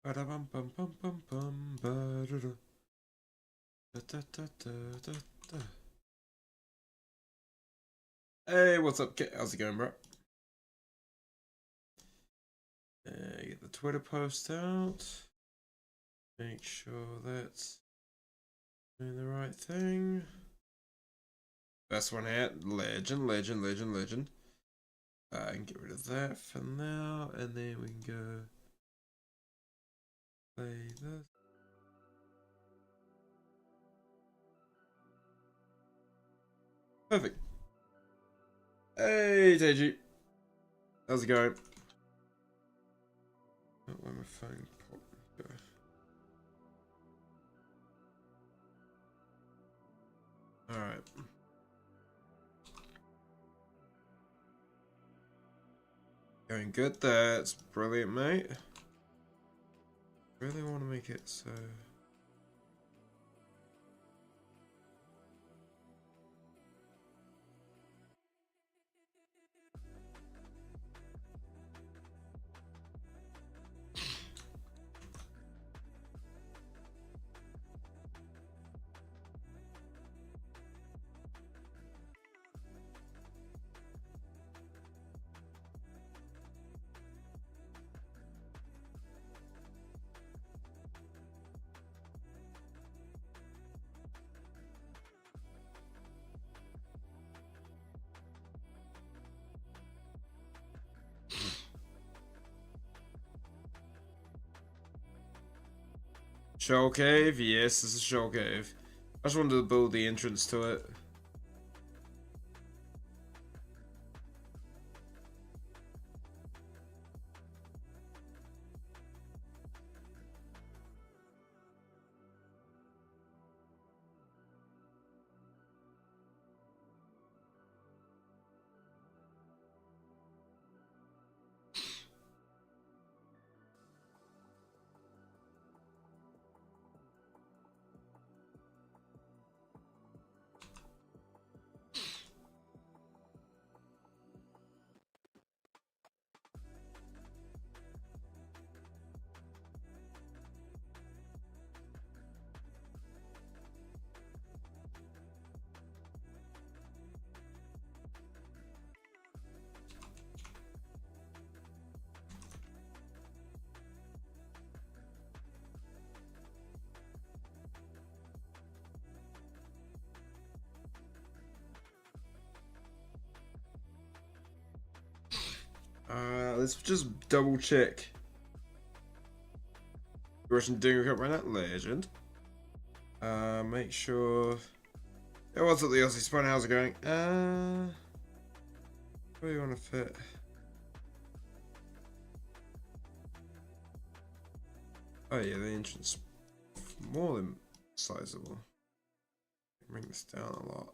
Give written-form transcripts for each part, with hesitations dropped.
Ba-da-bum, bum, bum, bum, bum, ba-da-da. Da-da-da-da-da-da. Hey, what's up, Kit? How's it going, bro? Get the Twitter post out. Make sure that's doing the right thing. Best one out. Legend, legend, legend, legend. I can get rid of that for now, and then we can go play this. Perfect. Hey, Teji. How's it going? Oh, where my phone go? Alright. Going good, that's brilliant, mate. Really want to make it so... Shoal Cave? Yes, this is Shoal Cave. I just wanted to build the entrance to it. Let's just double check. Russian Dingo Cup right now, legend. Make sure. Yeah, what's up, the Aussie Spawn? How's it going? Where do you want to fit? Oh yeah, the entrance more than sizable. Bring this down a lot.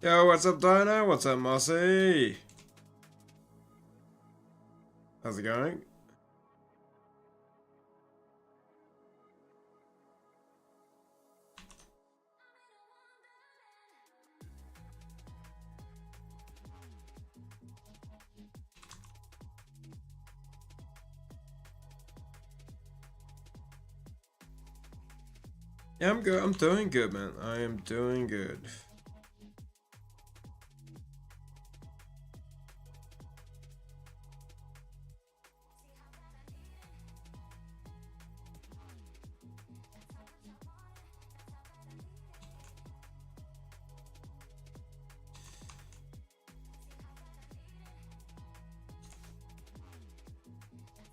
Yo, what's up, Dino? What's up, Mossy? How's it going? Yeah, I'm good. I'm doing good, man. I am doing good.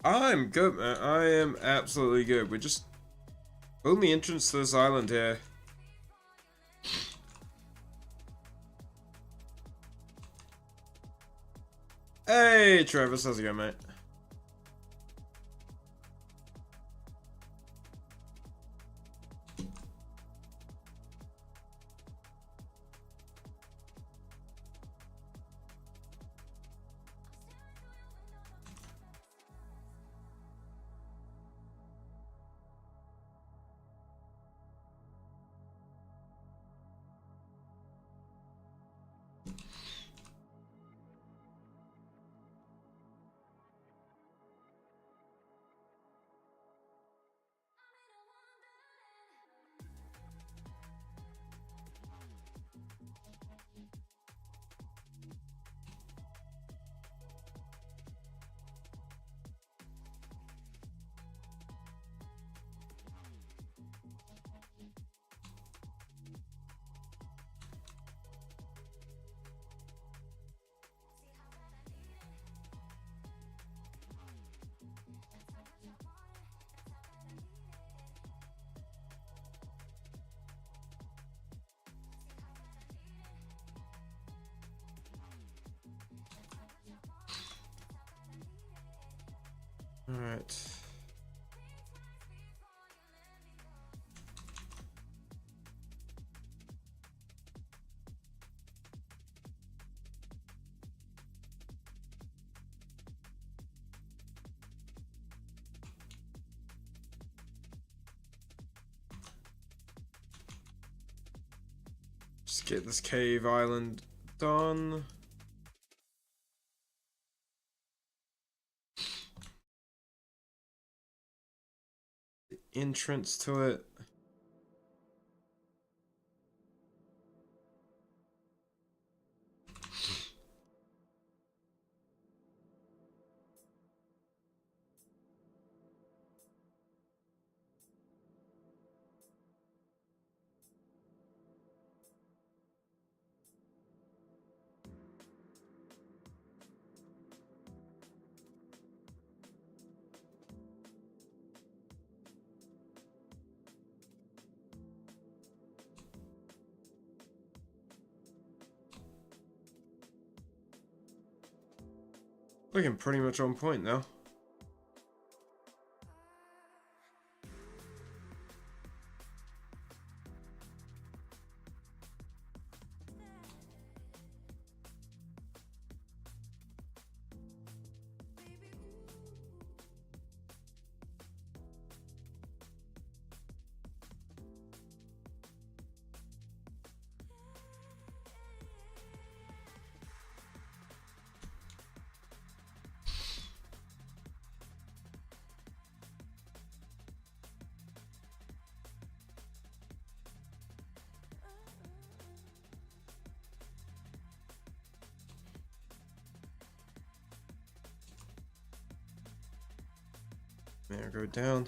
I'm good, man. I am absolutely good. We're just building the entrance to this island here. Hey, Travis, how's it going, mate? Alright. Just get this cave island done. The entrance to it. Looking pretty much on point now. There, go down.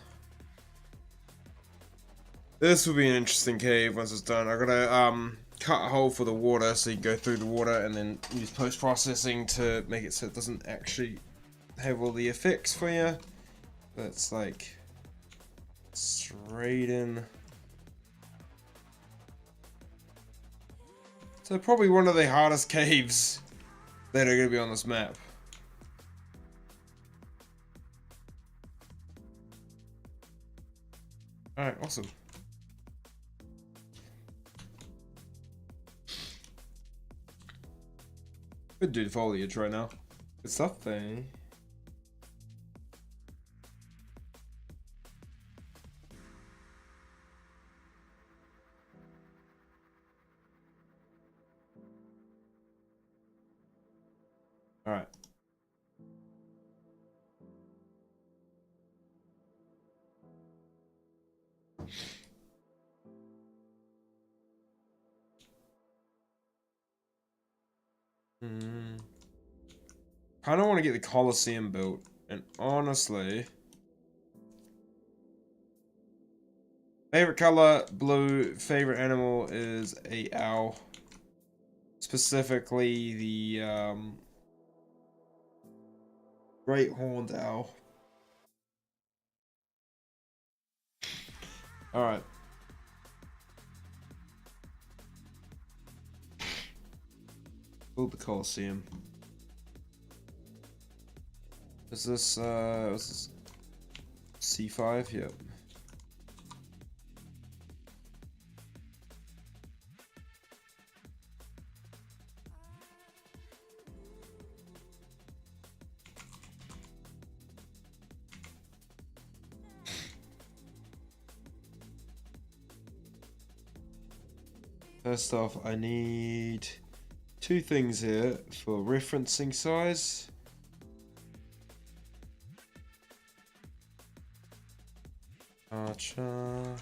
This will be an interesting cave once it's done. I gotta cut a hole for the water so you can go through the water, and then use post-processing to make it so it doesn't actually have all the effects for you. That's like straight in. So probably one of the hardest caves that are gonna be on this map. Alright, awesome. Good dude foliage right now. Good stuff there. Alright. I don't want to get the Coliseum built, and honestly, favorite color blue. Favorite animal is a owl, specifically the great horned owl. Alright. Build the Coliseum. Is this, what's this? C5? Yep. First off, I need two things here for referencing size. Archer.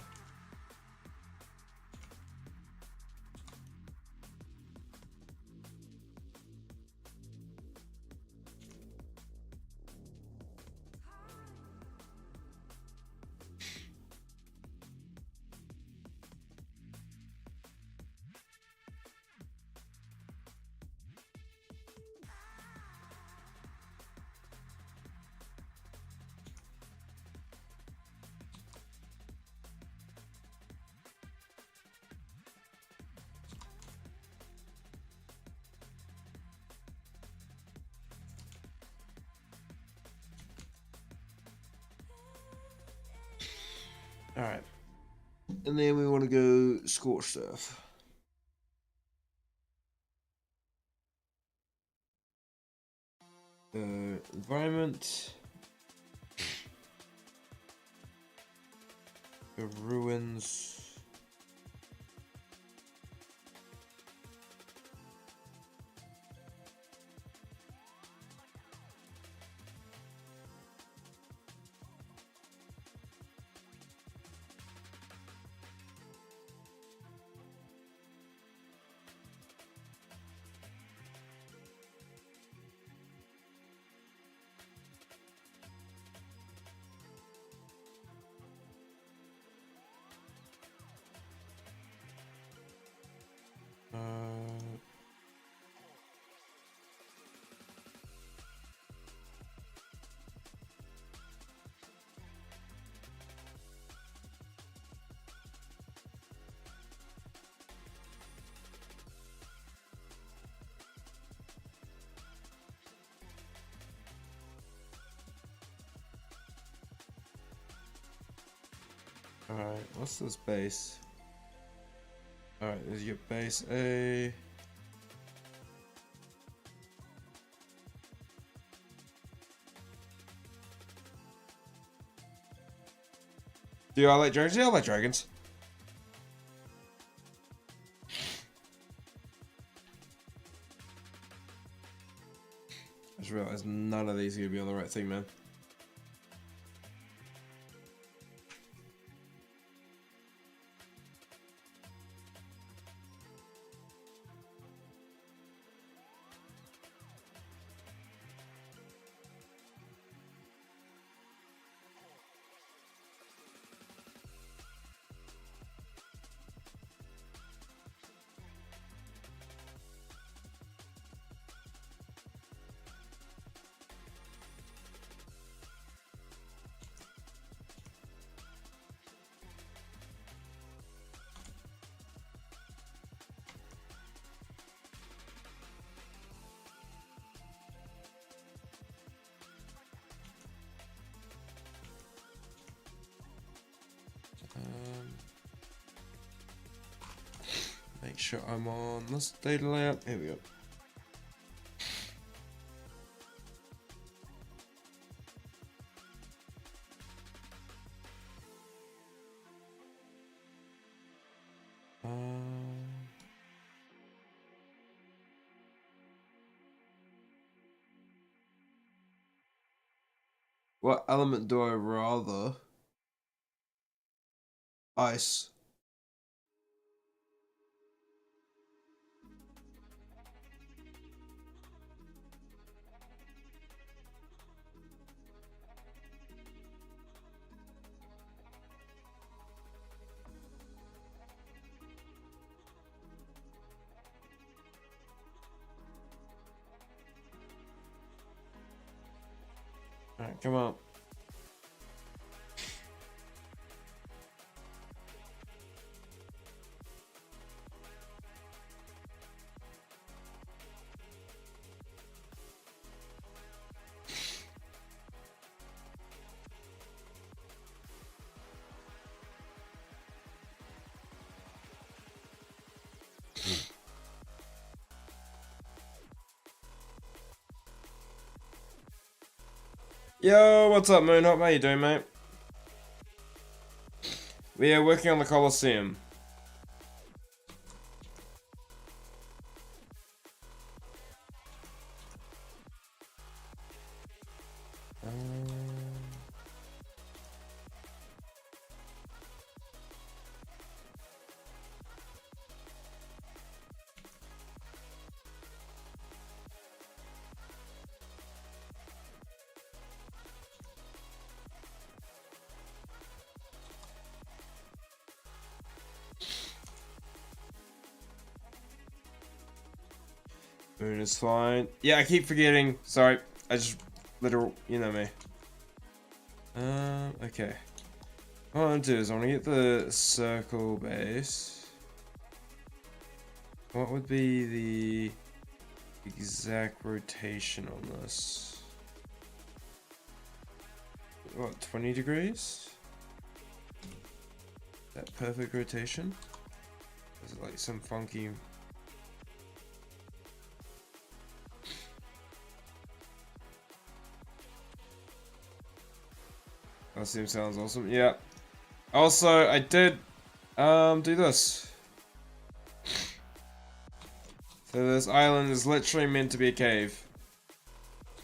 Alright. And then we want to go Scorched Earth. Environment. The ruins. Alright, what's this base? Alright, there's your base A. Do I like dragons? Yeah, I like dragons. I just realized none of these are gonna be on the right thing, man. Make sure I'm on this data layout. Here we go. What element do I rather? Ice. Alright, come on. Yo, what's up, Moonhop? How you doing, mate? We are working on the Coliseum. Moon is fine. Yeah, I keep forgetting. Sorry. I just literal, you know me. Okay. What I want to do is I want to get the circle base. What would be the exact rotation on this? What, 20 degrees? That perfect rotation? Is it like some funky... Coliseum sounds awesome. Yeah. Also, I did do this. So this island is literally meant to be a cave.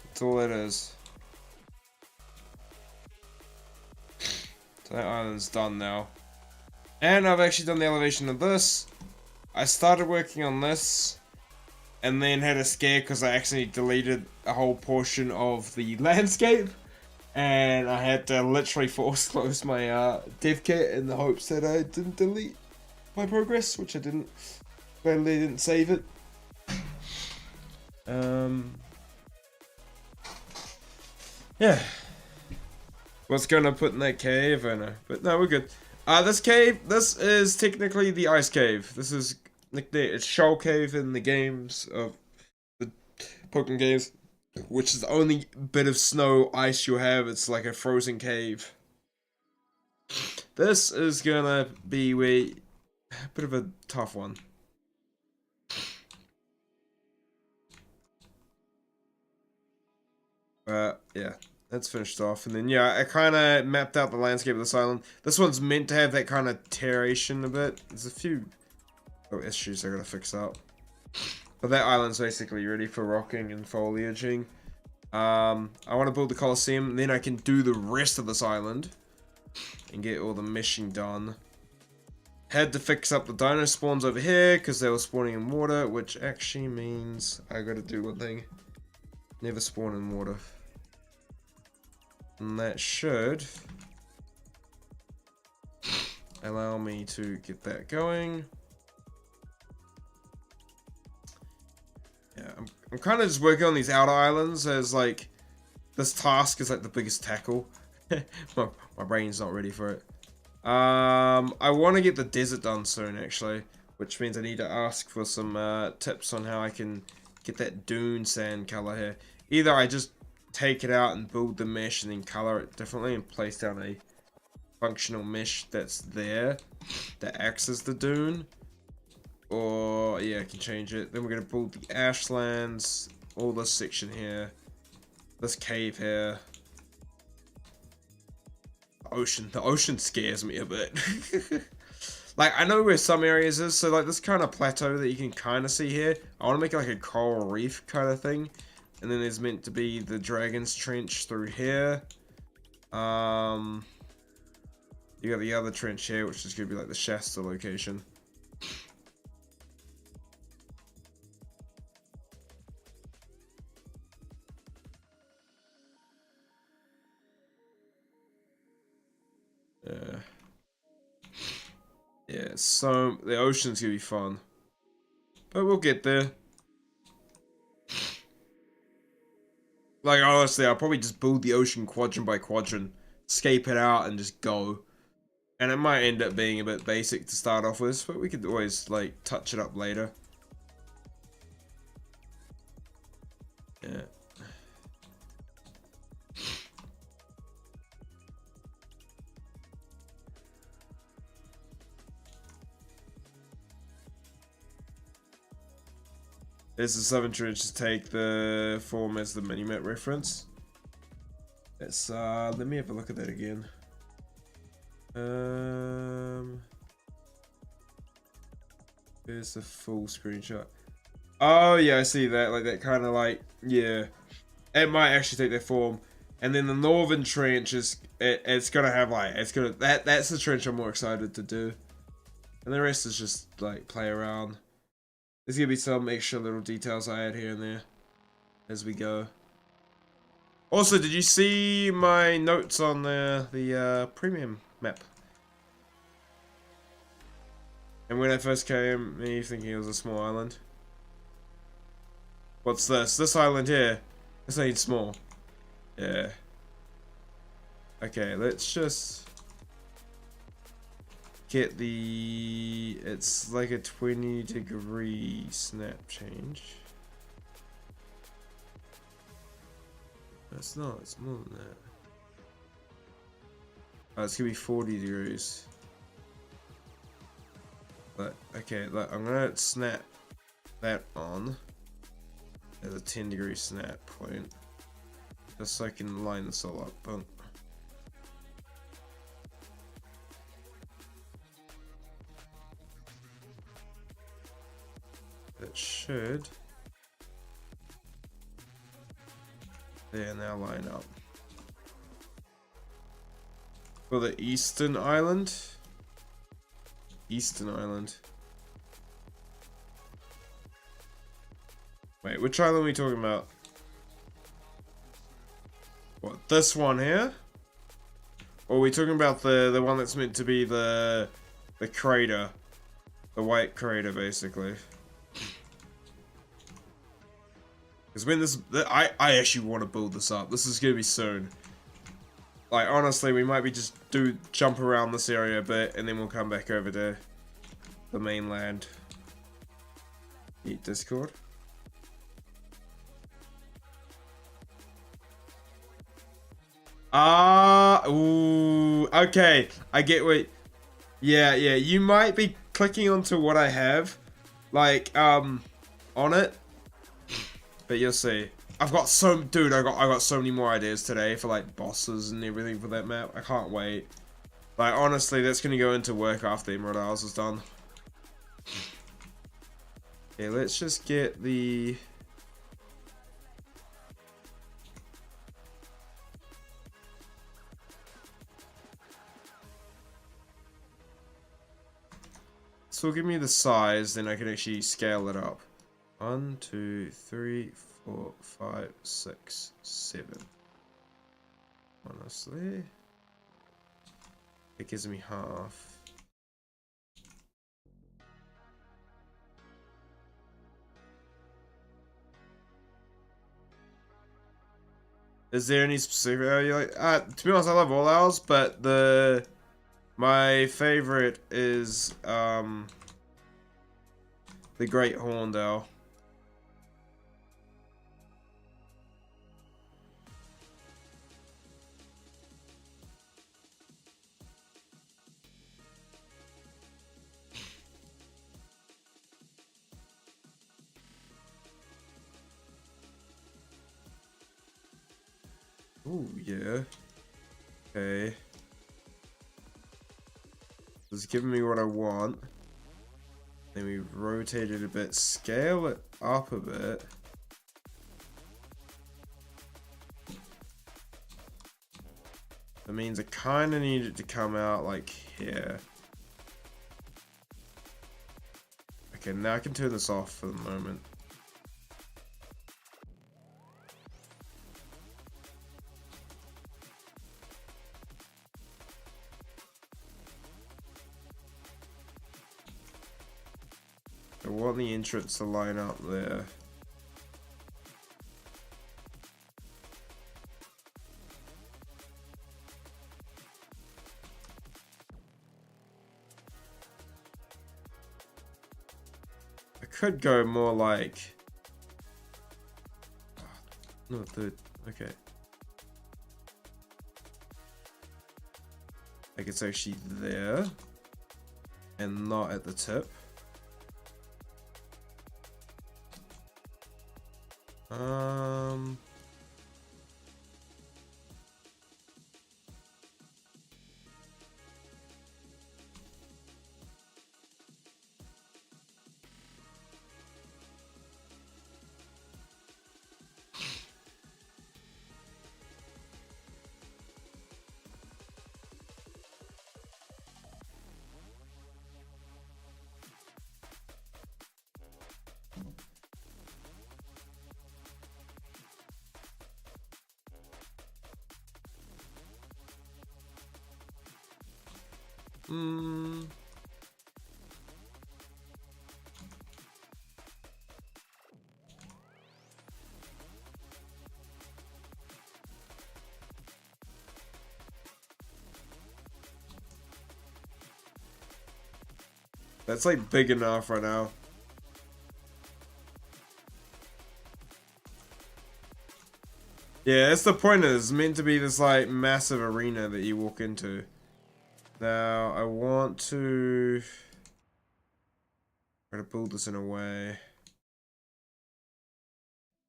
That's all it is. So that island's done now. And I've actually done the elevation of this. I started working on this. And then had a scare because I accidentally deleted a whole portion of the landscape. And I had to literally force close my dev kit in the hopes that I didn't delete my progress, which I didn't. Gladly didn't save it. Yeah. What's gonna put in that cave? I know, but no, we're good. This cave, this is technically the ice cave. This is it's Shoal Cave in the games of the Pokemon games, which is the only bit of snow ice you have. It's like a frozen cave. This is gonna be a bit of a tough one. Yeah, that's finished off. And then, yeah, I kind of mapped out the landscape of this island. This one's meant to have that kind of terration a bit. There's a few issues I gotta fix up. But that island's basically ready for rocking and foliaging. I want to build the Coliseum, then I can do the rest of this island. And get all the meshing done. Had to fix up the dino spawns over here, because they were spawning in water, which actually means I gotta do one thing. Never spawn in water. And that should allow me to get that going. Yeah, I'm kind of just working on these outer islands as like, this task is like the biggest tackle. my brain's not ready for it. I want to get the desert done soon actually, which means I need to ask for some tips on how I can get that dune sand color here. Either I just take it out and build the mesh and then color it differently and place down a functional mesh that's there that acts as the dune, or yeah, I can change it. Then we're gonna build the ashlands, all this section here, this cave here. The ocean scares me a bit. Like, I know where some areas is, so like this kind of plateau that you can kind of see here, I want to make it like a coral reef kind of thing. And then there's meant to be the Dragon's Trench through here. You got the other trench here, which is going to be like the Shasta location. Yeah, so the ocean's going to be fun. But we'll get there. Like, honestly, I'll probably just build the ocean quadrant by quadrant, scape it out, and just go. And it might end up being a bit basic to start off with, but we could always, like, touch it up later. Yeah. There's the southern trench to take the form as the minimap reference. let me have a look at that again. There's a full screenshot. Oh yeah, I see that. Like that kind of like, yeah. It might actually take that form. And then the northern trench is it's gonna have like that's the trench I'm more excited to do. And the rest is just like play around. There's gonna be some extra little details I add here and there as we go. Also, did you see my notes on the premium map? And when I first came, me thinking it was a small island. What's this? This island here. This ain't small. Yeah. Okay, let's just get the... It's like a 20-degree snap change. That's not, it's more than that. Oh, it's gonna be 40 degrees. But, okay, look, I'm gonna snap that on as a 10-degree snap point. Just so I can line this all up. Boom. That should... There, now line up. For the eastern island? Eastern island. Wait, which island are we talking about? What, this one here? Or are we talking about the one that's meant to be the crater? The white crater, basically. Because when this... I actually want to build this up. This is going to be soon. Like, honestly, we might be just jump around this area a bit, and then we'll come back over to the mainland. Eat Discord. Ooh, okay. I get what... Yeah, you might be clicking onto what I have, like, on it. But you'll see. I've got so... Dude, I got so many more ideas today for, like, bosses and everything for that map. I can't wait. Like, honestly, that's gonna go into work after Emerald Isles is done. Okay, let's just get the... So give me the size, then I can actually scale it up. 1, 2, 3, 4, 5, 6, 7. Honestly, it gives me half. Is there any specific area you like? To be honest, I love all owls, but my favorite is the Great Horned Owl. Ooh, yeah. Okay. It's giving me what I want. Then we rotate it a bit, scale it up a bit. That means I kind of need it to come out like here. Okay, now I can turn this off for the moment. I want the entrance to line up there. I could go more like... No, okay. Like it's actually there and not at the tip. That's like big enough right now. Yeah, that's the point. It's meant to be this like massive arena that you walk into. Now I want to try to build this in a way.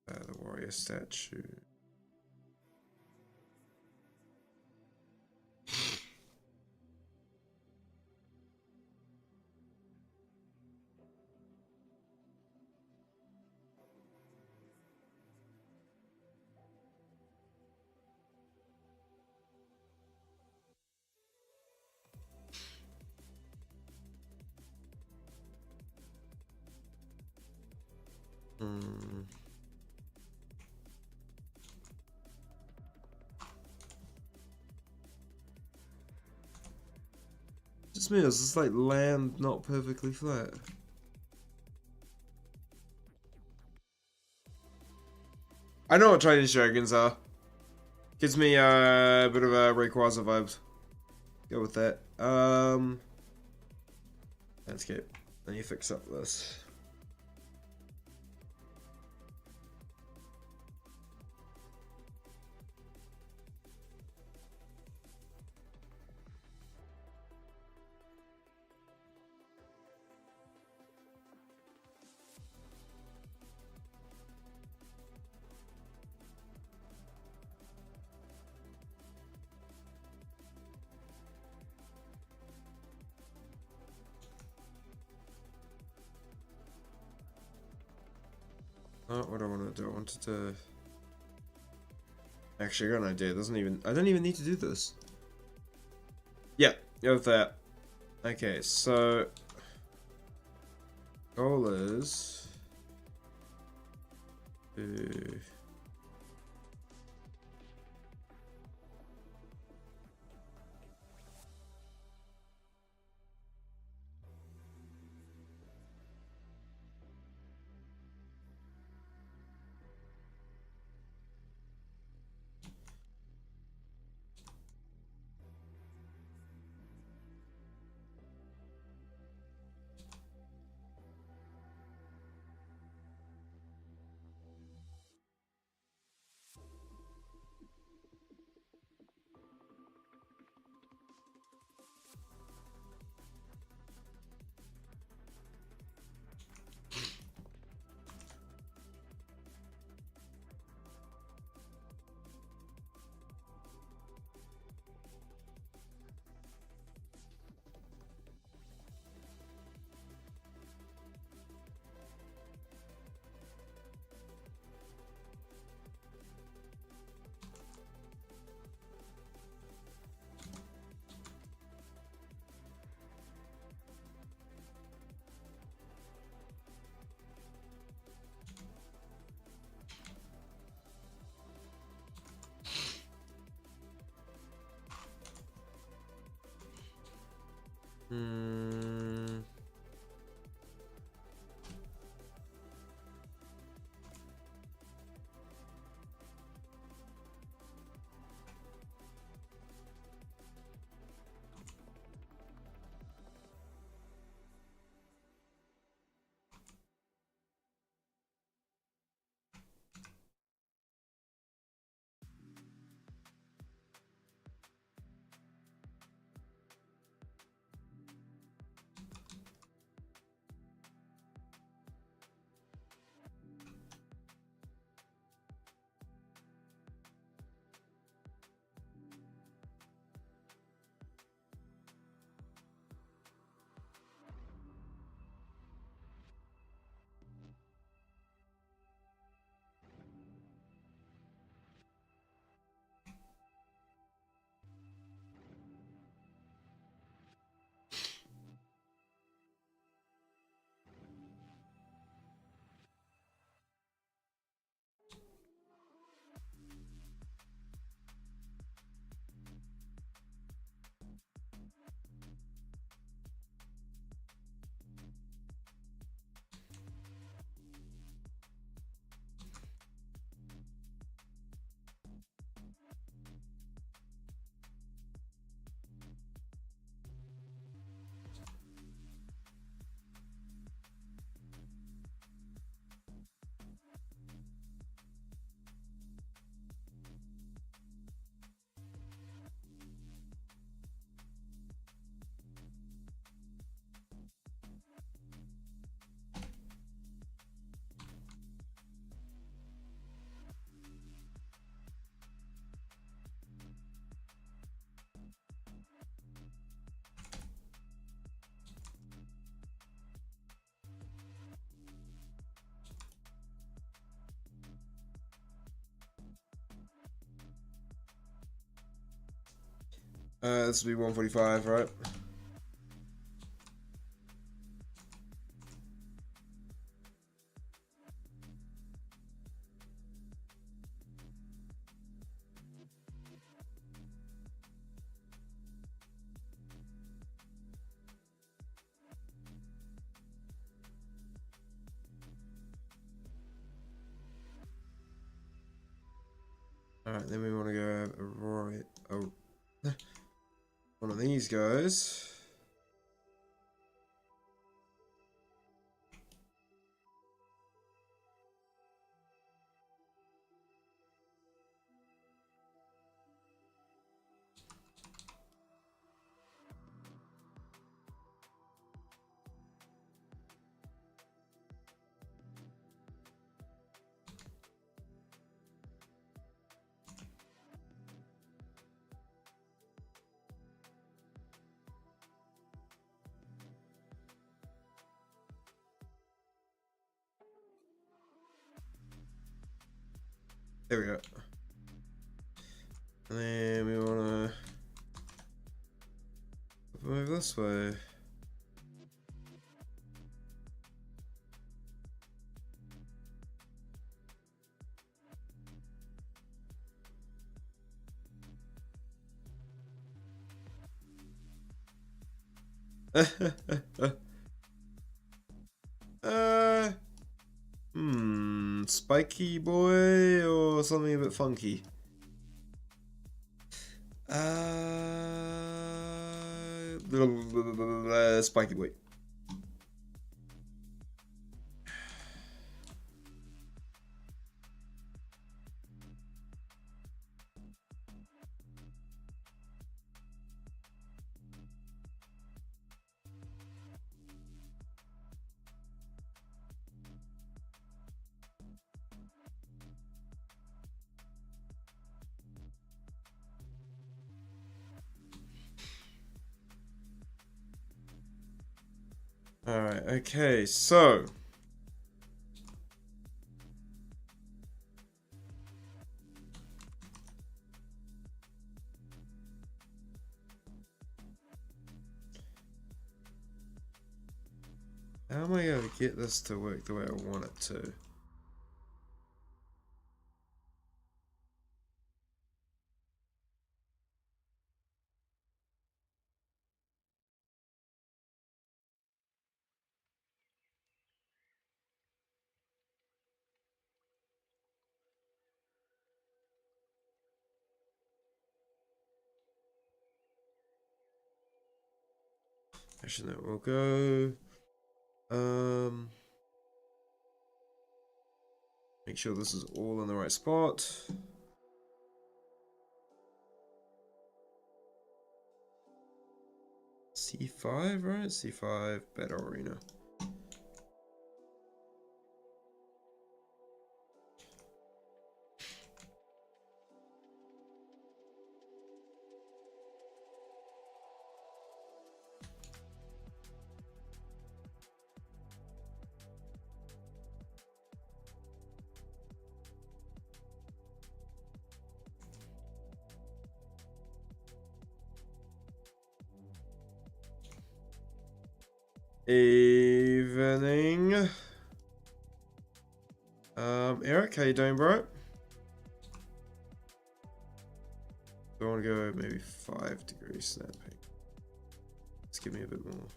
The warrior statue. Just me, it's just like land not perfectly flat. I know what Chinese dragons are. Gives me a bit of a Rayquaza vibes. Go with that. Landscape. Then you fix up this. Oh, what do I want to do? I wanted to... Actually, I got an idea. It doesn't even... I don't even need to do this. Yeah, go with that. Okay, so... Goal is... This will be 145, right? Alright, then we want to go one of these guys. There we go. And then we want to move this way. Spiky boy or something a bit funky? Spiky boy. Alright, okay, so how am I going to get this to work the way I want it to? Actually, that will go. Make sure this is all in the right spot. C5, right? C5, Battle Arena. Evening. Eric, how you doing, bro? Do I want to go maybe 5 degrees snapping? Let's give me a bit more.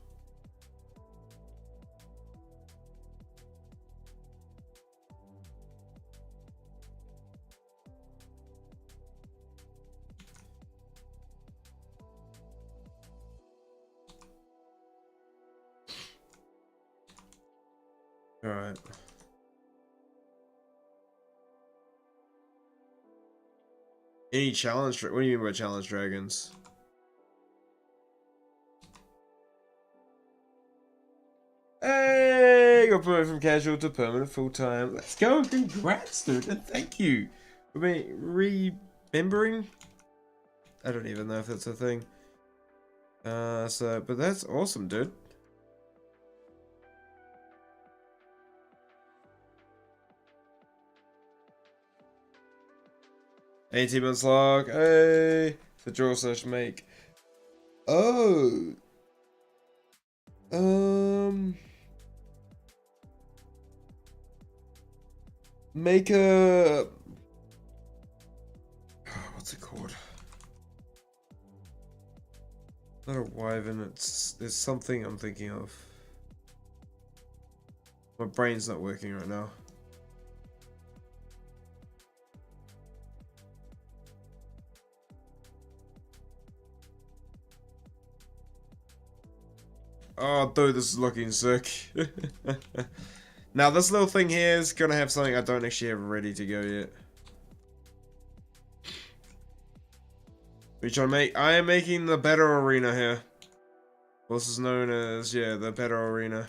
All right. Any challenge? What do you mean by challenge dragons? Hey, got promoted from casual to permanent full time. Let's go! Congrats, dude, and thank you for remembering. I don't even know if that's a thing. But that's awesome, dude. 18 months log. Hey, the draw slash make. Oh. Make a... What's it called? Not a wyvern, there's something I'm thinking of. My brain's not working right now. Oh, dude, this is looking sick. Now, this little thing here is gonna have something I don't actually have ready to go yet. Which I am making the battle arena here. This is known as, yeah, the battle arena.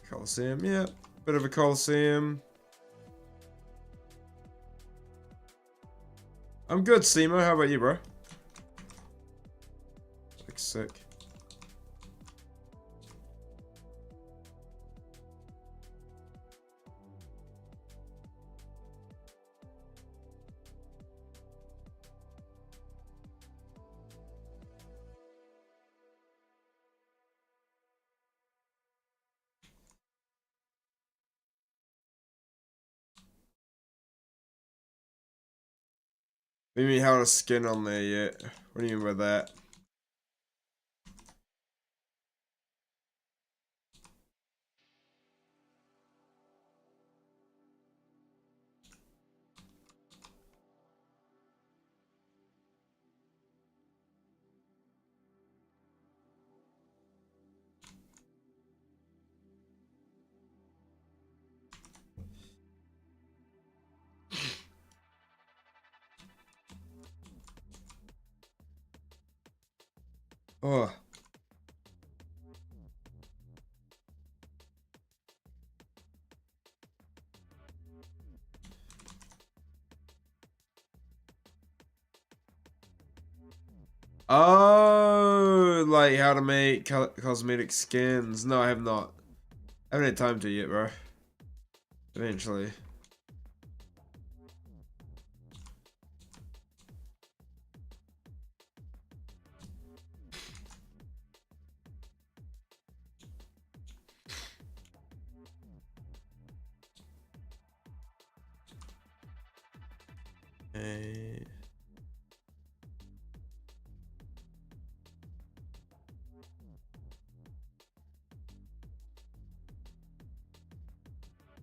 Coliseum, yeah. Bit of a Coliseum. I'm good, Simo. How about you, bro? Like, sick. What do you mean how to skin on there yet? What do you mean by that? Oh. Oh, like how to make cosmetic skins. No, I have not. I haven't had time to yet, bro. Eventually. Okay.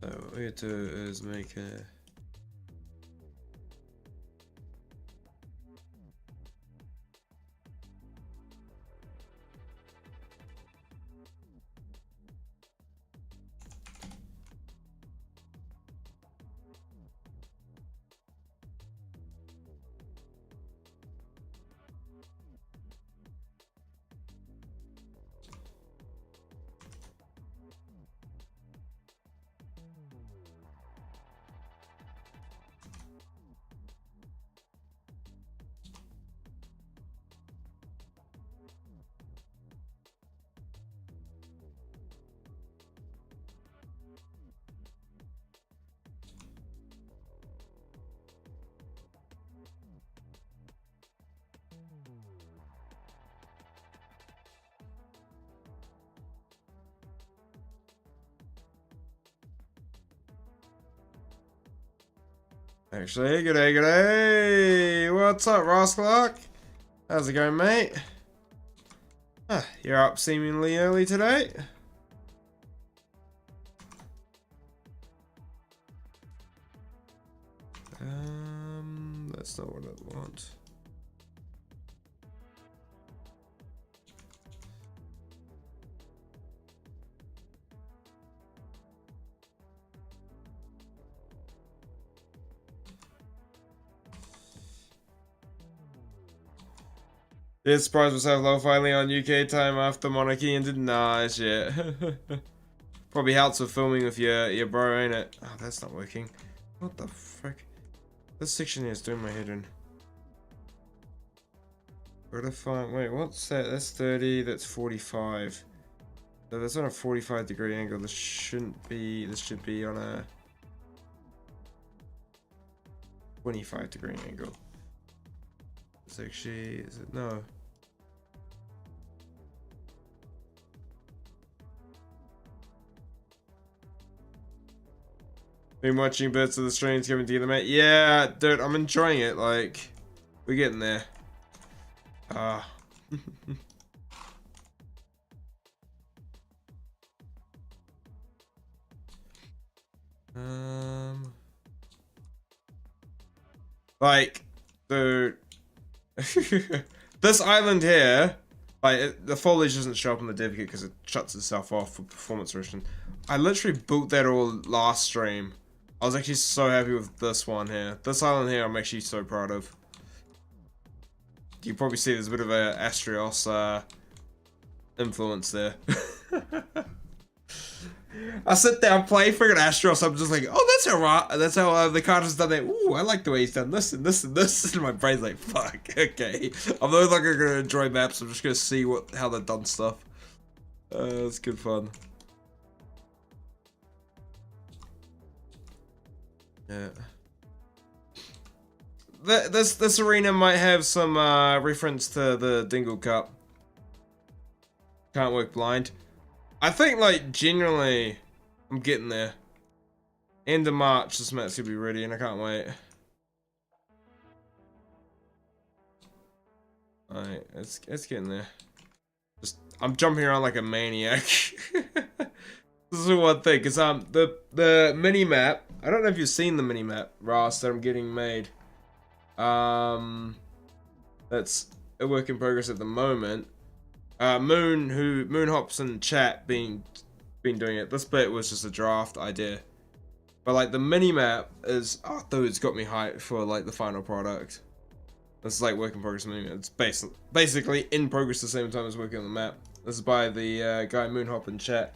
So what we have to do is make a... Actually, g'day. What's up, Ross Clark? How's it going, mate? You're up seemingly early today. That's not what I want. Did surprise myself low finally on UK time after monarchy and did nice, yeah. Probably helps with filming with your bro, ain't it? Oh, that's not working. What the frick? This section here is doing my head in. Gotta find. Wait, what's that? That's 30. That's 45. So that's on a 45-degree angle. This shouldn't be. This should be on a 25-degree angle. It's actually. Is it? No. Been watching bits of the streams coming together, mate. Yeah, dude, I'm enjoying it. Like, we're getting there. Ah. Like, dude, this island here, like, the foliage doesn't show up on the dev kit because it shuts itself off for performance restriction. I literally built that all last stream. I was actually so happy with this one here. This island here, I'm actually so proud of. You can probably see there's a bit of a Astrios influence there. I sit down, play friggin' Astros. I'm just like, oh, that's how the card has done that. Ooh, I like the way he's done this and this and this. And my brain's like, fuck, okay. I'm no longer gonna enjoy maps. I'm just gonna see how they've done stuff. It's good fun. Yeah. This arena might have some reference to the Dingle Cup. Can't work blind. I think, like, genuinely, I'm getting there. End of March, this match will be ready, and I can't wait. Alright, it's getting there. I'm jumping around like a maniac. This is one thing, because the mini map. I don't know if you've seen the mini map, Ross, that I'm getting made. That's a work in progress at the moment. Moon Hops and chat been doing it. This bit was just a draft idea, but like the mini map is, oh dude, it's got me hyped for like the final product. This is like work in progress mini map. It's basically in progress at the same time as working on the map. This is by the guy Moon Hop and chat,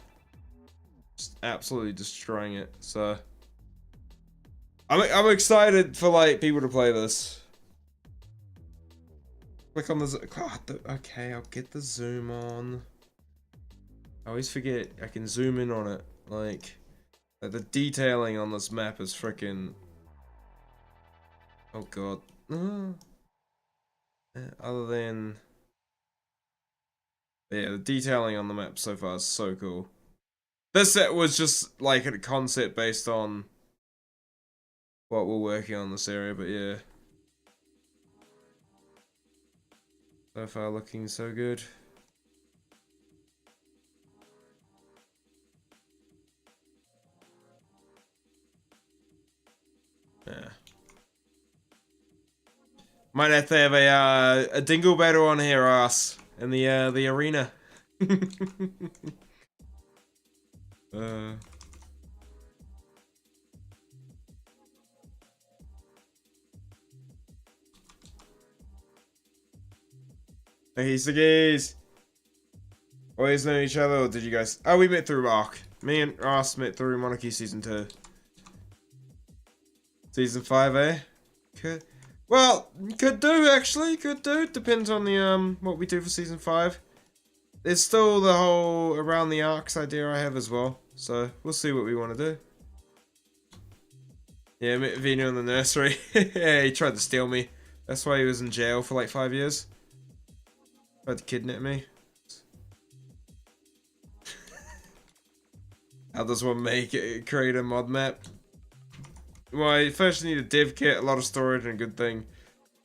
just absolutely destroying it. So I'm excited for like people to play this. Click on the okay, I'll get the zoom on. I always forget I can zoom in on it. Like the detailing on this map is freaking. Oh god. Other than, yeah, the detailing on the map so far is so cool. This set was just like a concept based on what we're working on this area, but yeah. So far looking so good. Yeah. Might have to have a dingle battle on here, ass, in the arena. Hey, Siggies. Always know each other, or did you guys? Oh, we met through Ark. Me and Ross met through Monarchy Season 2. Season 5, eh? Could, well, could do, actually. Could do. Depends on the, what we do for Season 5. There's still the whole around the arcs idea I have as well. So, we'll see what we want to do. Yeah, I met Veno in the nursery. Yeah, he tried to steal me. That's why he was in jail for like 5 years. Tried to kidnap me. How does one create a mod map? Well, you first need a dev kit, a lot of storage, and a good thing.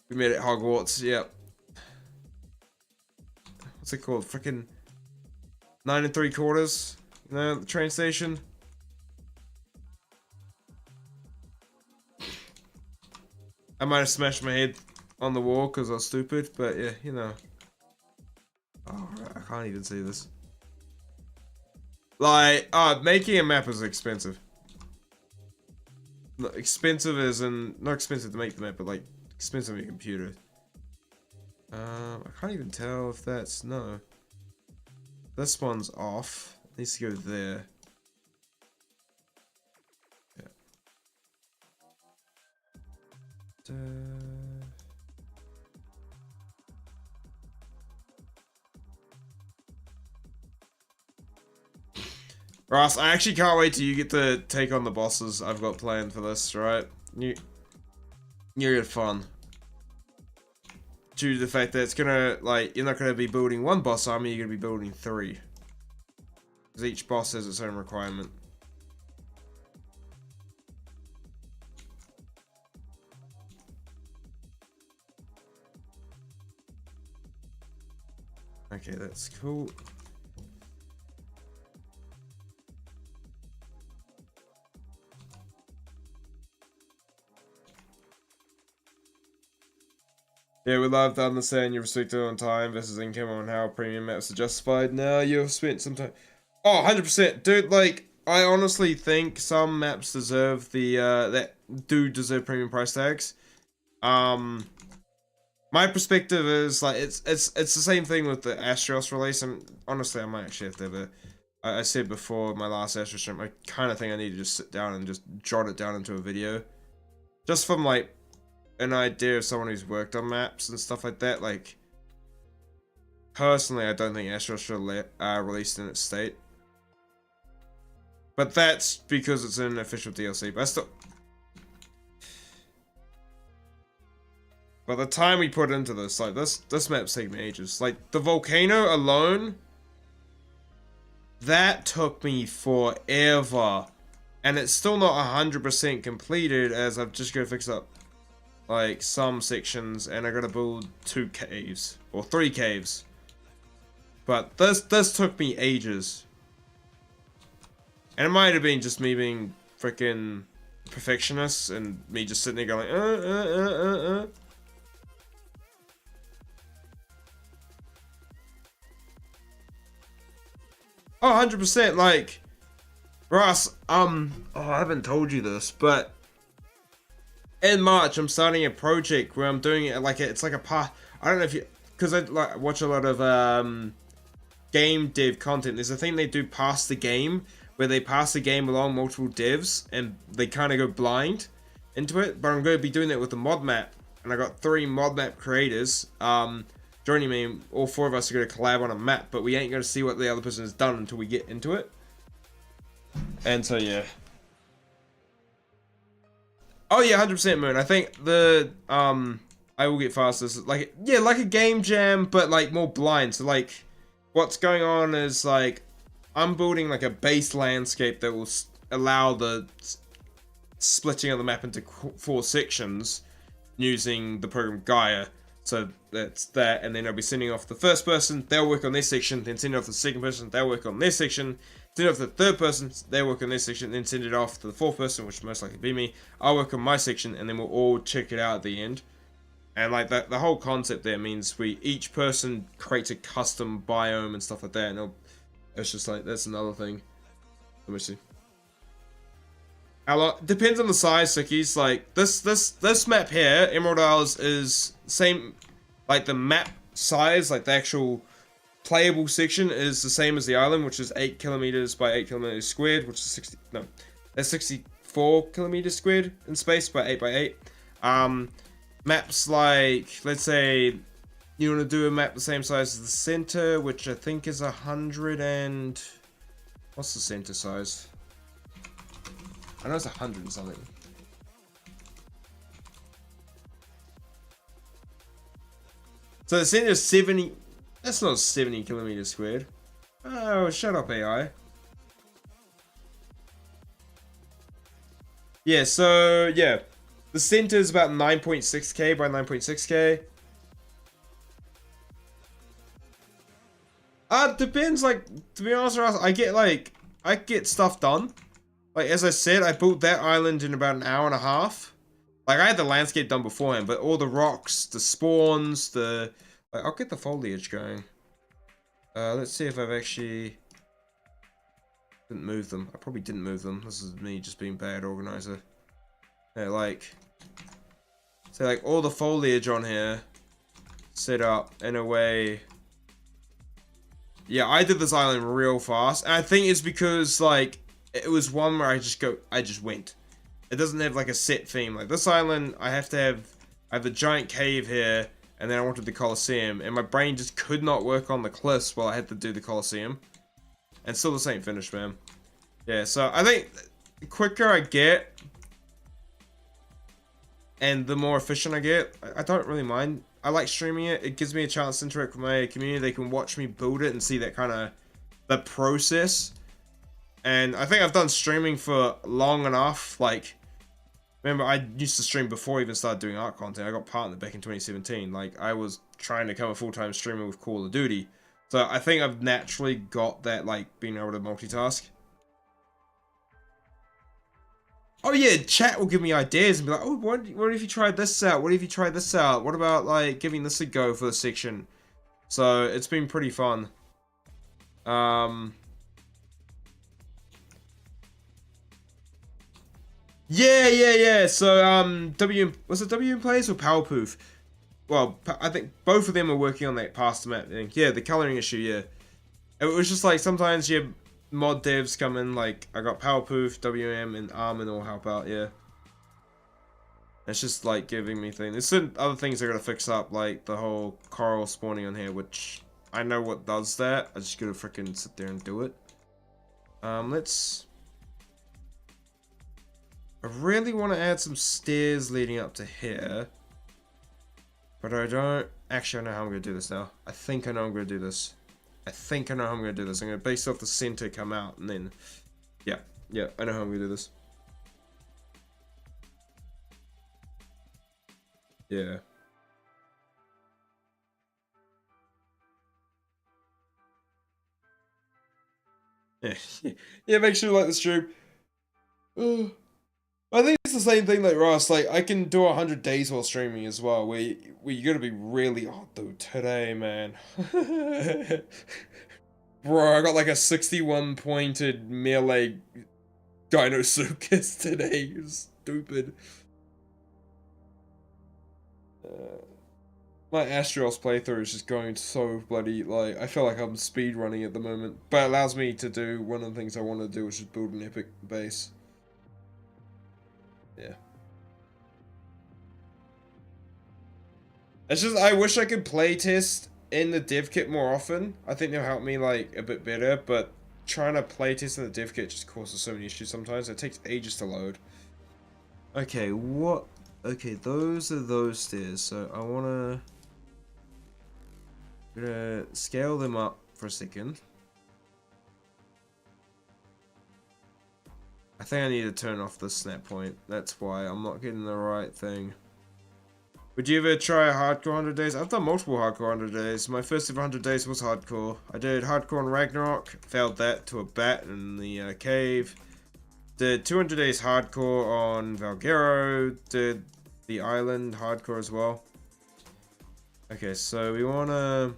We made it Hogwarts, yep. What's it called? Freaking 9 3/4? You know, the train station? I might have smashed my head on the wall because I was stupid, but yeah, you know. Oh, I can't even see this. Like, making a map is expensive. Not expensive as in, not expensive to make the map, but like, expensive on your computer. I can't even tell if that's, no. This one's off. It needs to go there. Yeah. Ross, I actually can't wait till you get to take on the bosses I've got planned for this, right? You're gonna have fun. Due to the fact that it's gonna, like, you're not gonna be building one boss army, you're gonna be building 3. Because each boss has its own requirement. Okay, that's cool. Yeah, we'd love to understand your perspective on time versus income on how premium maps are justified. Now you've spent some time. Oh, 100%. Dude, like, I honestly think some maps deserve the, that do deserve premium price tags. My perspective is, like, it's the same thing with the Astros release, and honestly, I might actually have to have a, I said before my last Astros stream, I kind of think I need to just sit down and just jot it down into a video. Just from, like, an idea of someone who's worked on maps and stuff like that. Like, personally, I don't think Astros should released in its state. But that's because it's an official DLC. But I still... By the time we put into this, like, this map's taking me ages. Like, the volcano alone, that took me forever. And it's still not 100% completed, as I've just got to fix up, like, some sections, and I gotta build 2 caves, or 3 caves. But this took me ages. And it might have been just me being freaking perfectionist, and me just sitting there going, Oh, 100%, like, Ross, oh, I haven't told you this, but in March, I'm starting a project where I'm doing it like it's like a part. I don't know if you, because I like watch a lot of game dev content. There's a thing they do past the game where they pass the game along multiple devs and they kind of go blind into it. But I'm going to be doing that with the mod map, and I got 3 mod map creators joining me. All 4 of us are going to collab on a map, but we ain't going to see what the other person has done until we get into it. And so yeah. Oh yeah, 100% Moon. I think the I will get faster. Like, yeah, like a game jam, but like more blind. So like, what's going on is like, I'm building like a base landscape that will allow the splitting of the map into 4 sections using the program Gaia. So that's that, and then I'll be sending off the first person, they'll work on this section, then send it off to the second person, they'll work on this section, send it off to the third person, they'll work on this section, then send it off to the 4th person, which most likely be me. I'll work on my section, and then we'll all check it out at the end. And like that, the whole concept there means each person creates a custom biome and stuff like that, and it's just like, that's another thing. Let me see. How long? Depends on the size, Sickies. Like, this map here, Emerald Isles, is same, like the map size, like the actual playable section is the same as the island, which is 8 kilometers by 8 kilometers squared, which is that's 64 kilometers squared in space by 8 by 8. Maps like, let's say, you want to do a map the same size as the center, which I think is 100 and... What's the center size? I know it's 100 and something. So the center is 70... That's not 70 kilometers squared. Oh, shut up, AI. Yeah, so, yeah. The center is about 9.6k by 9.6k. Depends, like, to be honest with us, I get stuff done. Like, as I said, I built that island in about an hour and a half. Like, I had the landscape done beforehand, but all the rocks, the spawns, the... Like, I'll get the foliage going. Let's see if I've actually... Didn't move them. I probably didn't move them. This is me just being bad organizer. Yeah, like... So, like, all the foliage on here set up in a way... Yeah, I did this island real fast. And I think it's because, like, it was one where I just went. It doesn't have, like, a set theme. Like, this island, I have the giant cave here, and then I wanted the Coliseum, and my brain just could not work on the cliffs while I had to do the Coliseum. And still the same finish, man. Yeah, so I think the quicker I get and the more efficient I get, I don't really mind. I like streaming it. It gives me a chance to interact with my community. They can watch me build it and see that kind of the process. And I think I've done streaming for long enough. Like, remember, I used to stream before I even started doing art content. I got partnered back in 2017. Like, I was trying to become a full-time streamer with Call of Duty. So I think I've naturally got that, like, being able to multitask. Oh yeah, chat will give me ideas and be like, oh, what if you tried this out? What if you tried this out? What about, like, giving this a go for the section? So, it's been pretty fun. Yeah. So, was it WM Plays or Powerpoof? Well, I think both of them are working on that past map thing. Yeah, the coloring issue, yeah. It was just like, sometimes, yeah, mod devs come in, like, I got Powerpoof, WM, and Armin all help out, yeah. It's just, like, giving me things. There's certain other things I gotta fix up, like the whole coral spawning on here, which I know what does that. I just gotta freaking sit there and do it. Let's... I really want to add some stairs leading up to here. But I don't... Actually, I know how I'm going to do this now. I think I know I'm going to do this. I think I know how I'm going to do this. I'm going to base off the center, come out, and then... Yeah, I know how I'm going to do this. Yeah. Yeah, make sure you like the stream. I think it's the same thing like Ross. Like, I can do 100 days while streaming as well, where you gotta be really... Oh, dude, today, man. Bro, I got like a 61 pointed melee Dinosuchus today. It's stupid. My Astralos playthrough is just going so bloody, like, I feel like I'm speed running at the moment. But it allows me to do one of the things I want to do, which is build an epic base. Yeah. It's just, I wish I could playtest in the dev kit more often. I think they'll help me, like, a bit better, but trying to playtest in the dev kit just causes so many issues sometimes. It takes ages to load. Okay, what? Okay, those are those stairs, so I wanna... I'm gonna scale them up for a second. I think I need to turn off the snap point. That's why I'm not getting the right thing. Would you ever try a hardcore 100 days? I've done multiple hardcore 100 days. My first ever 100 days was hardcore. I did hardcore on Ragnarok, failed that to a bat in the cave. Did 200 days hardcore on Valguero. Did the island hardcore as well. Okay, so we wanna...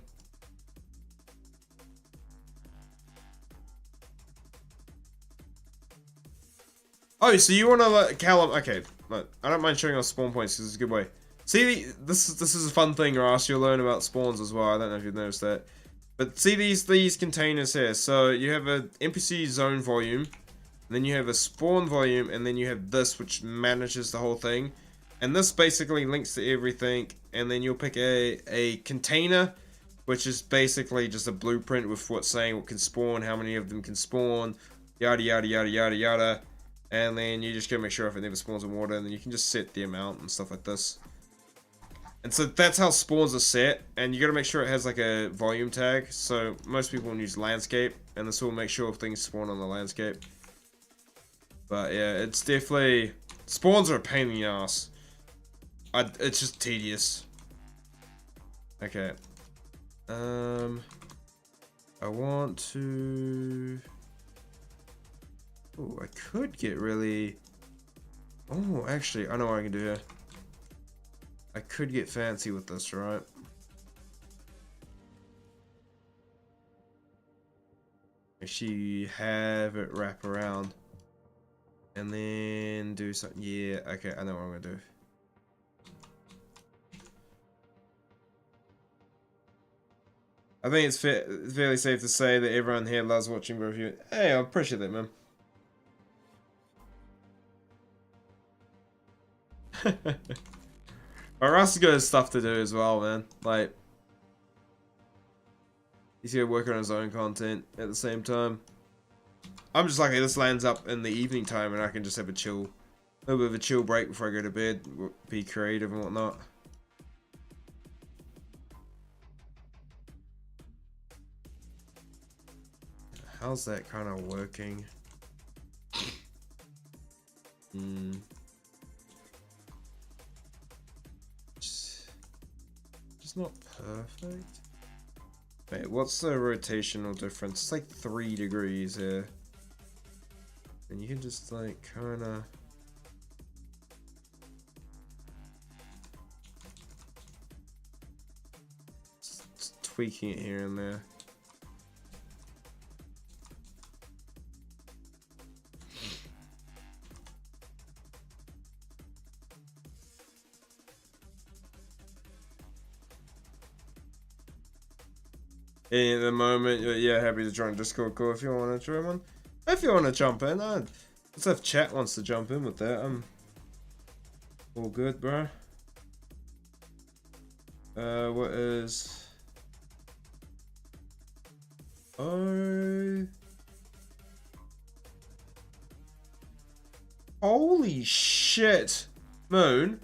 Oh, so you wanna let Callum... Okay, look, I don't mind showing off spawn points because it's a good way. See, this is a fun thing, Ross. You'll learn about spawns as well. I don't know if you've noticed that. But see these containers here. So you have an NPC zone volume, and then you have a spawn volume, and then you have this, which manages the whole thing. And this basically links to everything, and then you'll pick a container, which is basically just a blueprint with what's saying what can spawn, how many of them can spawn, yada yada yada yada yada. And then you just gotta make sure if it never spawns in water, and then you can just set the amount and stuff like this. And so that's how spawns are set, and you gotta make sure it has like a volume tag. So most people will use landscape, and this will make sure things spawn on the landscape. But yeah, it's definitely... Spawns are a pain in the ass. It's just tedious. Okay. I want to... Oh, I could get really... Oh, actually, I know what I can do here. I could get fancy with this, right? Actually have it wrap around. And then do something. Yeah, okay, I know what I'm gonna do. I think it's fairly safe to say that everyone here loves watching review. Hey, I appreciate that, man. But Russ has got stuff to do as well, man. Like, he's gonna work on his own content at the same time. I'm just lucky this lands up in the evening time and I can just have a little bit of a chill break before I go to bed, be creative and whatnot. How's that kind of working? Just not perfect. Wait, what's the rotational difference? It's like 3 degrees here. And you can just like kind of... just tweaking it here and there. In the moment, yeah, happy to join Discord call if you want to join one. If you want to jump in, let's have chat wants to jump in with that. I'm all good, bro. What is... Oh... Holy shit! Moon?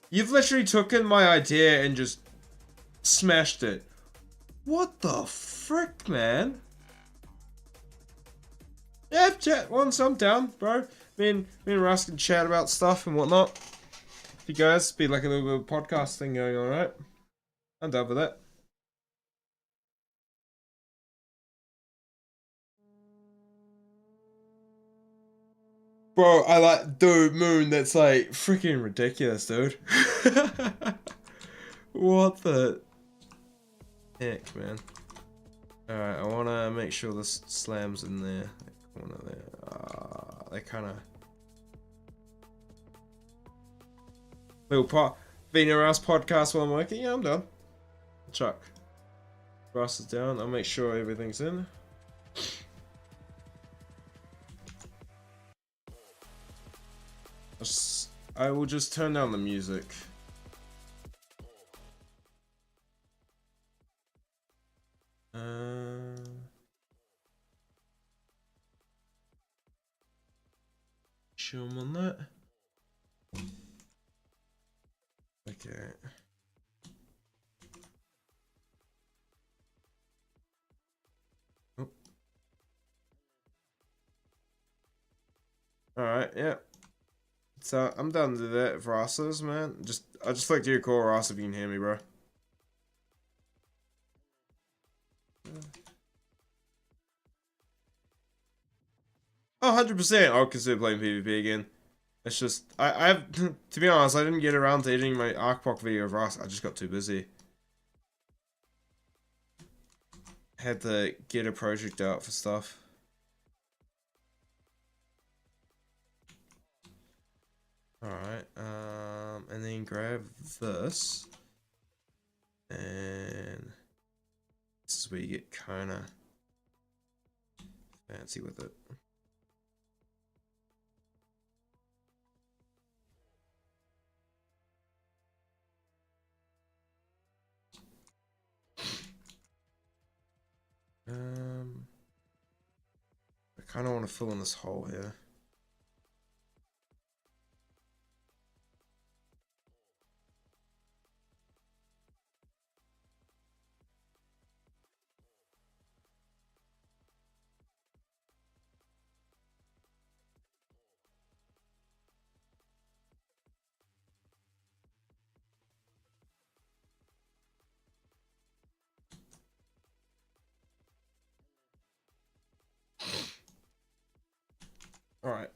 You've literally taken my idea and just smashed it. What the frick, man? Yeah, chat once, I'm down, bro. Me and Russ can chat about stuff and whatnot. If you guys be like a little bit of a podcast thing going on, right? I'm down with that. Bro, I like, dude, Moon, that's like freaking ridiculous, dude. What the heck, man? Alright, I want to make sure this slams in there. That corner there. They kind of... Little Veno Rouse podcast while I'm working. Yeah, I'm done. Chuck. Rouse is down. I'll make sure everything's in. I will just turn down the music. Show them on that. Okay. Oh. Alright, yeah. So I'm done to that for Rosses, man. I just like to your call Ross if you can hear me, bro. Oh, 100%. I'll consider playing PvP again. It's just I've to be honest, I didn't get around to editing my Arcpok video of Ross. I just got too busy. Had to get a project out for stuff. Alright, and then grab this. And this is where you get kinda fancy with it. I kind of want to fill in this hole here. All right.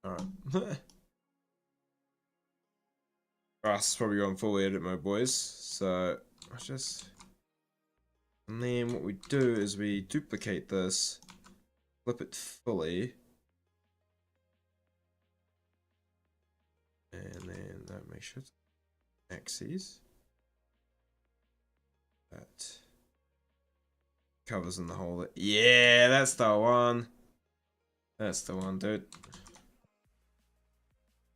Alright. Ross probably going fully edit mode, boys. So let's just, and then what we do is we duplicate this, flip it fully, and then that makes sure it's axes. That covers in the whole. Yeah, that's the one. That's the one, dude.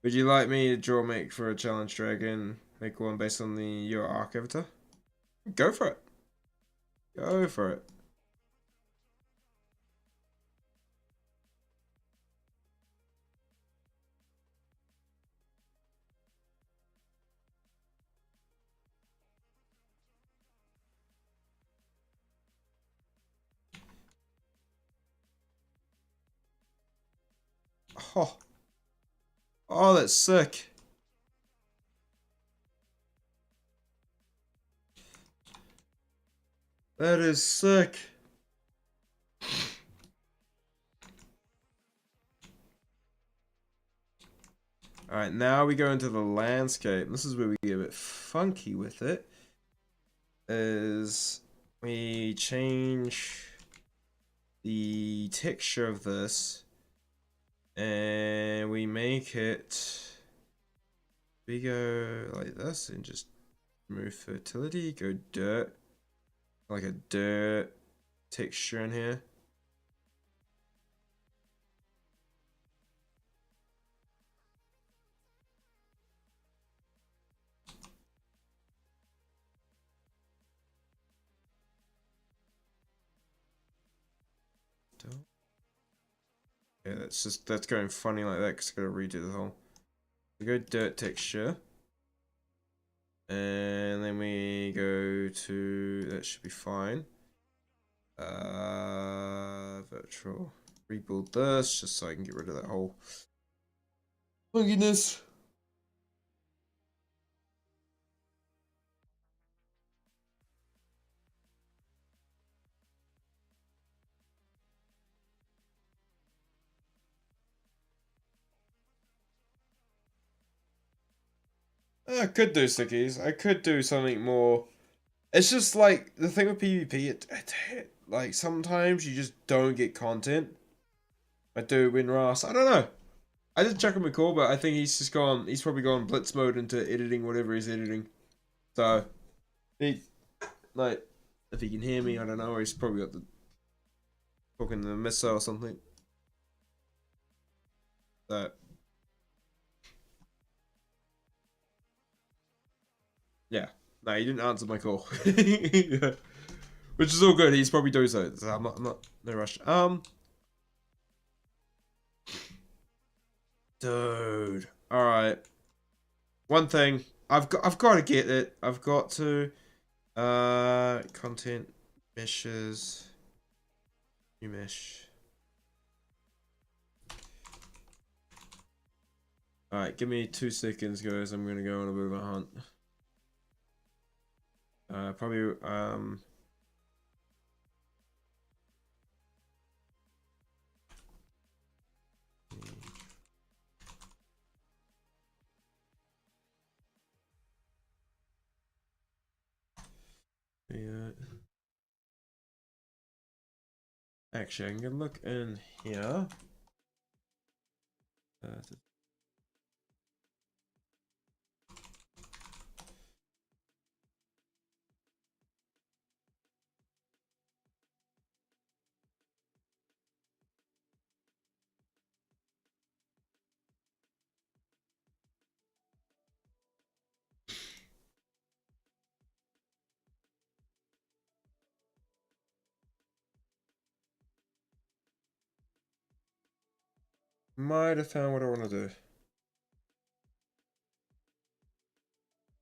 Would you like me to draw make for a challenge dragon? Make one based on your arc avatar? Go for it. Go for it. Oh. Oh, that's sick. That is sick. Alright, now we go into the landscape. This is where we get a bit funky with it. Is we change the texture of this and we make it, we go like this and just remove fertility, go dirt, like a dirt texture in here. Yeah, that's going funny like that because I gotta redo the whole. We go dirt texture. And then we go to, that should be fine. Virtual. Rebuild this just so I can get rid of that whole funkiness. I could do stickies. I could do something more. It's just like the thing with PvP. Like sometimes you just don't get content. I do win Ross. I don't know. I did check him a call, but I think he's just gone. He's probably gone blitz mode into editing whatever he's editing. So he, like, if he can hear me, I don't know. Or he's probably got the talking to the missile or something. So yeah. No, he didn't answer my call. Yeah. Which is all good. He's probably doing so. So I'm not no rush. Dude. Alright. One thing. I've got to get it. I've got to content meshes. New mesh. Alright, give me 2 seconds, guys. I'm gonna go on a bit of a hunt. Probably yeah. Actually, I'm gonna look in here. Might have found what I want to do.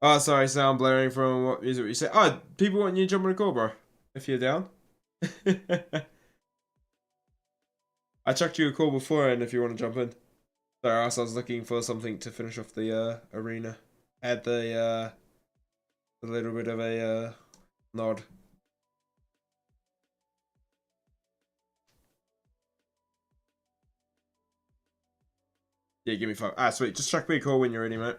Oh, sorry, sound blaring from what music you say. Oh, people want you to jump on a call, bro. If you're down. I chucked you a call before, and if you want to jump in. Sorry, I was looking for something to finish off the arena. Add the a little bit of a Nod. Yeah, give me 5. Ah, sweet. Just chuck me a call when you're ready, mate.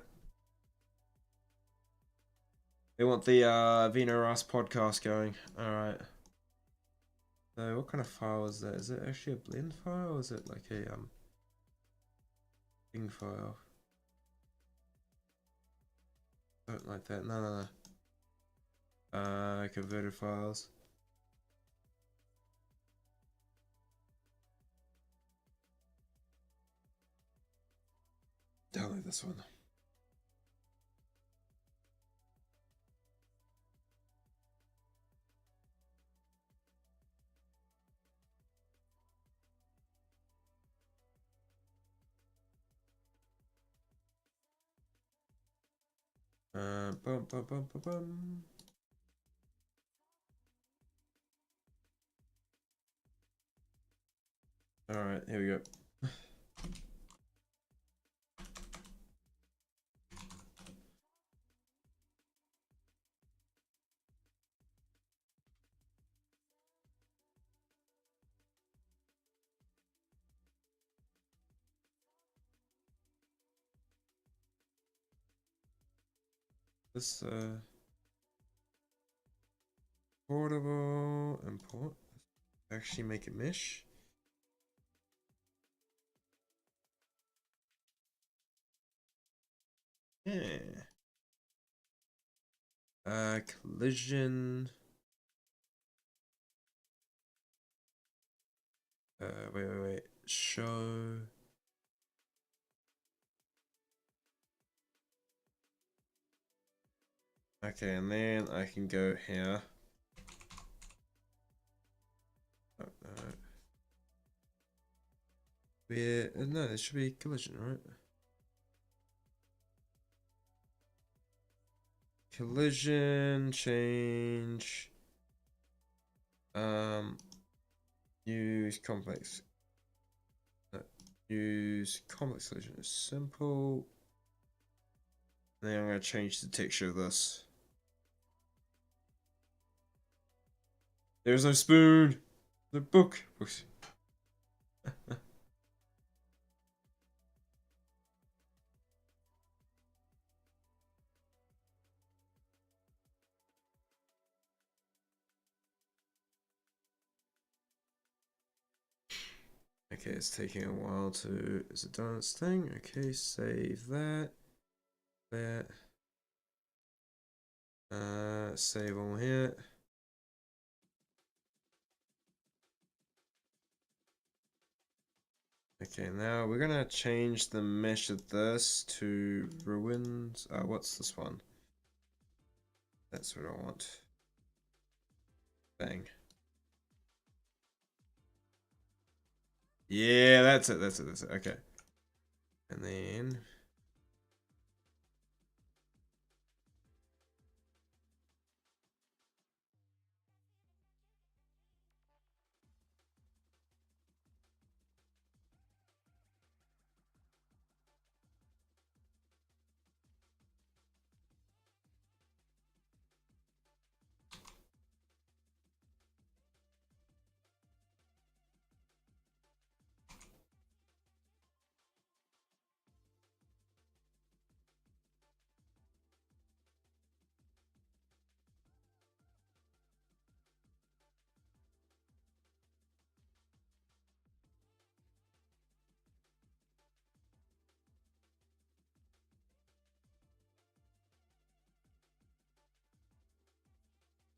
They want the Veno podcast going. Alright. So what kind of file is that? Is it actually a blend file or is it like a thing file? Don't like that. No. Converted files. Download this one. Bum. Alright, here we go. This portable import. Actually make it mesh. Yeah. Collision. Wait. Show. Okay, and then I can go here. Oh, no. No, there should be collision, right? Collision, change. Use complex. No, use complex collision is simple. And then I'm going to change the texture of this. There's no spoon. The book. Books. Okay, it's taking a while to. Is it done its thing? Okay, save that. Save all here. Okay, now we're gonna change the mesh of this to ruins. What's this one? That's what I want. Bang. Yeah, that's it. Okay. And then.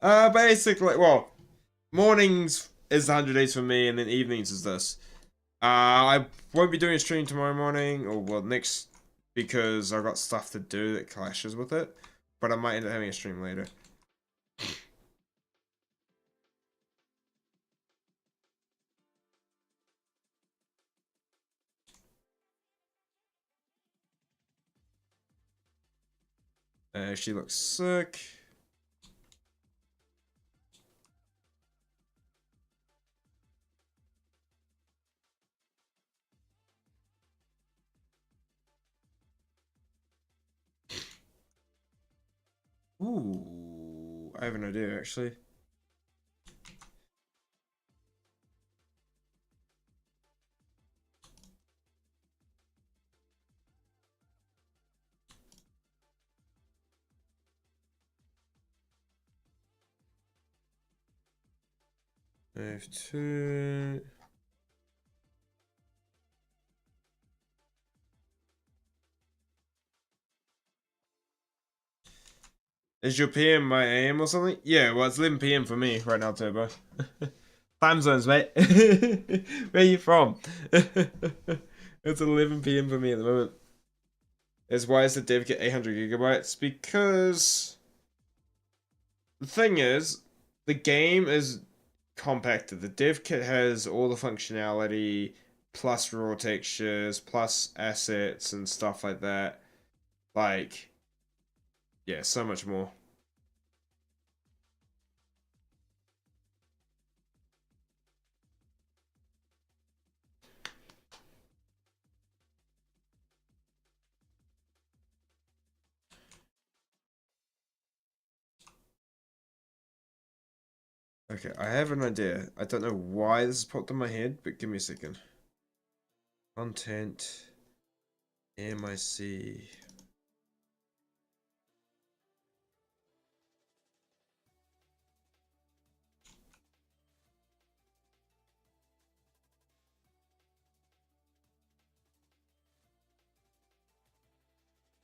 Basically, well, mornings is 100 days for me, and then evenings is this. I won't be doing a stream tomorrow morning, or well, next, because I've got stuff to do that clashes with it. But I might end up having a stream later. She looks sick. Ooh, I have an idea actually. Move to. Is your PM my AM or something? Yeah, well, it's 11 PM for me right now, Turbo. Time zones, mate. Where are you from? It's 11 PM for me at the moment. Is why is the dev get 800 gigabytes? Because the thing is, the game is compacted. The dev kit has all the functionality, plus raw textures, plus assets and stuff like that. Like, yeah, so much more. Okay, I have an idea. I don't know why this has popped in my head, but give me a second. Content, MIC.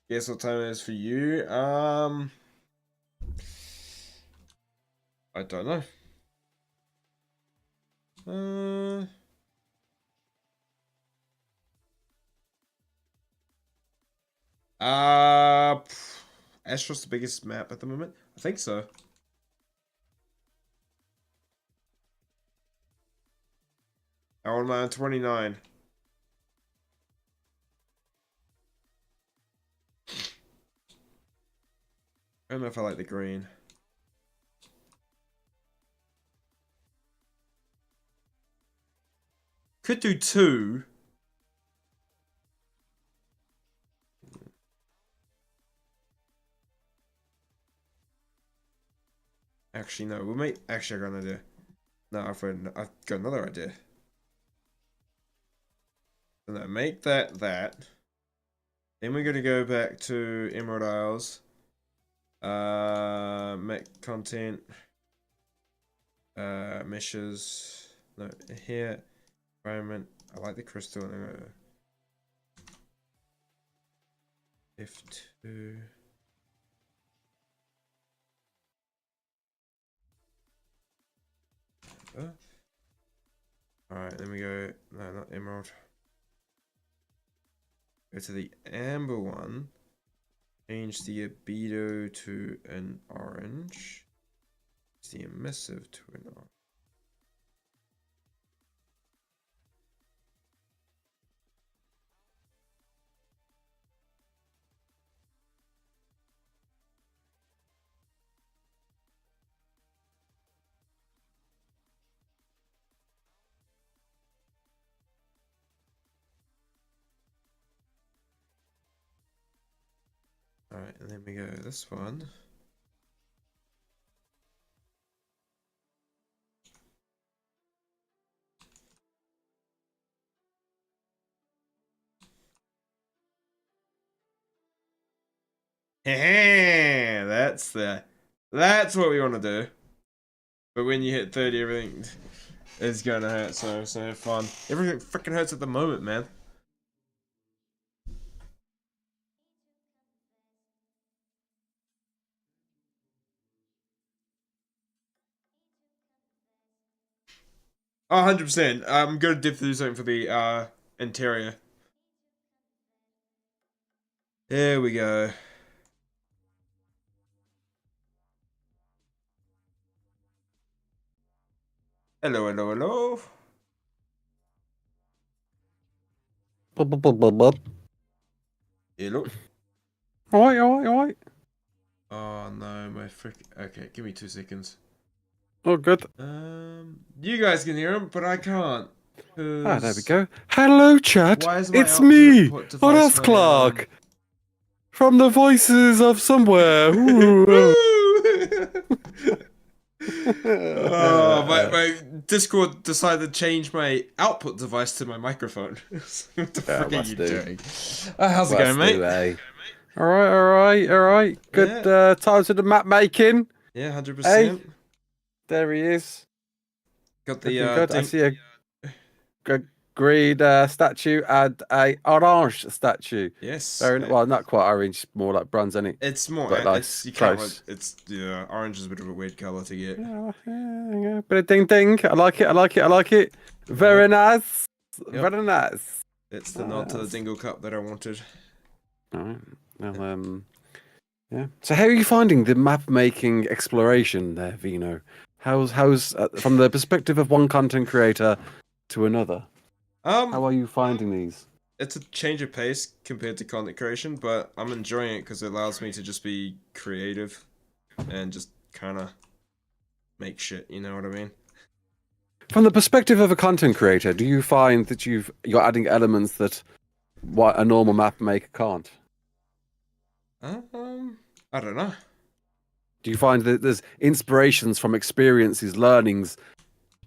Guess what time it is for you? I don't know. Astro's the biggest map at the moment. I think so. Hour am I on 29? I don't know if I like the green. Could do 2. Actually, no. We'll make. Actually, I got an idea. No, I've got another idea. So no, make that. Then we're gonna go back to Emerald Isles. Make content. Meshes. No, here. Environment. I like the crystal. F2. Alright, then we go. No, not emerald. Go to the amber one. Change the albedo to an orange. The emissive to an orange. Alright, and then we go this one. That's what we want to do. But when you hit 30, everything is gonna hurt, so have fun. Everything freaking hurts at the moment, man. Oh, 100%. I'm gonna dip through something for the interior. There we go. Hello. Hello. Alright. Oh no, my frick. Okay, give me 2 seconds. Oh, good. You guys can hear him, but I can't. Ah, there we go. Hello, chat. Why is my It's output me, device Horace my, Clark, from the Voices of Somewhere. Oh, my Discord decided to change my output device to my microphone. What the frick are you doing? How's it going, mate? All right, all right, all right. Good Yeah. times with the map making. Yeah, Hey, 100%. there he is. Got Looking the good. I ding. see a green statue and a orange statue. Yes. Very well, not quite orange, more like bronze, isn't it? It's more. But nice, It's you can't. close. It's yeah. Orange is a bit of a weird color to get. Yeah, yeah, yeah. Bit of ding ding. I like it. I like it. I like it. Very Yep. nice. Yep. Very nice. It's the nod to the Dingle Cup that I wanted. All right. Well, yeah. So, how are you finding the map making exploration there, Veno? How's from the perspective of one content creator to another? How are you finding these? It's a change of pace compared to content creation, but I'm enjoying it because it allows me to just be creative and just kind of make shit. You know what I mean? From the perspective of a content creator, do you find that you're adding elements that what a normal map maker can't? I don't know. Do you find that there's inspirations from experiences, learnings,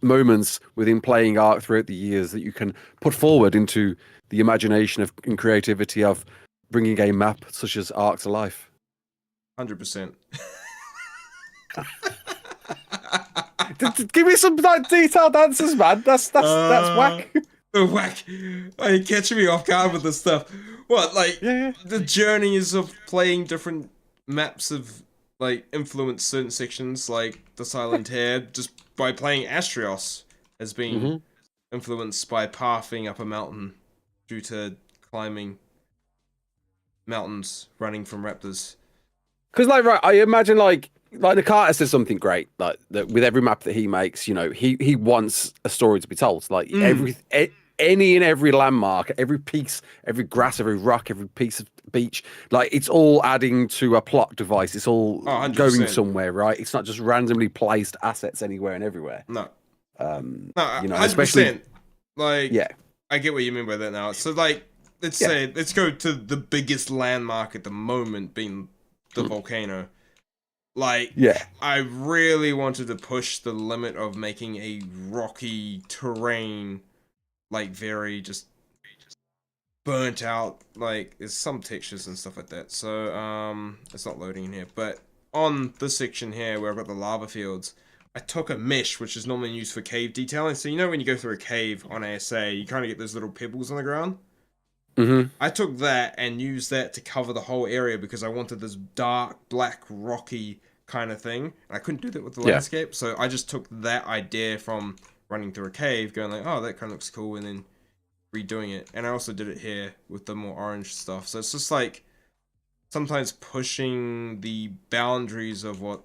moments within playing Ark throughout the years that you can put forward into the imagination of and creativity of bringing a map such as Ark to life? 100%. Give me some like detailed answers, man. That's whack. Whack! Are you catching me off guard with this stuff? What, like, Yeah. the journeys of playing different maps of, like, influence certain sections, like the Silent Hair, just by playing Astrios, has been influenced by pathing up a mountain due to climbing mountains, running from raptors. Because, like, right, I imagine like the Carter says something great, like that with every map that he makes, you know, he wants a story to be told. Like any and every landmark, every piece, every grass, every rock, every piece of beach, like it's all adding to a plot device. It's all Oh, going 100%. somewhere, right? It's not just randomly placed assets anywhere and everywhere. No. No, No, especially 100%. Like, yeah. I get what you mean by that now. So, like, let's go to the biggest landmark at the moment being the volcano. Like, I really wanted to push the limit of making a rocky terrain, like, very just burnt out. Like, there's some textures and stuff like that. So, it's not loading in here. But on this section here, where I've got the lava fields, I took a mesh, which is normally used for cave detailing. So, you know when you go through a cave on ASA, you kind of get those little pebbles on the ground? I took that and used that to cover the whole area because I wanted this dark, black, rocky kind of thing. And I couldn't do that with the landscape, so I just took that idea from running through a cave, going like, oh, that kind of looks cool, and then redoing it. And I also did it here with the more orange stuff. So it's just like sometimes pushing the boundaries of what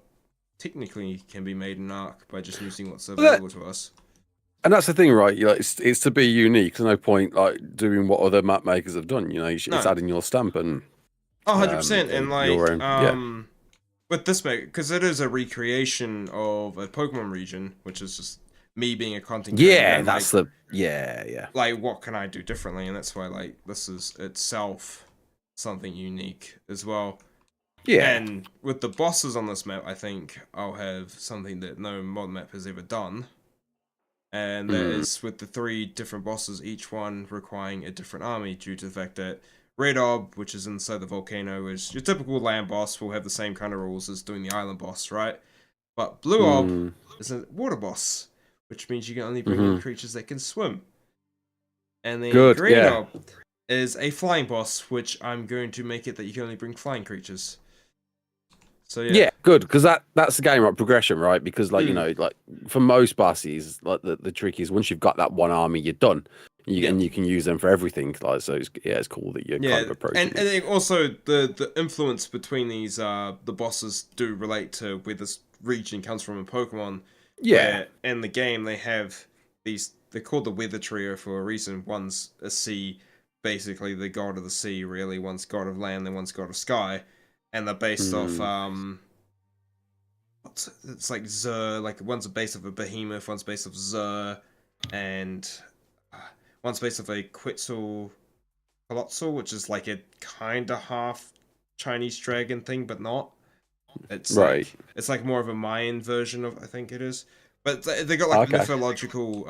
technically can be made in Ark by just using what's available to us. And that's the thing, right? You know, it's to be unique. There's no point like doing what other map makers have done. You know, it's adding your stamp and 100%. And like your own, with this map, because it is a recreation of a Pokemon region, which is just me being a content creator. Yeah, that's like, yeah. Like, what can I do differently? And that's why, like, this is itself something unique as well. Yeah. And with the bosses on this map, I think I'll have something that no mod map has ever done. And that is with the 3 different bosses, each one requiring a different army due to the fact that Red Orb, which is inside the volcano, is your typical land boss, will have the same kind of rules as doing the island boss, right? But Blue Orb is a water boss, which means you can only bring in creatures that can swim. And then Green Orb is a flying boss, which I'm going to make it that you can only bring flying creatures. So yeah, good, because that's the game, right? Progression, right? Because like you know, like for most bosses, like the trick is once you've got that one army, you're done. And you can use them for everything. Like so, it's cool that you're kind of approaching. And then also the influence between these the bosses do relate to where this region comes from in Pokemon. Yeah, in the game they have these. They're called the Weather Trio for a reason. One's a sea, basically the god of the sea. Really, one's god of land, then one's god of sky. And they're based off, it's like Zur, like one's based off a behemoth, one's based off Zur, and one's based off a Quetzalcoatl, which is like a kind of half Chinese dragon thing, but not. It's Right. like more of a Mayan version of, I think it is, but they got like Okay. mythological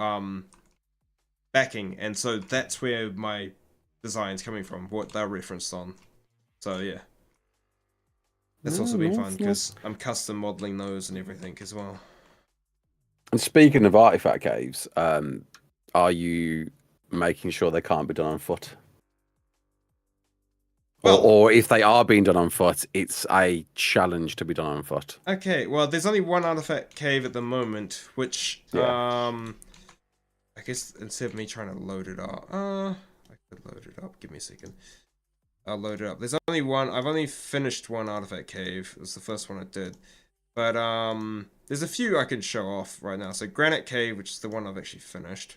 backing, and so that's where my design's coming from, what they're referenced on. So yeah, that's also been fun Nice, nice. because I'm custom modeling those and everything as well. And speaking of artifact caves, are you making sure they can't be done on foot? Well, Or if they are being done on foot, it's a challenge to be done on foot. okay, well, there's only one artifact cave at the moment, which Yeah. I guess instead of me trying to load it up, I could load it up. Give me a second. I'll load it up. There's only one. I've only finished one artifact cave. It was the first one I did. But there's a few I can show off right now. So Granite Cave, which is the one I've actually finished.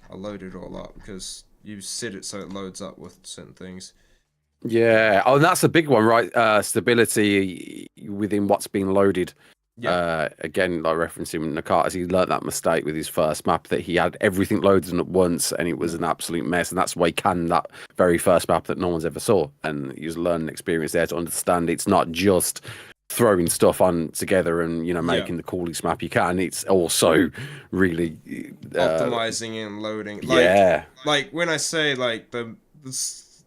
I'll load it all up because you set it so it loads up with certain things. Yeah. Oh, and that's a big one, right? Stability within what's being loaded. Yeah. Again, like referencing Nakata, he learned that mistake with his first map that he had everything loaded in at once and it was an absolute mess. And that's why he canned that very first map that no one's ever saw. And he's learned experience there to understand it's not just throwing stuff on together and making the coolest map you can. It's also really Optimizing and loading. Yeah. Like when I say like the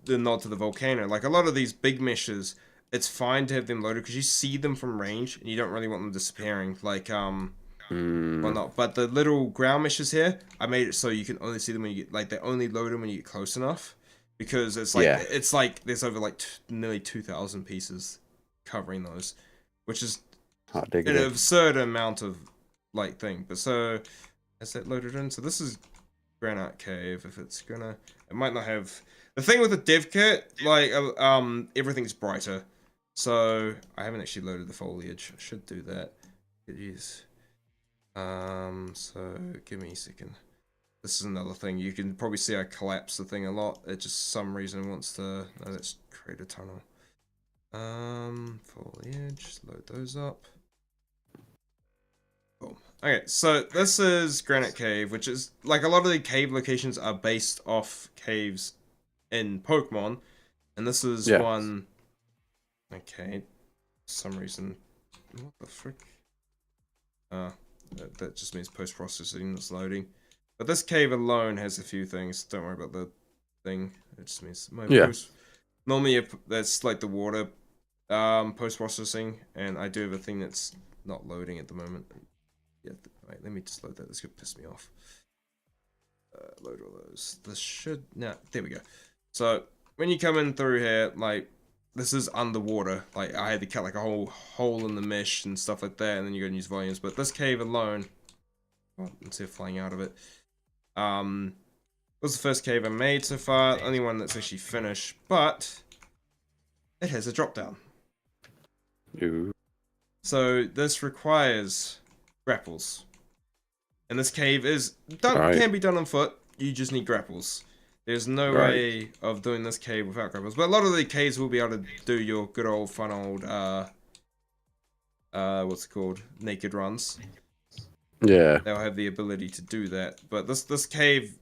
nod to the volcano, like a lot of these big meshes, it's fine to have them loaded because you see them from range and you don't really want them disappearing. Like well not, but the little ground meshes here, I made it so you can only see them when you get, like they only load them when you get close enough, because it's like there's over like nearly 2,000 pieces covering those, which is an absurd amount of like thing. But so is that loaded in? So this is Granite Cave. If it's gonna, it might not have. The thing with the dev kit, like everything's brighter. So I haven't actually loaded the foliage. I should do that. Jeez. So give me a second. This is another thing. You can probably see I collapse the thing a lot. It just some reason wants to. No, let's create a tunnel. Foliage. Load those up. Boom. Okay, so this is Granite Cave, which is like a lot of the cave locations are based off caves in Pokemon, and this is one. Okay, for some reason, what the frick? That just means post-processing that's loading. But this cave alone has a few things. Don't worry about the thing. It just means normally that's like the water post-processing, and I do have a thing that's not loading at the moment. Yeah, right, let me just load that. This could piss me off. Load all those. This should there we go. So when you come in through here, like this is underwater. Like I had to cut like a whole hole in the mesh and stuff like that, and then you go and use volumes. But this cave alone, well, instead of flying out of it, was the first cave I made so far. Only one that's actually finished, but it has a drop down. Ooh. So this requires grapples. And this cave is can be done on foot. You just need grapples. There's no way of doing this cave without grapples. But a lot of the caves will be able to do your good old fun old what's it called? Naked runs. Yeah. They'll have the ability to do that. But this cave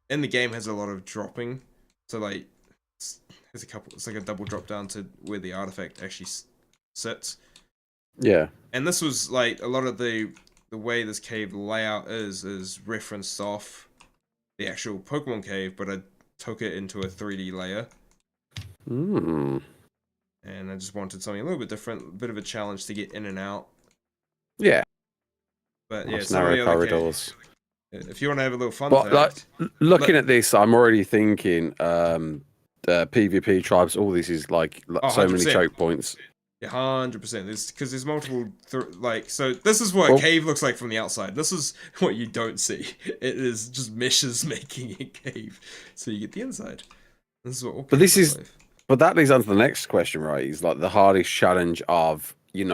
in the game has a lot of dropping. So like there's a couple, it's like a double drop down to where the artifact actually sits. Yeah. And this was like a lot of the way this cave layout is referenced off the actual Pokemon cave, but I took it into a 3D layer. And I just wanted something a little bit different, a bit of a challenge to get in and out. Yeah. But yeah, some narrow corridors. If you want to have a little fun, but like, looking at this, I'm already thinking the PvP tribes. All this is like so many choke points. Yeah, 100%. Because there's multiple, so this is what a cave looks like from the outside. This is what you don't see. It is just meshes making a cave, so you get the inside. This is what. But that leads on to the next question, right? Is like the hardest challenge of you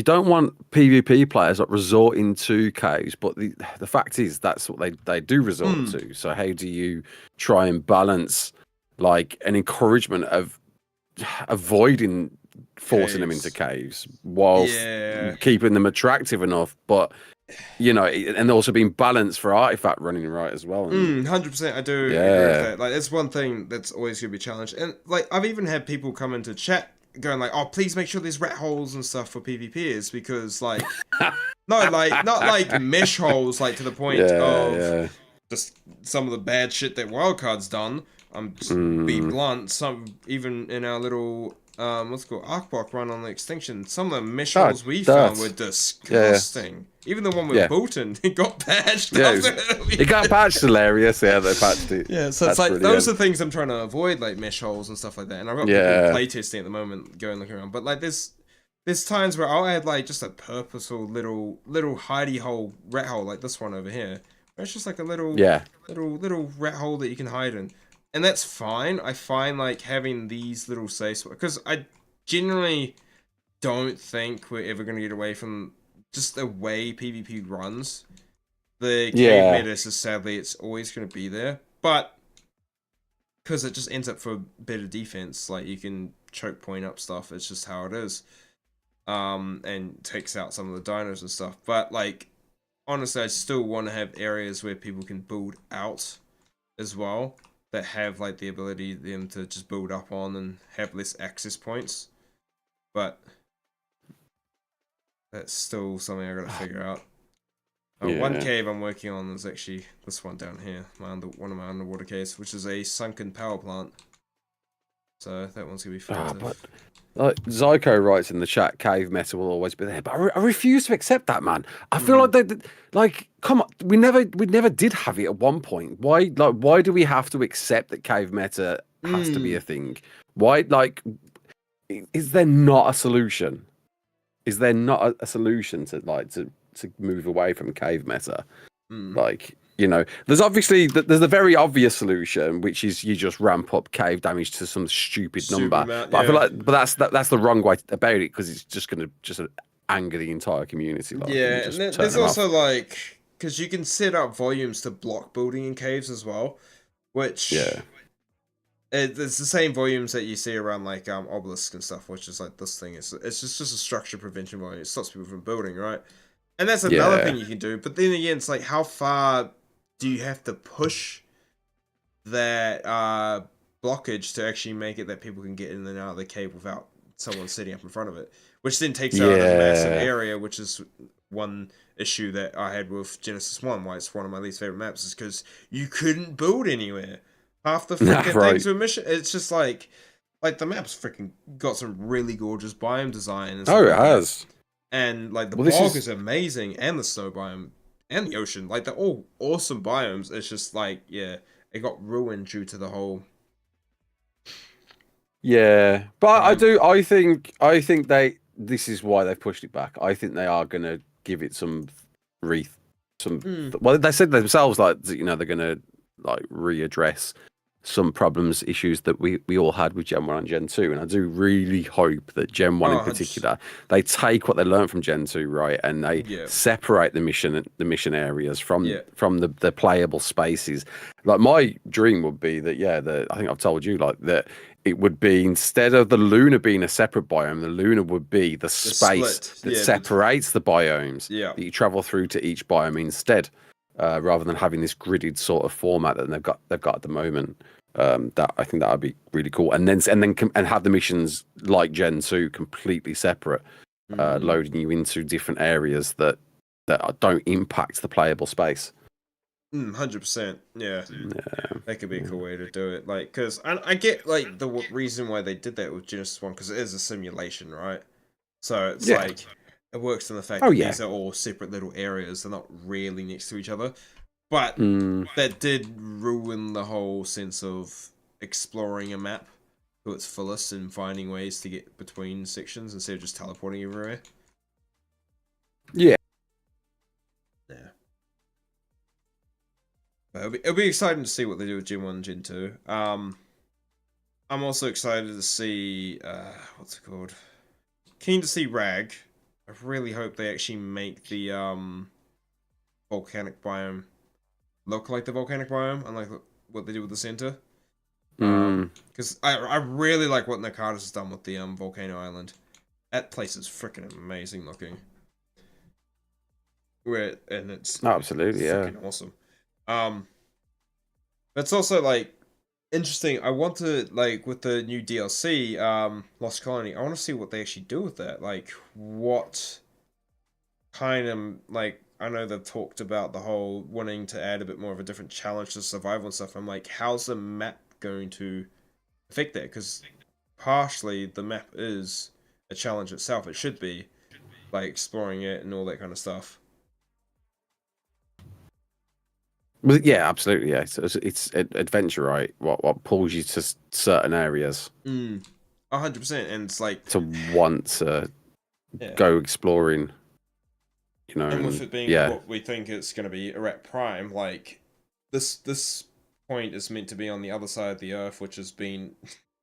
don't want PvP players like resorting to caves, but the fact is that's what they do resort to. So how do you try and balance like an encouragement of avoiding forcing them into caves whilst keeping them attractive enough, but and also being balanced for artifact running right as well. 100%, I do agree with that. Like, it's one thing that's always going to be challenged, and like I've even had people come into chat going like, oh, please make sure there's rat holes and stuff for PvPers because like, no, like not like mesh holes, like to the point of yeah. just some of the bad shit that Wildcard's done. Just be blunt. Some even in our little what's it called Arcblock run on the extinction, some of the mesh holes we found were disgusting. Even the one with Bolton, it got patched. Yeah, it got patched. Hilarious. Yeah, they patched it. Yeah, so it's like those are things I'm trying to avoid, like mesh holes and stuff like that. And I've got people playtesting at the moment, going looking around. But like there's times where I'll add like just a purposeful little hidey hole rat hole like this one over here. Where it's just like a little rat hole that you can hide in. And that's fine. I find like having these little safes because I generally don't think we're ever gonna get away from just the way PvP runs. The cave meta is sadly it's always gonna be there, but because it just ends up for better defense, like you can choke point up stuff. It's just how it is, and takes out some of the dinos and stuff. But like honestly, I still want to have areas where people can build out as well, that have like the ability them to just build up on and have less access points. But that's still something I gotta figure out. One cave I'm working on is actually this one down here, one of my underwater caves, which is a sunken power plant. So that one's gonna be fun. Like Zyko writes in the chat, cave meta will always be there, but I refuse to accept that, man. I feel like like, come on, we never did have it at one point. Why do we have to accept that cave meta has to be a thing? Why, like, is there not a solution? Is there not a solution to move away from cave meta? Like, you know, there's the very obvious solution, which is you just ramp up cave damage to some stupid number. But I feel like, that's the wrong way about it, because it's just gonna anger the entire community. Like, and there's also like, because you can set up volumes to block building in caves as well, which it's the same volumes that you see around like obelisks and stuff, which is like this thing. It's just a structure prevention volume. It stops people from building, right? And that's another thing you can do. But then again, it's like, how far do you have to push that blockage to actually make it that people can get in and out of the cave without someone sitting up in front of it? Which then takes out a massive area, which is one issue that I had with Genesis 1, why it's one of my least favorite maps, is because you couldn't build anywhere. Half the freaking things were mission. It's just like the map's freaking got some really gorgeous biome design. And it has. And like the bog is amazing, and the snow biome, and the ocean, like they're all awesome biomes. It's just like, it got ruined due to the whole. Yeah, but I think this is why they've pushed it back. I think they are gonna give it some well, they said themselves, like, you know, they're gonna like readdress some problems, issues that we all had with Gen 1 and Gen 2. And I do really hope that Gen 1 in particular, they take what they learned from Gen 2, right, and they separate the mission areas from the playable spaces. Like, my dream would be that, I think I've told you, like, that it would be, instead of the Lunar being a separate biome, the Lunar would be the space that separates the biomes that you travel through to each biome instead. Rather than having this gridded sort of format that they've got at the moment. That I think that would be really cool, and have the missions like Gen 2 completely separate, loading you into different areas that don't impact the playable space. 100%. Yeah, that could be a cool way to do it. Like, because I get like the reason why they did that with Genesis 1, because it is a simulation, right? So it's like, it works in the fact that these are all separate little areas. They're not really next to each other. But that did ruin the whole sense of exploring a map to its fullest and finding ways to get between sections instead of just teleporting everywhere. Yeah. But it'll be exciting to see what they do with Gen 1 and Gen 2. I'm also excited to see... what's it called? Keen to see RAG. I really hope they actually make the volcanic biome look like the volcanic biome, unlike what they did with the center. Because I really like what Nakatas has done with the volcano island. That place is freaking amazing looking. It's absolutely freaking awesome. But it's also like, interesting. I want to like with the new DLC, Lost Colony. I want to see what they actually do with that. Like, what kind of like I know they've talked about the whole wanting to add a bit more of a different challenge to survival and stuff. I'm like, how's the map going to affect that? Because partially the map is a challenge itself. It should be like exploring it and all that kind of stuff. Well, yeah, absolutely. Yeah, it's adventure, right? What pulls you to certain areas 100%. And it's like, to want to yeah. go exploring, you know, And with and it being yeah. what we think it's going to be at Prime, like this point is meant to be on the other side of the Earth, which has been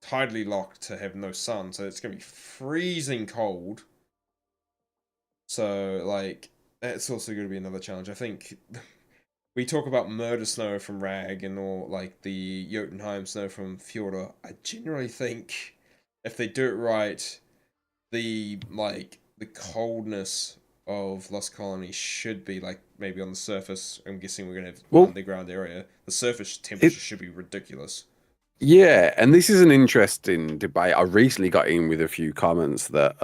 tidally locked to have no sun, so it's going to be freezing cold. So like that's also going to be another challenge. I think we talk about Murder Snow from Rag and all like the Jotunheim Snow from Fjordur. I genuinely think if they do it right, the coldness of Lost Colony should be like maybe on the surface. I'm guessing we're gonna have Well, underground area. The surface it temperature should be ridiculous. yeah, and this is an interesting debate. I recently got in with a few comments that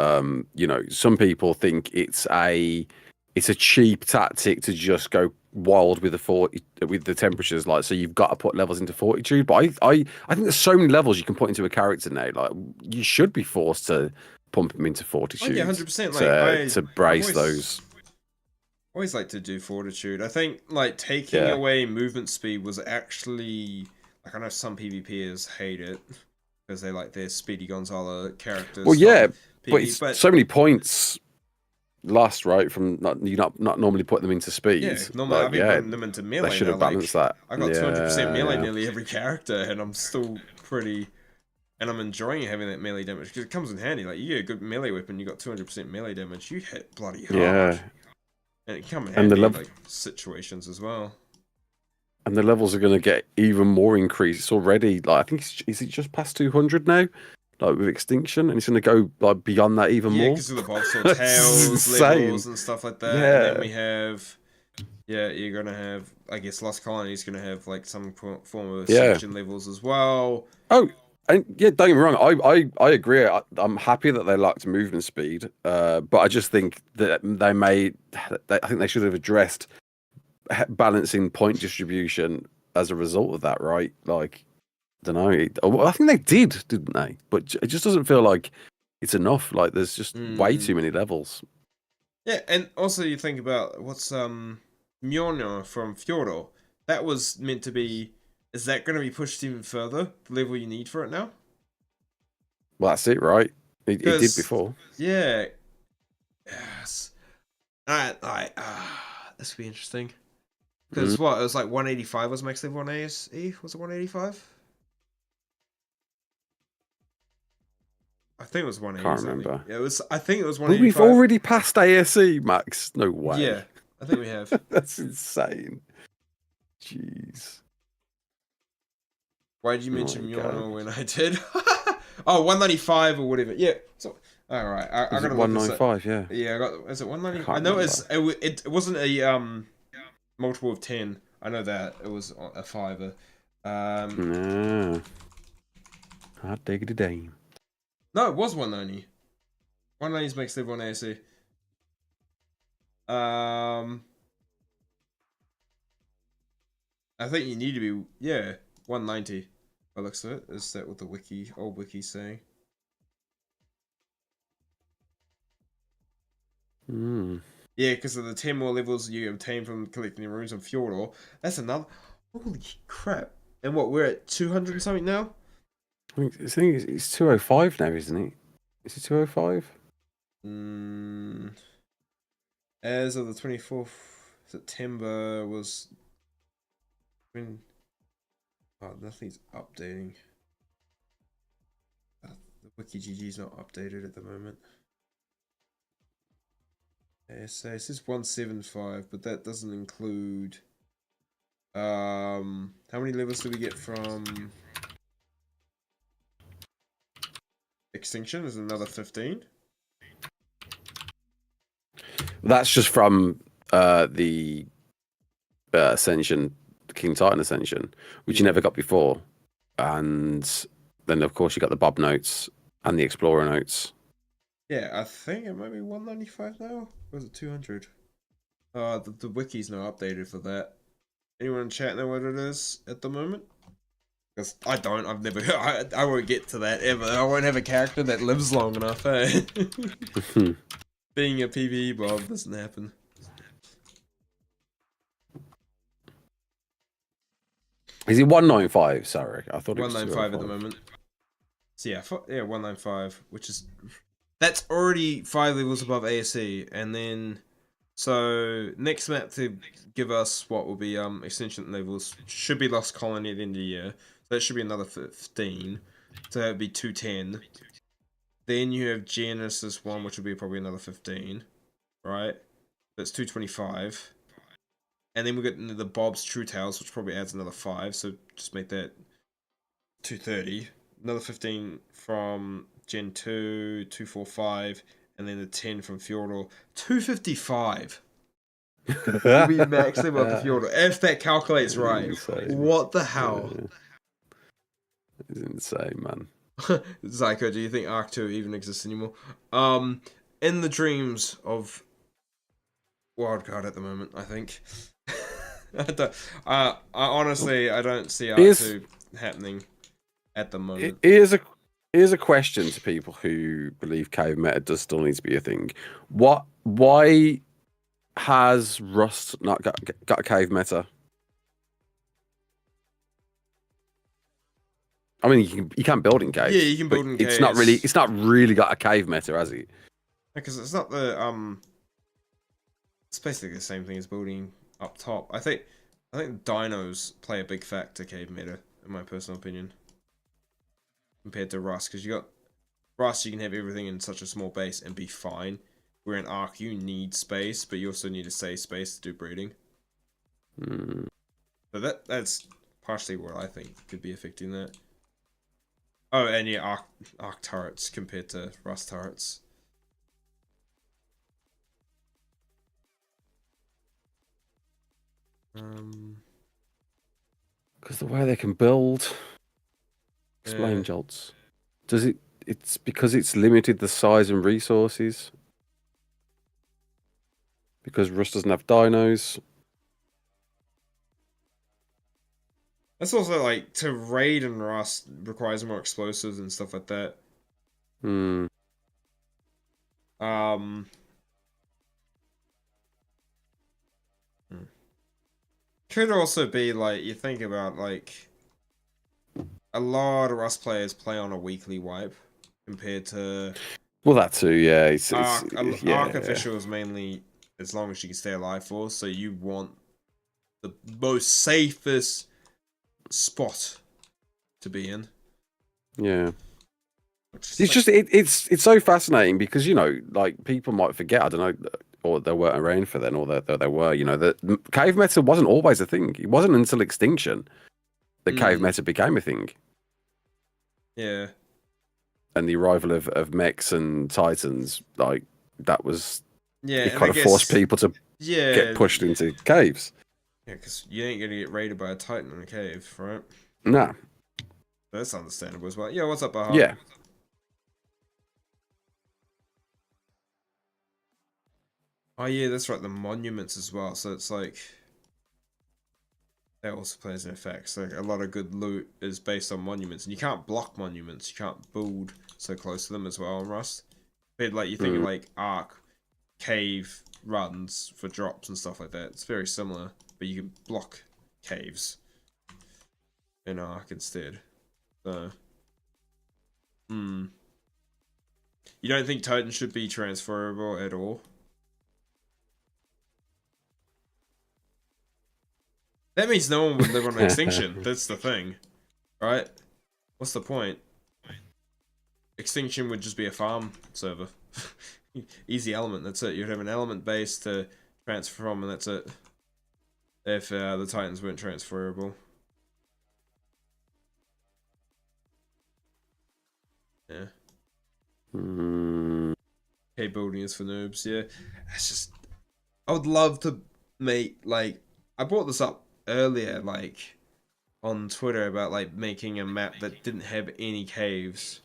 you know, some people think it's a cheap tactic to just go wild with the 40 with the temperatures, like so you've got to put levels into fortitude. But I think there's so many levels you can put into a character now. Like you should be forced to pump them into Oh yeah, fortitude 100%. Like to I've brace those. always liked to do fortitude. I think like taking Yeah. away movement speed was actually like I know some PvPers hate it because they like their Speedy Gonzalo characters Well, from yeah, but PvP, it's but so many points lost, right? From not normally putting them into yeah, speed. normally Like, I've been yeah, putting them into they melee should now. have balanced Like that. I got 200% Yeah, melee yeah, nearly every character, and I'm still pretty. And I'm enjoying having that melee damage because it comes in handy. Like you get a good melee weapon, you got 200% melee damage. You hit bloody hard, yeah. and it can come in And the handy in level like situations as well. and the levels are going to get even more increased. It's already like I think is it just past 200 now? Like with extinction, and it's going to go like beyond that even Yeah, more. because of the Bobsword This is Tales insane. levels and stuff like that, and then Yeah. we have. Yeah, you're gonna have. I guess Lost Colony is gonna have like some form of Yeah. ascension levels as well. Oh, and yeah, don't get me wrong. I agree. I'm happy that they locked movement speed. But I just think that I think they should have addressed balancing point distribution as a result of that, right? Like, I don't know. I think they did, didn't they? But it just doesn't feel like it's enough. Like, there's just way Mm. too many levels. Yeah, and also you think about what's Mjolnir from Fjordur. That was meant to be. Is that going to be pushed even further? The level you need for it now? Well, that's it, right? It did Because before. yeah, yes. This would be interesting. Mm, Because what it was like 185 was max level on ASE. Was it 185? I think it was 180 can't something. remember. It was. I think it was But we've 185. already passed ASE, Max. No way. Yeah, I think we have. That's insane. Jeez. Why did you Oh my mention god. Mjolnir when I did? Oh, 195 or whatever. Yeah. So, all right. I Was it gotta look this up. 195? Yeah. Yeah, I got. Is it I 190? I can't know remember. it wasn't a multiple of 10. I know that it was a fiver. Yeah. Hot diggity dame. No, it was 190. 190 makes level on ASE. I think you need to be 190. By the looks of it, is that what the old wiki's saying? Mm. Yeah, because of the 10 more levels you obtain from collecting the runes on Fjordor. That's another. Holy crap! And what we're at 200 and something now. I think it's 205 now, isn't it? Is it 205? Mm, as of the 24th September was when. Oh, nothing's updating. The wiki GG's not updated at the moment. Yeah, so it says 175, but that doesn't include. How many levels do we get from Extinction? Is another 15? That's just from the Ascension, King Titan Ascension, which you Yeah. never got before. and then of course you got the Bob notes and the Explorer notes. Yeah, I think it might be 195 now. Or was it 200? The wiki's not updated for that. Anyone in chat know what it is at the moment? Because I don't. I've never. I won't get to that ever. I won't have a character that lives long enough. Eh? Being a PvE Bob doesn't happen. Is it 195? Sorry, I thought it was 195 at the 205. moment. So yeah, 195, which is that's already 5 levels above ASE, and then so next map to give us what will be extension levels should be Lost Colony at the end of the year. So that should be another 15. So that would be 210. Then you have Genesis 1, which will be probably another 15, right? That's 225. And then we get into the Bob's True Tales, which probably adds another 5, so just make that 230. Another 15 from Gen 2, 245, and then the 10 from Fjordor. 255 will be max level of the Fjordor, if that calculates right. Insane. What the hell? Yeah. It's insane, man. Zyko, do you think Arc 2 even exists anymore? In the dreams of Wildcard at the moment, I think. I honestly, I don't see Arc 2 happening at the moment. Here's a question to people who believe cave meta does still need to be a thing. Why has Rust not got a cave meta? I mean, you can build in caves. Yeah, you can build in caves. It's not really got a cave meta, has it? Because it's not the it's basically the same thing as building up top. I think dinos play a big factor cave meta, in my personal opinion, compared to Rust. Because you got Rust, you can have everything in such a small base and be fine. Where in Ark, you need space, but you also need to save space to do breeding. So that's partially what I think could be affecting that. Oh, and yeah, Ark turrets compared to Rust turrets. Because the way they can build. Explain, Jolts. Does it? It's because it's limited the size and resources. Because Rust doesn't have dinos. That's also like to raid in Rust requires more explosives and stuff like that. Could also be like you think about like a lot of Rust players play on a weekly wipe compared to well that too, yeah. Arc official is mainly as long as you can stay alive for, so you want the most safest spot to be in. Yeah. It's so fascinating because like people might forget, I don't know, or they weren't around for then, or they were, that cave meta wasn't always a thing. It wasn't until Extinction that cave meta became a thing. Yeah. And the arrival of mechs and titans, like that was it kind of forced people to get pushed into caves. Yeah, because you ain't gonna get raided by a titan in a cave, right? Nah. That's understandable as well. Yeah, what's up, Bahar? Yeah. Oh yeah, that's right, the monuments as well. So it's like that also plays an effect. So like, a lot of good loot is based on monuments, and you can't block monuments. You can't build so close to them as well in Rust. But like you think of like Ark, cave runs for drops and stuff like that. It's very similar, but you can block caves in Ark instead. So, you don't think Totem should be transferable at all? That means no one would live on Extinction. That's the thing, right? What's the point? Extinction would just be a farm server. Easy element, that's it. You'd have an element base to transfer from, and that's it. If the Titans weren't transferable. Yeah. Cave building is for noobs, yeah. It's just... I would love to make, like... I brought this up earlier, like... on Twitter about like making a map that didn't have any caves.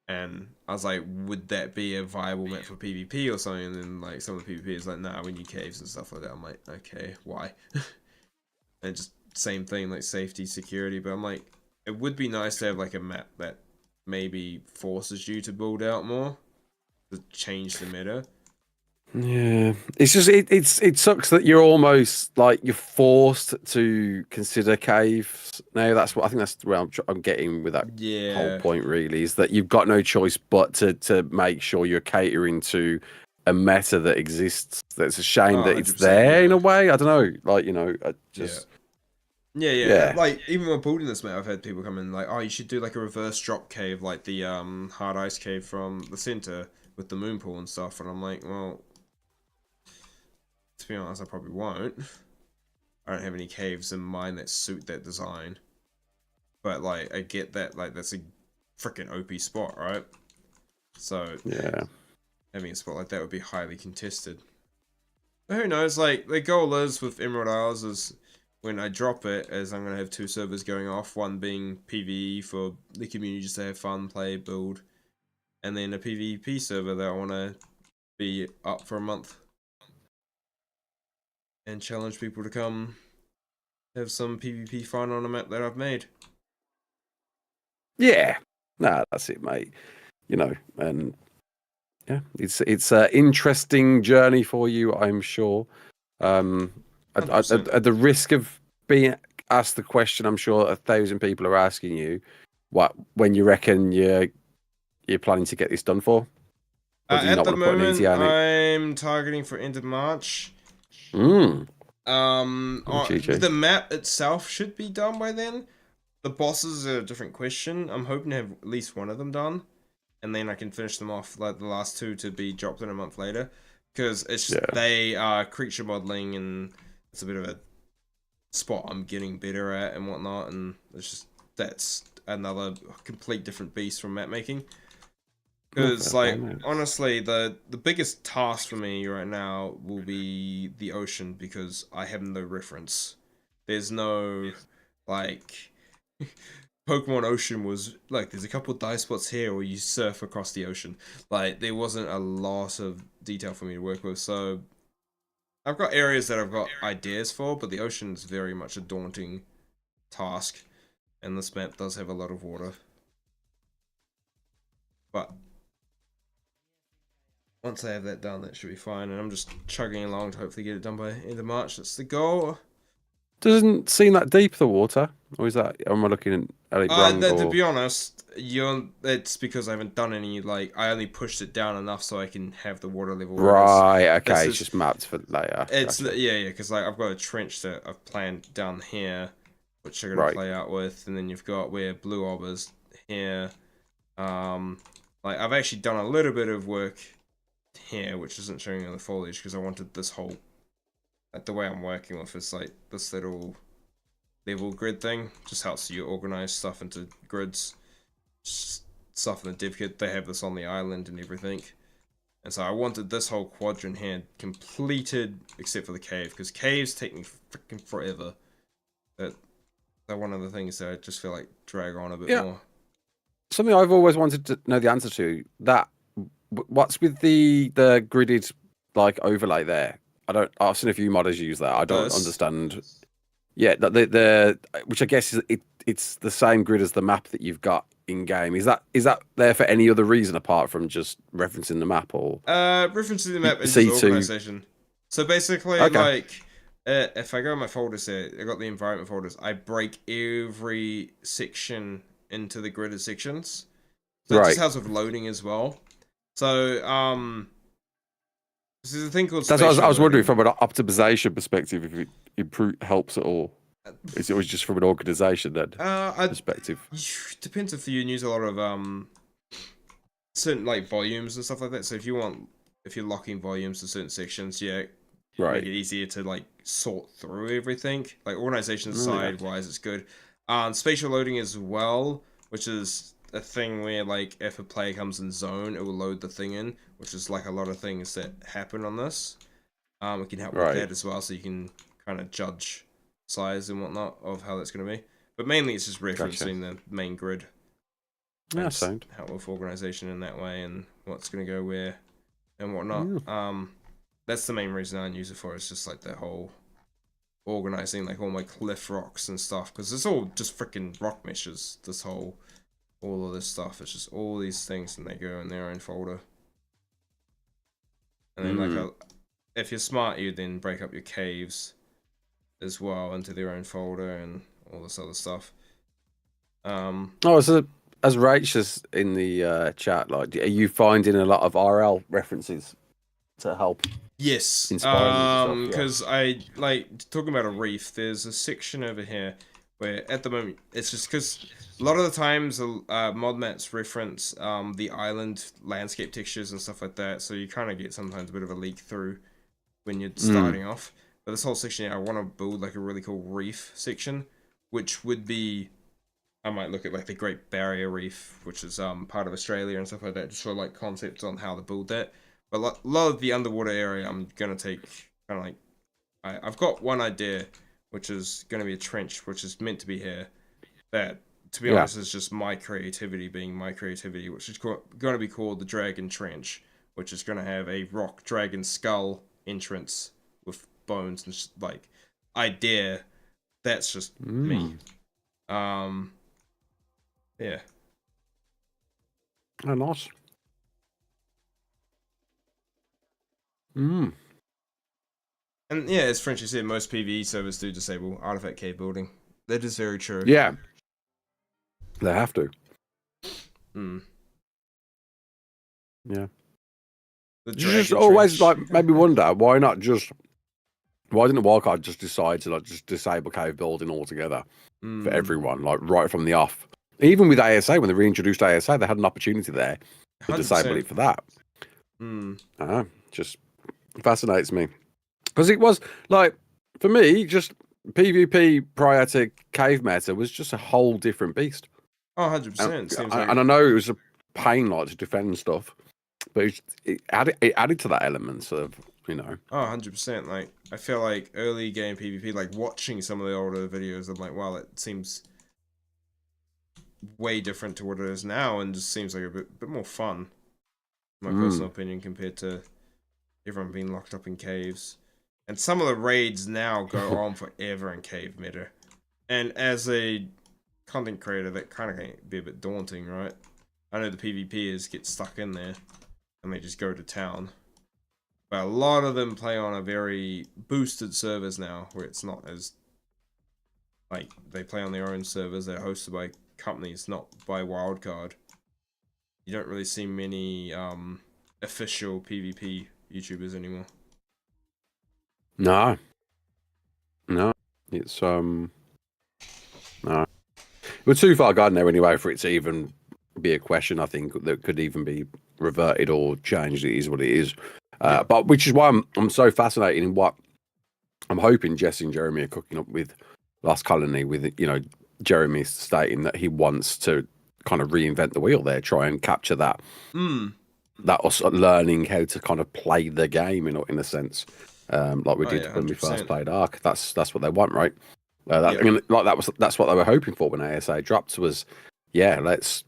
And I was like, would that be a viable map for PvP or something? And then like some of the PvP is like, nah, we need caves and stuff like that. I'm like, okay, why? And just same thing, like safety, security. But I'm like, it would be nice to have like a map that maybe forces you to build out more to change the meta. Yeah, it's just it sucks that you're almost like you're forced to consider caves now. That's what I think that's where I'm getting with that whole Yeah. point. Really, is that you've got no choice but to make sure you're catering to a meta that exists. That's a shame Oh, that it's 100%, there in yeah. a way. I don't know, like I Yeah. just Yeah. yeah, Like even when building this map, I've had people come in like, oh, you should do like a reverse drop cave, like the hard ice cave from the center with the moon pool and stuff. And I'm like, well, to be honest, I probably won't. I don't have any caves in mind that suit that design. But like, I get that like that's a freaking OP spot, right? So yeah. having a spot like that would be highly contested. But who knows? Like the goal is with Emerald Isles is when I drop it, is I'm gonna have two servers going off. One being PVE for the community just to have fun, play, build, and then a PvP server that I want to be up for a month and challenge people to come have some PvP fun on a map that I've made. Yeah, nah, that's it, mate. And yeah, it's an interesting journey for you, I'm sure. Um, at the risk of being asked the question, I'm sure 1,000 people are asking you, what when you reckon you're planning to get this done for, or do you At not the want to put an ETA moment, on it? I'm targeting for end of March. Mm. With GG. the map itself should be done by then. The bosses are a different question. I'm hoping to have at least one of them done, and then I can finish them off like the last two to be dropped in a month later, because it's just Yeah. they are creature modeling, and it's a bit of a spot I'm getting better at and whatnot, and it's just that's another complete different beast from map making. No, Because fair play, like mate. honestly, the biggest task for me right now will be the ocean because I have no reference. There's no like Pokemon Ocean was like there's a couple of dive spots here where you surf across the ocean. Like there wasn't a lot of detail for me to work with, so I've got areas that I've got ideas for, but the ocean is very much a daunting task, and this map does have a lot of water. But once I have that done, that should be fine, and I'm just chugging along to hopefully get it done by end of March. That's the goal. Doesn't seem that deep, the water, or is that? Am I looking at it wrong? To Or be honest, it's because I haven't done any. Like I only pushed it down enough so I can have the water level whereas right? this Okay, it's is just mapped for later. it's Gotcha. yeah, because like I've got a trench that I've planned down here, which I'm gonna Right. play out with, and then you've got where Blue Orb is here. Like I've actually done a little bit of work here, which isn't showing in the foliage because I wanted this whole like the way I'm working with is like this little level grid thing. Just helps you organize stuff into grids. Just stuff in the div kit, they have this on the island and everything. And so I wanted this whole quadrant here completed, except for the cave, because caves take me freaking forever. They're one of the things that I just feel like drag on a bit Yeah. more. Something I've always wanted to know the answer to. That what's with the gridded like overlay there? I've seen a few modders use that. I don't This, understand. Yeah, the which I guess is it's the same grid as the map that you've got in game. Is that there for any other reason apart from just referencing the map or reference to the map and just C2? organization. So basically, Okay. like, if I go in my folders here, I got the environment folders. I break every section into the gridded sections. So it just Right. helps with loading as well. So, there's a thing called That's what I spatial was wondering loading. from an optimization perspective if it helps at all. Is it always just from an organization then I perspective? depends if you use a lot of certain like volumes and stuff like that. So if you're locking volumes to certain sections, yeah, make Right. it easier to like sort through everything. Like organization Oh, yeah. side wise, it's good. Spatial loading as well, which is a thing where like if a player comes in zone, it will load the thing in, which is like a lot of things that happen on this. It can help with Right. that as well, so you can kind of judge size and whatnot of how that's going to be. But mainly it's just referencing the main grid. Yeah, sound. Help with organization in that way and what's going to go where and whatnot. That's the main reason I use it for. It's just like the whole organizing like all my cliff rocks and stuff, because it's all just freaking rock meshes. All of this stuff. It's just all these things, and they go in their own folder. And then if you're smart, you then break up your caves as well into their own folder and all this other stuff. So as Rach says in the chat, like, are you finding a lot of RL references to help? Yes, because I like talking about a reef. There's a section over here where at the moment it's just because a lot of the times mod mats reference the island landscape textures and stuff like that, so you kind of get sometimes a bit of a leak through when you're starting off. But this whole section here, I want to build like a really cool reef section, which would be, I might look at like the Great Barrier Reef, which is part of Australia and stuff like that, just for like concepts on how to build that. But a lot of the underwater area, I'm gonna take kind of like, I've got one idea, which is gonna be a trench, which is meant to be here. That, to be honest, is just my creativity being my creativity, which is gonna be called the Dragon Trench, which is gonna have a rock dragon skull entrance with bones and like idea. That's just me. Yeah. Oh, nice. And yeah, as Frenchy said, most PvE servers do disable artifact cave building. That is very true. Yeah. They have to. Yeah. You just always like maybe wonder why didn't Wildcard just decide to like just disable cave building altogether for everyone, like right from the off? Even with ASA, when they reintroduced ASA, they had an opportunity there to 100%. Disable it for that. Just fascinates me because it was like, for me, just PvP prior to cave meta was just a whole different beast. 100%. And I know it was a pain like to defend stuff, but it added to that element of, you know. 100%. Like, I feel like early game PvP, like watching some of the older videos, I'm like, wow, it seems way different to what it is now, and just seems like a bit more fun, in my personal opinion, compared to everyone being locked up in caves. And some of the raids now go on forever in cave meta. And as a content creator, that kind of can be a bit daunting, right? I know the PvPers get stuck in there and they just go to town. But a lot of them play on a very boosted servers now, where it's not as, like, they play on their own servers. They're hosted by companies, not by Wildcard. You don't really see many official PvP YouTubers anymore. No, it's no. We're too far gone there anyway for it to even be a question. I think that could even be reverted or changed. It is what it is. But which is why I'm so fascinated in what I'm hoping Jesse and Jeremy are cooking up with Last Colony, with, you know, Jeremy stating that he wants to kind of reinvent the wheel there, try and capture that. That was learning how to kind of play the game in a sense, like we did when we first played Ark. That's what they want, right? I mean, like that's what they were hoping for when ASA dropped, was, yeah, let's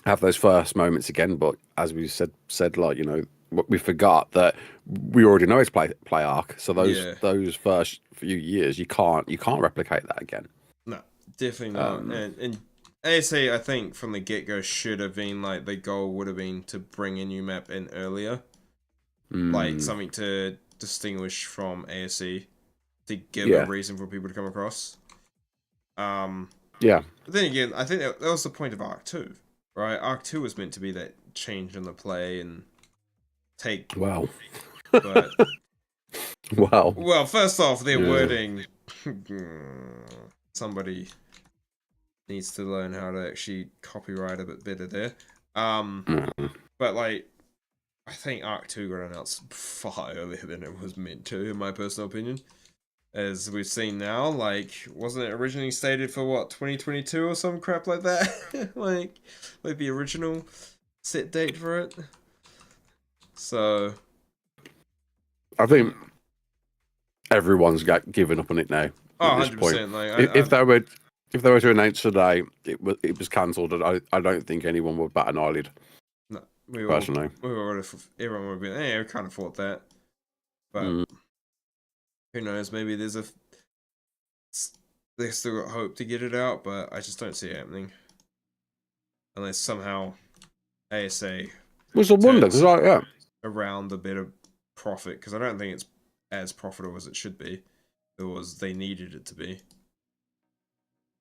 have those first moments again. But as we said, like, you know, we forgot that we already know it's play Ark. So those first few years, you can't replicate that again. No, definitely not. And ASA, I think from the get-go should have been like, the goal would have been to bring a new map in earlier, like something to distinguish from ASE, to give a reason for people to come across. But then again, I think that was the point of Ark 2, right? Ark 2 was meant to be that change in the play and take. Wow. But wow. Well, first off, their wording. Somebody needs to learn how to actually copyright a bit better there. But like, I think Ark 2 got announced far earlier than it was meant to, in my personal opinion. As we've seen now, like, wasn't it originally stated for what, 2022 or some crap like that? like the original set date for it. So I think everyone's given up on it now. Oh, at this point. 100%. Like, If they were to announce today it was cancelled, I don't think anyone would bat an eyelid. no, Personally, everyone would be, we can't afford that. But mm. who knows? Maybe they still got hope to get it out, but I just don't see it happening unless somehow ASA was a wonder because yeah. around a bit of profit, because I don't think it's as profitable as it should be. They needed it to be.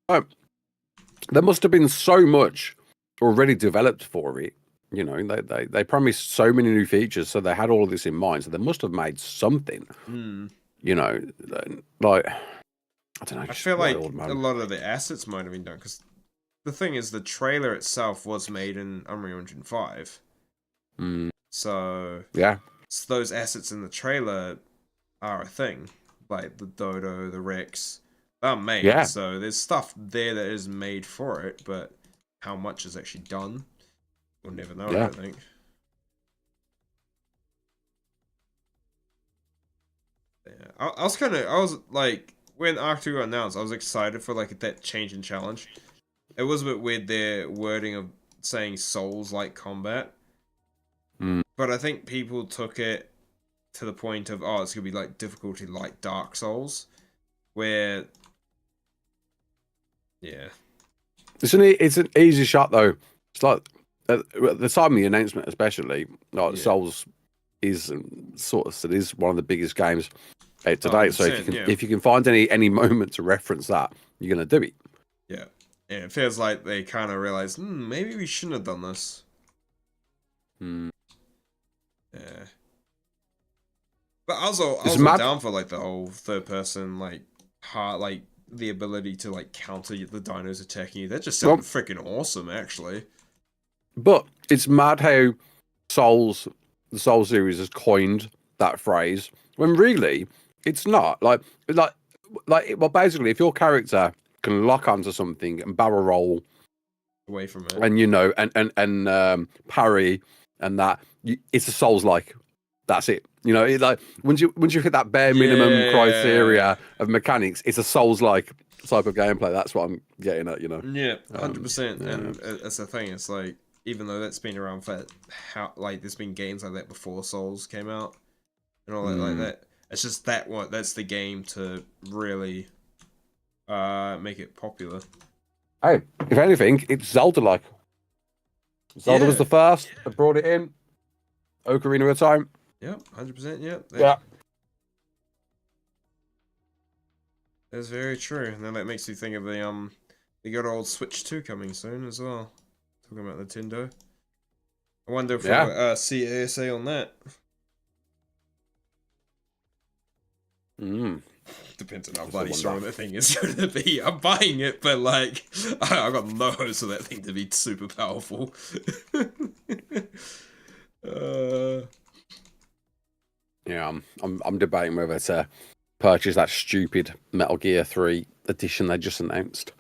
There must have been so much already developed for it. You know, they promised so many new features, so they had all of this in mind. So they must have made something. You know, like I don't know. I feel like wild, a lot of the assets might have been done, because the thing is, the trailer itself was made in Unreal Engine 5. So yeah, those assets in the trailer are a thing, like the Dodo, the Rex. They're made, yeah. so there's stuff there that is made for it, but how much is actually done, we'll never know. Yeah. I don't think. Yeah, I was like, when Arc 2 got announced, I was excited for like that change in challenge. It was a bit weird, their wording of saying Souls-like combat, but I think people took it to the point of, oh, it's gonna be like difficulty like Dark Souls, where yeah. It's an easy shot though. It's like at the time of the announcement, especially like Souls is it is one of the biggest games to date. So if you can find any moment to reference that, you're gonna do it. Yeah, and it feels like they kind of realized, maybe we shouldn't have done this. Yeah, but I was down for like the whole third person like the ability to like counter the dinos attacking you. That just sounded freaking awesome, actually. But it's mad how the Soul series has coined that phrase when really it's not. Well, basically, if your character can lock onto something and barrel roll away from it, and you know, and parry, and that it's a Souls-like. That's it. You know, like once you hit that bare minimum criteria of mechanics, it's a Souls-like type of gameplay. That's what I'm getting at. You know. Yeah, 100%. And that's the thing. It's like, even though that's been around for there's been games like that before Souls came out and all that like that. It's just that's the game to really make it popular. Hey, if anything, it's Zelda-like. Zelda was the first that brought it in. Ocarina of Time. Yep, 100%. Yep. Yeah. That's very true. And then that makes you think of the good old Switch 2 coming soon as well. Talking about Nintendo. I wonder if we'll see ASA on that. Depends on how bloody strong that thing is going to be. I'm buying it, but like, I got no hopes for that thing to be super powerful. Yeah, I'm debating whether to purchase that stupid Metal Gear 3 edition they just announced.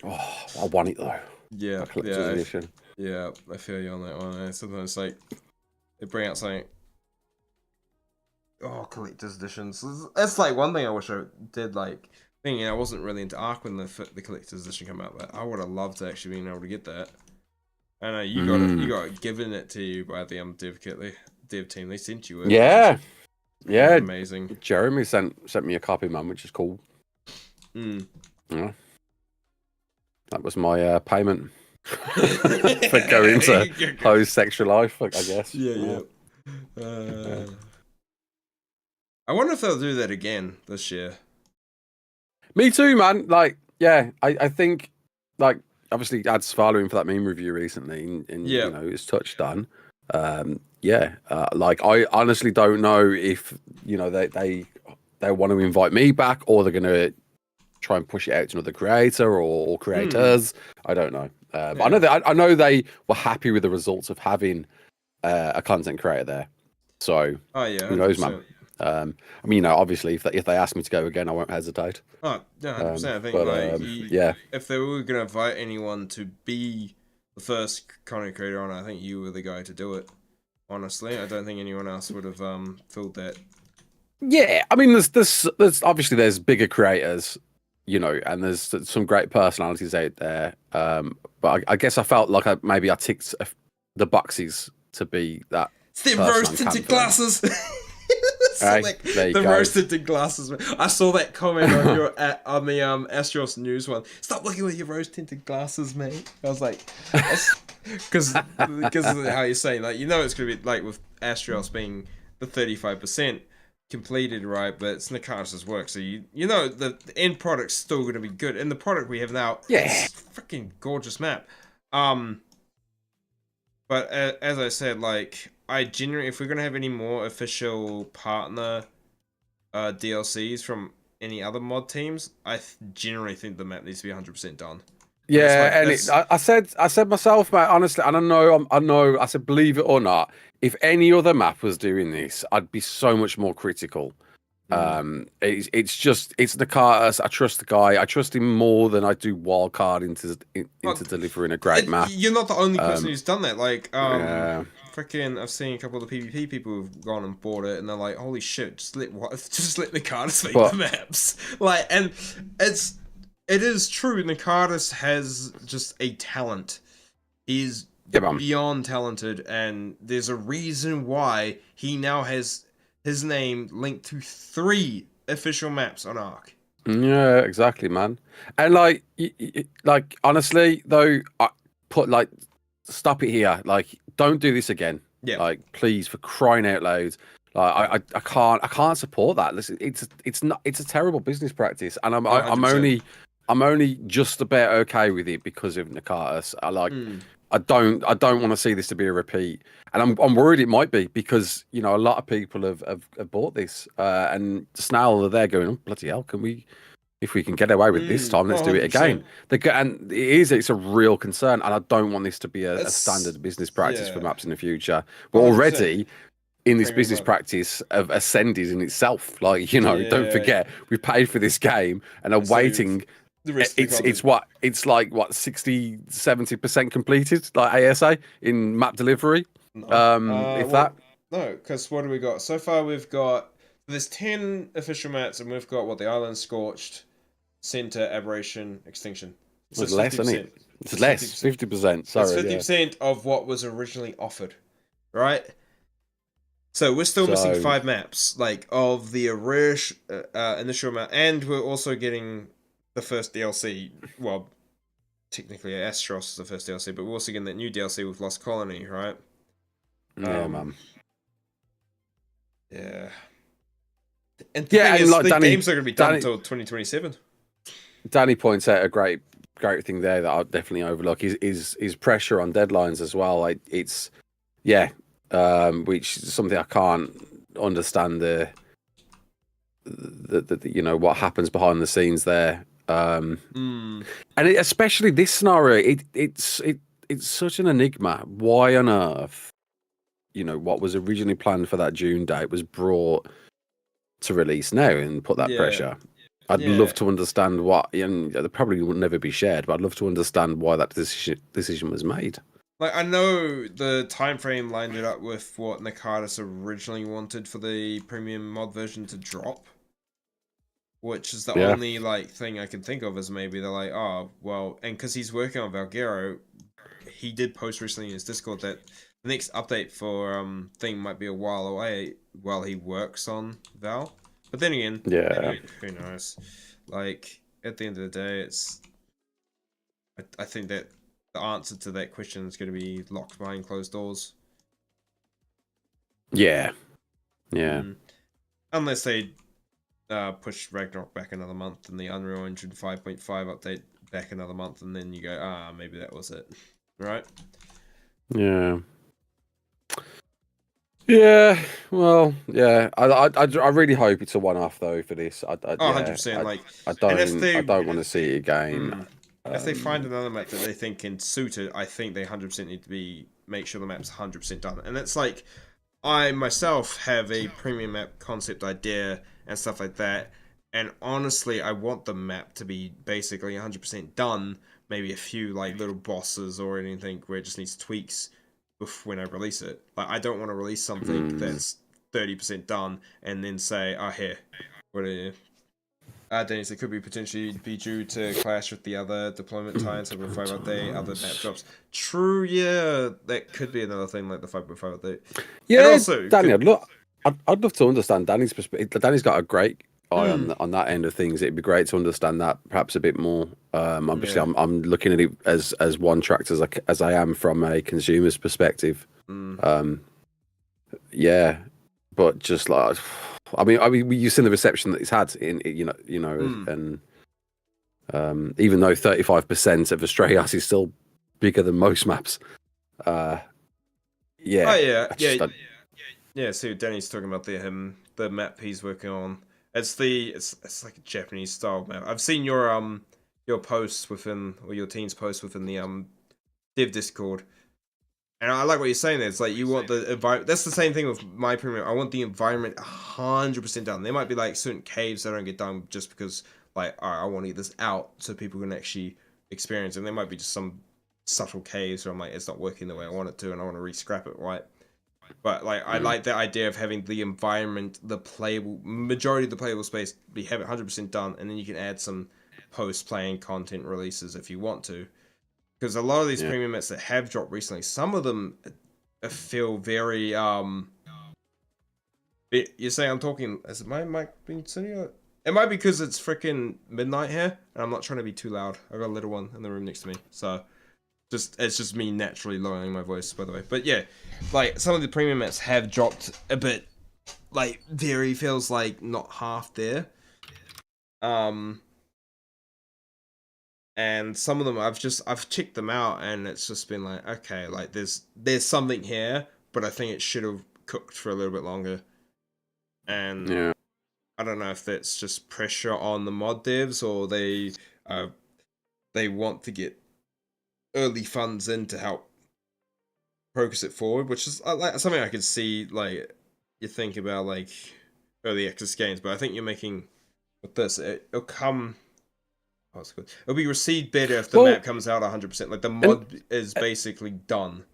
Oh, I want it though. Yeah, edition. Yeah, I feel you on that one. Sometimes like they bring out something. Oh, collector's editions. That's like one thing I wish I did. Like, I wasn't really into Ark when the collector's edition came out, but I would have loved to actually been able to get that. I know you got it given it to you by the dev team. They sent you it. Yeah, amazing. Jeremy sent me a copy, man, which is cool. Yeah. That was my payment for going to post sexual life, I guess. Yeah. I wonder if they'll do that again this year. Me too, man. Like, yeah, I think, like, obviously, Ad's following for that meme review recently, and you know, it's touched on. Like, I honestly don't know if they want to invite me back, or they're gonna try and push it out to another creator or creators. I don't know. But I know they were happy with the results of having a content creator there. So who knows, man. I mean, you know, obviously, if they ask me to go again, I won't hesitate. Oh, yeah, 100%. I think, if they were gonna invite anyone to be the first content creator on, I think you were the guy to do it. Honestly, I don't think anyone else would have filled that Yeah, I mean, there's obviously there's bigger creators, and there's some great personalities out there. But I guess I felt like maybe I ticked the boxes to be that It's the person rose on tinted camp. glasses. So Hey, like there you the go. rose tinted glasses. I saw that comment on your on the Astros news one. Stop looking with your rose tinted glasses, mate. I was like, because of how you're saying, like, it's gonna be like with Astros being the 35% completed, right? But it's Nakata's work, so the end product's still gonna be good, and the product we have now Yeah, is freaking gorgeous map. Um, but as I said, like, I genuinely, if we're gonna have any more official partner DLCs from any other mod teams, I generally think the map needs to be 100% done. And that's my yeah, and that's I said myself, mate, honestly, and I know, I said, believe it or not, if any other map was doing this, I'd be so much more critical. It's the Cartus. I trust the guy. I trust him more than I do Wildcard into Fuck, delivering a great map. you're not the only person Um, who's done that. Like, yeah, freaking, I've seen a couple of the PvP people who've gone and bought it, and they're like, "Holy shit! Just let Nicatus make the but maps." Like, and it is true. Nicatus has just a talent. He's yeah, man. beyond talented, and there's a reason why he now has his name linked to 3 official maps on Arc. Yeah, exactly, man. And like honestly, though, I put like stop it here. Like, don't do this again. Yeah, Like, please, for crying out loud. Like, I can't support that. Listen, it's a terrible business practice, and oh, 100%. I'm only just about okay with it because of Nakatas. Mm. I don't want to see this to be a repeat, and I'm worried it might be because a lot of people have bought this, and now they're there going, oh, bloody hell, if we can get away with this time, Oh, let's do it again. 100%. And it's a real concern, and I don't want this to be a It's, standard business practice for yeah, maps in the future. We're 100%. already in this Premium business mode. practice of ascended in itself. Like, don't Yeah, forget we paid for this game and are save waiting. the rest of the It's content. what it's like, what, 60-70% completed, like ASA in map delivery. No. If that. Well, no, because what do we got? So far, we've got, there's 10 official maps, and we've got what, the Island Scorched, Center, Aberration, Extinction. So Was it's less, isn't it? 50%. It's It's less, 50%. 50%. That's Sorry, yeah. 50% of what was originally offered, right? So we're still missing So 5 maps, like, of the initial map, and we're also getting the first DLC. Well, technically, Astros is the first DLC, but we're also getting that new DLC with Lost Colony, right? yeah, man. Yeah. And the Yeah, thing and is, like the game's not going to be done Danny, until 2027. Danny points out a great thing there that I'll definitely overlook is pressure on deadlines as well. Like, it's yeah, which is something I can't understand what happens behind the scenes there. And especially this scenario, it's such an enigma. Why on earth, what was originally planned for that June date was brought to release now and put that Yeah. pressure. I'd Yeah. love to understand what, and it probably would never be shared, but I'd love to understand why that decision was made. Like, I know the time frame lined it up with what Nakatis originally wanted for the premium mod version to drop, which is the Yeah, only, like, thing I can think of, is maybe they're like, oh, well, and because he's working on Valguero, he did post recently in his Discord that the next update for thing might be a while away while he works on Val. But then again, yeah, who knows? Like, at the end of the day, I think that the answer to that question is going to be locked behind closed doors. yeah, yeah. Unless they push Ragnarok back another month and the Unreal Engine 5.5 update back another month, and then you go, maybe that was it. Right? Yeah. Yeah, well, yeah. I really hope it's a one-off though for this. Oh, Yeah, 100%. Like, I and if don't they I don't want to see it again. if they find another map that they think can suit it, I think they 100% need to make sure the map's 100% done. And it's like, I myself have a premium map concept idea and stuff like that, and honestly, I want the map to be basically 100% done. Maybe a few like little bosses or anything where it just needs tweaks when I release it. Like, I don't want to release something that's 30% done, and then say, "Oh, here, what are you?" Dennis, it could be potentially be due to clash with the other deployment times, 5.5 update, other map drops. True, yeah, that could be another thing like the 5.5 update. Yeah, And also, Danny, I'd love to understand Danny's perspective. Danny's got a great eye on that end of things. It'd be great to understand that perhaps a bit more. Obviously, Yeah. I'm looking at it as one tract as I am from a consumer's perspective. Yeah, but just like, I mean, you've seen the reception that it's had in, and even though 35% of Australia is still bigger than most maps, yeah, Oh yeah, I just, yeah. So Danny's talking about the map he's working on. It's like a Japanese style map. I've seen your posts within, or your team's posts within the Div Discord, and I like what you're saying there. It's like you want the environment. That's the same thing with my premium. I want the environment 100% done. There might be like certain caves that don't get done just because like I want to get this out so people can actually experience. And there might be just some subtle caves where I'm like it's not working the way I want it to, and I want to re-scrap it, right? But like I like the idea of having the environment, the playable majority of the playable space be have it 100% done, and then you can add some post-playing content releases if you want to. Because a lot of these premium maps that have dropped recently, some of them feel very You're saying I'm talking? Is my mic being silly? It might be because it's freaking midnight here, and I'm not trying to be too loud. I got a little one in the room next to me, so it's just me naturally lowering my voice, by the way. But yeah, like some of the premium maps have dropped a bit, like very feels like not half there. And some of them I've checked them out, and it's just been like, okay, like there's something here, but I think it should have cooked for a little bit longer. And yeah. I don't know if that's just pressure on the mod devs, or they want to get early funds in to help progress it forward, which is like something I could see. Like you think about like early access games, but I think you're making with this, it'll come. Oh, it's good. It'll be received better if the map comes out 100%. Like the mod is basically done.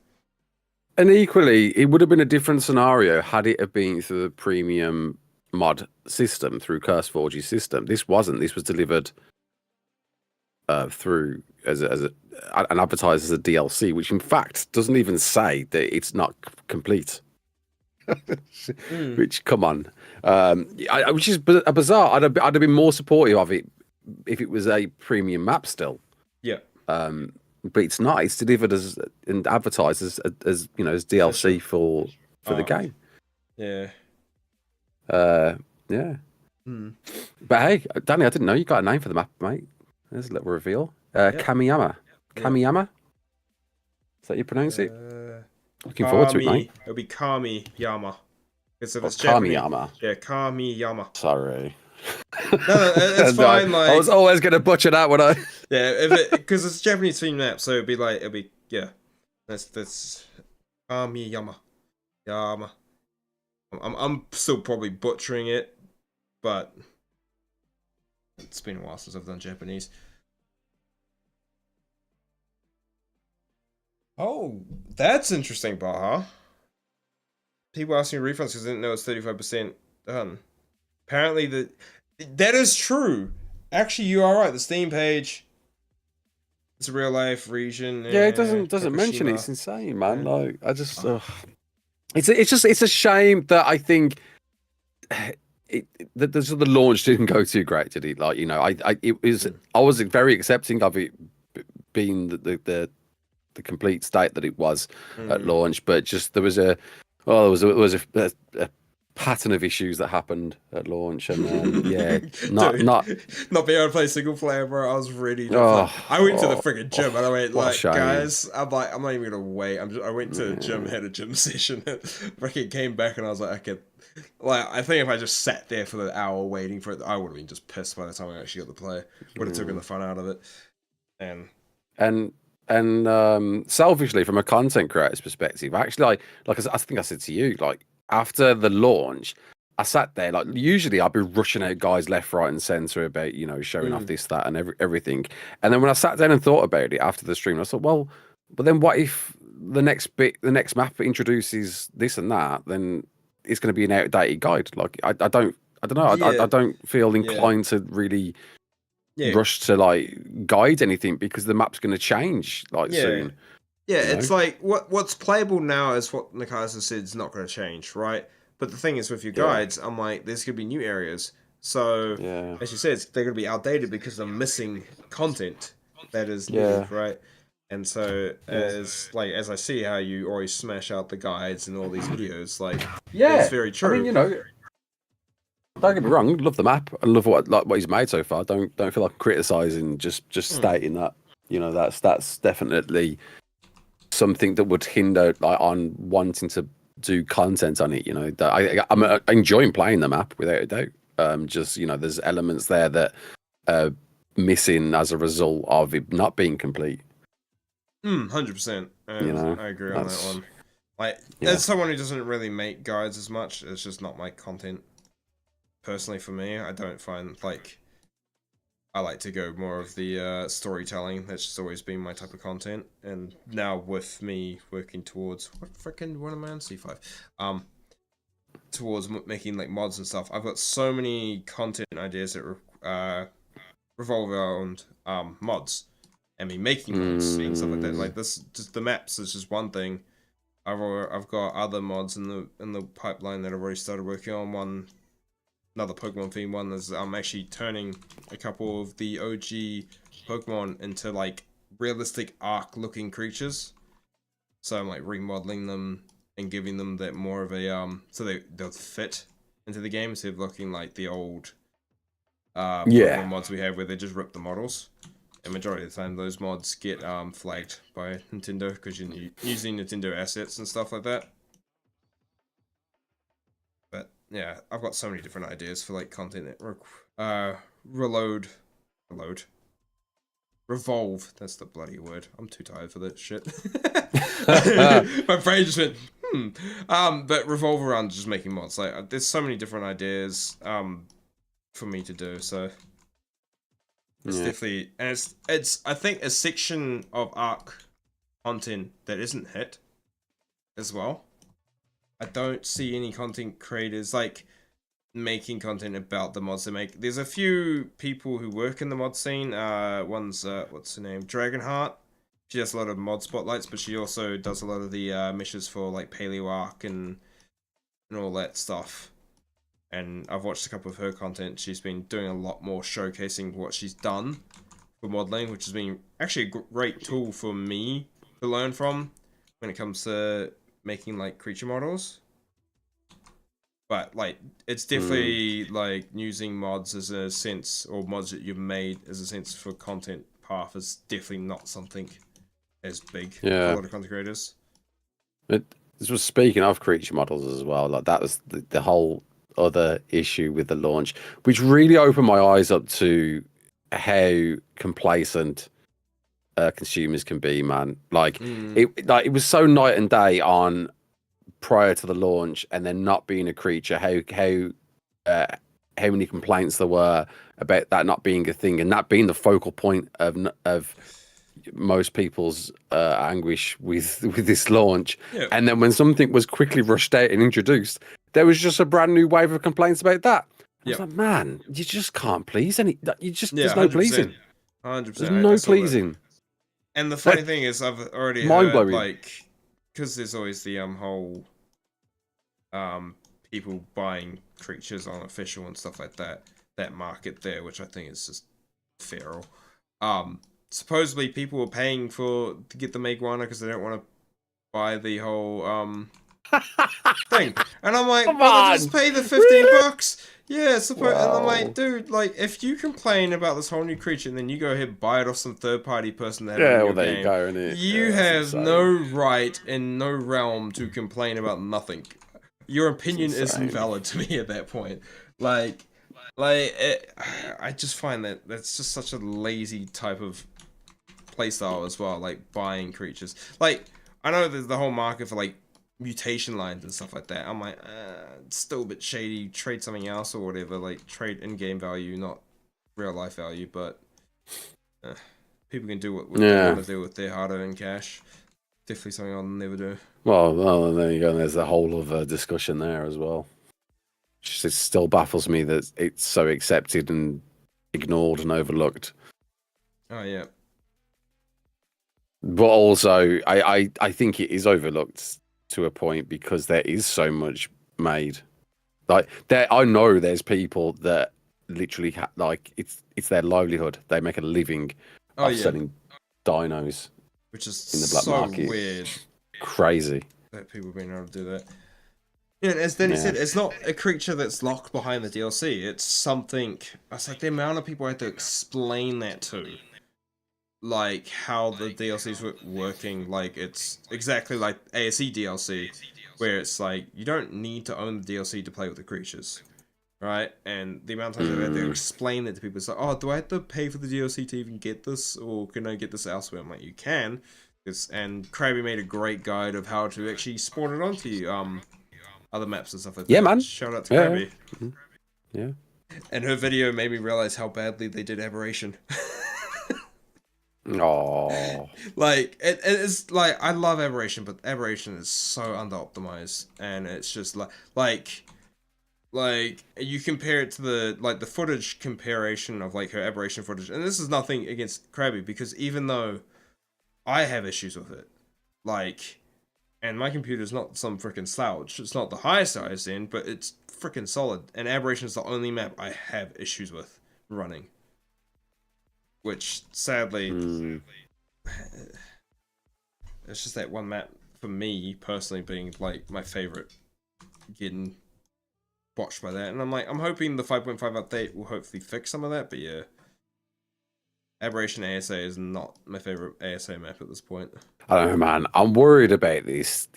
And equally, it would have been a different scenario had it have been through the premium mod system, through CurseForge's system. This wasn't. This was delivered through and advertised as a DLC, which in fact doesn't even say that it's not complete. Which, come on, which is a bizarre. I'd have been more supportive of it if it was a premium map still. Yeah. But it's not. It's delivered as and advertised as as DLC for the game. Yeah. Yeah. But hey, Danny, I didn't know you got a name for the map, mate. There's a little reveal. Kamiyama. Kamiyama. Is that you pronounce it? Looking forward to it, mate. It'll be Kamiyama. Because if it's Kamiyama. Yeah, Kamiyama. Sorry. No, it's fine. Like I was always gonna butcher that one. Yeah, because it's a Japanese themed map, so it'll be yeah. That's Kamiyama. Yama. I'm still probably butchering it, but it's been a while since I've done Japanese. Oh, that's interesting, Baha. People asking refunds because they didn't know it's 35% done. Apparently, that is true. Actually, you are right. The Steam page, it's a real life region. Yeah, it doesn't mention it. It's insane, man. Yeah. Like I just, it's a shame that I think that the launch didn't go too great, did it? Like I was very accepting of it being the complete state that it was at launch, but just there was a pattern of issues that happened at launch, and not being able to play single player, bro. I was ready to play. I went to the friggin' gym and I went like, guys, I'm not even gonna wait. I went to the gym, had a gym session, freaking came back, and I was like, I think if I just sat there for the hour waiting for it, I would have been just pissed by the time I actually got to play. Would have taken the fun out of it, and selfishly, from a content creator's perspective, actually, like I think I said to you, like after the launch, I sat there, like usually I'd be rushing out guys left, right, and center about showing off this, that, and everything. And then when I sat down and thought about it after the stream, I thought, well, but then what if the next map introduces this and that? Then it's going to be an outdated guide. Like I don't know. I Yeah, don't feel yeah, inclined to really yeah, rush to like guide anything because the map's going to change like yeah. soon. Yeah, You know? it's like what's playable now is what Nikasa said is not going to change, right? But the thing is, with your Yeah, guides, I'm like, there's going to be new areas. So, yeah, as you said, they're going to be outdated because they're missing content that is yeah, needed, right? And so, yeah, as I see how you always smash out the guides and all these videos, like it's yeah. very I mean, true. you know, don't get me wrong. Love the map. I love what he's made so far. Don't feel like I'm criticizing. Just Hmm. stating that you know that's definitely something that would hinder like on wanting to do content on it. You know, that I'm enjoying playing the map without a doubt. Just you know, there's elements there that are missing as a result of it not being complete. 100%, You and know, I agree on that that's one. Like, yeah. as someone who doesn't really make guides as much, it's just not my content personally for me. I don't find like I like to go more of the storytelling. That's just always been my type of content. And now with me working towards what am I on C5? Towards making like mods and stuff. I've got so many content ideas that revolve around mods and me making mods and stuff like that. Mm, Like this, just the maps is just one thing. I've got other mods in the pipeline that I've already started working on. Another Pokemon theme one is I'm actually turning a couple of the OG Pokemon into like realistic arc looking creatures. So I'm like remodeling them and giving them that more of a so they'll fit into the game instead of looking like the old yeah, Pokemon mods we have where they just rip the models. And majority of the time those mods get flagged by Nintendo because you're using Nintendo assets and stuff like that. But yeah, I've got so many different ideas for like content that reload, reload, revolve. That's the bloody word. I'm too tired for that shit. My brain just went but revolve around just making mods. Like there's so many different ideas for me to do. So it's yeah. definitely and it's I think a section of Arc content that isn't hit as well. I don't see any content creators like making content about the mods they make. There's a few people who work in the mod scene. One's what's her name? Dragonheart. She does a lot of mod spotlights, but she also does a lot of the missions for like Paleo Arc and all that stuff. And I've watched a couple of her content. She's been doing a lot more showcasing what she's done for modeling, which has been actually a great tool for me to learn from when it comes to making like creature models. But like it's Mm, definitely like using mods as a sense or mods that you've made as a sense for content path is definitely not something as big for a yeah. lot of content creators. This was speaking of creature models as well. Like that was the whole other issue with the launch, which really opened my eyes up to how complacent consumers can be, man. Mm. Like it was so night and day on prior to the launch, and then not being a creature. Uh, how many complaints there were about that not being a thing, and that being the focal point of most people's anguish with with this launch. Yeah. And then when something was quickly rushed out and introduced, there was just a brand new wave of complaints about that. I was Yep. like, man, you just can't please any. You just Yeah, there's no 100%. pleasing. There's 100%. I no saw that. pleasing. And the funny Like thing is I've already mind heard blowing. like because there's always the whole people buying creatures on official and stuff like that, that market there, which I think is just feral. Supposedly people were paying to get the Meguana because they don't want to buy the whole thing. And I'm like, Come brother, just on, pay the 15 really? bucks. Yeah, suppose. And I'm like, Wow. dude, like, if you complain about this whole new creature and then you go ahead and buy it off some third party person that had it Yeah, in well your there you game, go, innit? you Yeah, that's have no insane. right and no realm to complain about nothing. Your It's opinion is insane. invalid to me at that point. Like, like I just find that that's just such a lazy type of playstyle as well, like buying creatures. Like, I know there's the whole market for like mutation lines and stuff like that. I'm like, it's still a bit shady. Trade something else or whatever. Like trade in-game value, not real life value. But uh, people can do what they want Yeah. to do with their hard-earned cash. Definitely something I'll never do. Well, there you go. There's a whole other discussion there as well. It still baffles me that it's so accepted and ignored and overlooked. Oh yeah. But also, I think it is overlooked to a point because there is so much made. Like there, I know there's people that literally like it's their livelihood. They make a living Oh off yeah. selling dinos Which is in the black so market. weird Crazy. that people have been able to do that. Yeah, and as Danny Yeah. said, it's not a creature that's locked behind the DLC. It's something. It's like the amount of people I had to explain that to, like how the DLCs were working. Like it's exactly like ASE DLC, where it's like you don't need to own the DLC to play with the creatures, right? And the amount of times I've had to Mm. explain that to people, it's like, oh, do I have to pay for the DLC to even get this, or can I get this elsewhere? I'm like, you can. And Krabby made a great guide of how to actually spawn it onto other maps and stuff like Yeah, that. man. Shout out to Yeah. Krabby. Yeah. Yeah. And her video made me realize how badly they did Aberration. Oh. Like it's like I love Aberration, but Aberration is so under optimized, and it's just like you compare it to the footage comparison of like her Aberration footage, and this is nothing against Krabby because even though I have issues with it, like, and my computer's not some freaking slouch, it's not the highest end, but it's freaking solid, and Aberration is the only map I have issues with running, which sadly Mm. it's just that one map for me personally being like my favorite, getting botched by that, and I'm hoping the 5.5 update will hopefully fix some of that, but yeah, Aberration ASA is not my favorite ASA map at this point. I don't know, man. I'm worried about this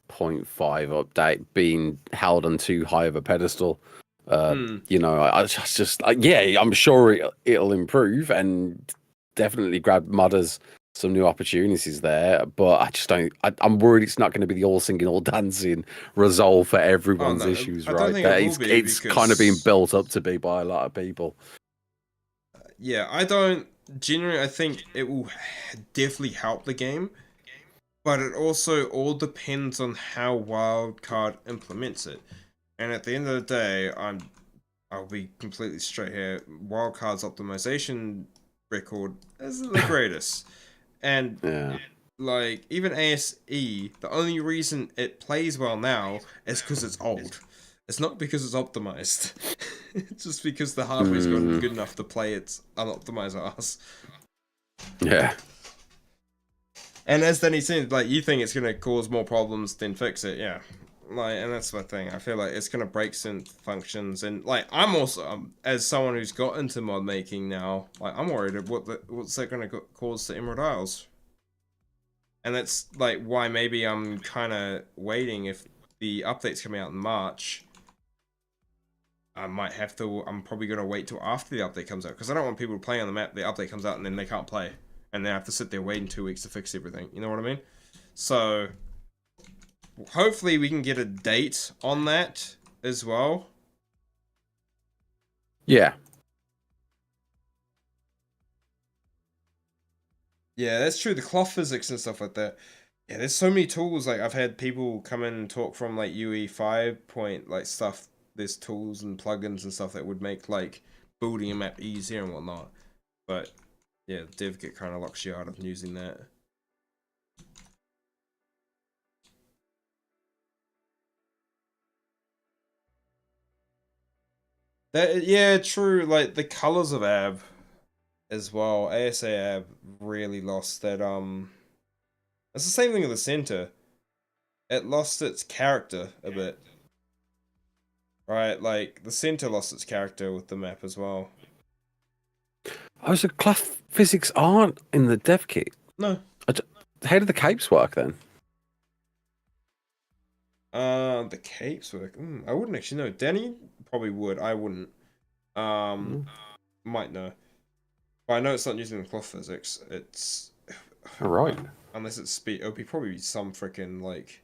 point 0.5 update being held on too high of a pedestal. Hmm. I just like, yeah, I'm sure it'll improve and definitely grab modders some new opportunities there. But I just don't. I'm worried it's not going to be the all singing, all dancing resolve for Oh everyone's no, issues, I don't right? think it That will be it's kind of being because built up to be by a lot of people. yeah, I don't generally. I think it will definitely help the game, but it also all depends on how Wildcard implements it. And at the end of the day, I'll be completely straight here. Wildcard's optimization record isn't the greatest, and Yeah. like even ASE, the only reason it plays well now is because it's old. It's not because it's optimized. It's just because the hardware's gotten Mm, good enough to play its unoptimized ass. yeah. And as Danny said, like you think it's gonna cause more problems than fix it, yeah. Like, and that's my thing. I feel like it's gonna break synth functions, and like I'm also as someone who's got into mod making now, like I'm worried of what's that gonna cause to Emerald Isles. And that's like why maybe I'm kind of waiting if the update's coming out in March. I might have to. I'm probably gonna wait till after the update comes out because I don't want people to play on the map. The update comes out and then they can't play, and they have to sit there waiting 2 weeks to fix everything. You know what I mean? So hopefully we can get a date on that as well. Yeah. Yeah, that's true. The cloth physics and stuff like that. Yeah, there's so many tools. Like I've had people come in and talk from like UE5 point like stuff. There's tools and plugins and stuff that would make like building a map easier and whatnot. But yeah, dev kit kind of locks you out of using that. That yeah, true. Like the colors of Ab as well. ASA Ab really lost that. It's the same thing with the center. It lost its character a bit. Right, like the center lost its character with the map as well. Oh, so cloth physics aren't in the dev kit. No. How do the capes work then? The capes work. I wouldn't actually know. Danny probably would. I wouldn't. Um, Mm, might know. But I know it's not using the cloth physics. It's all right. unless it's speed. It'll be probably some freaking like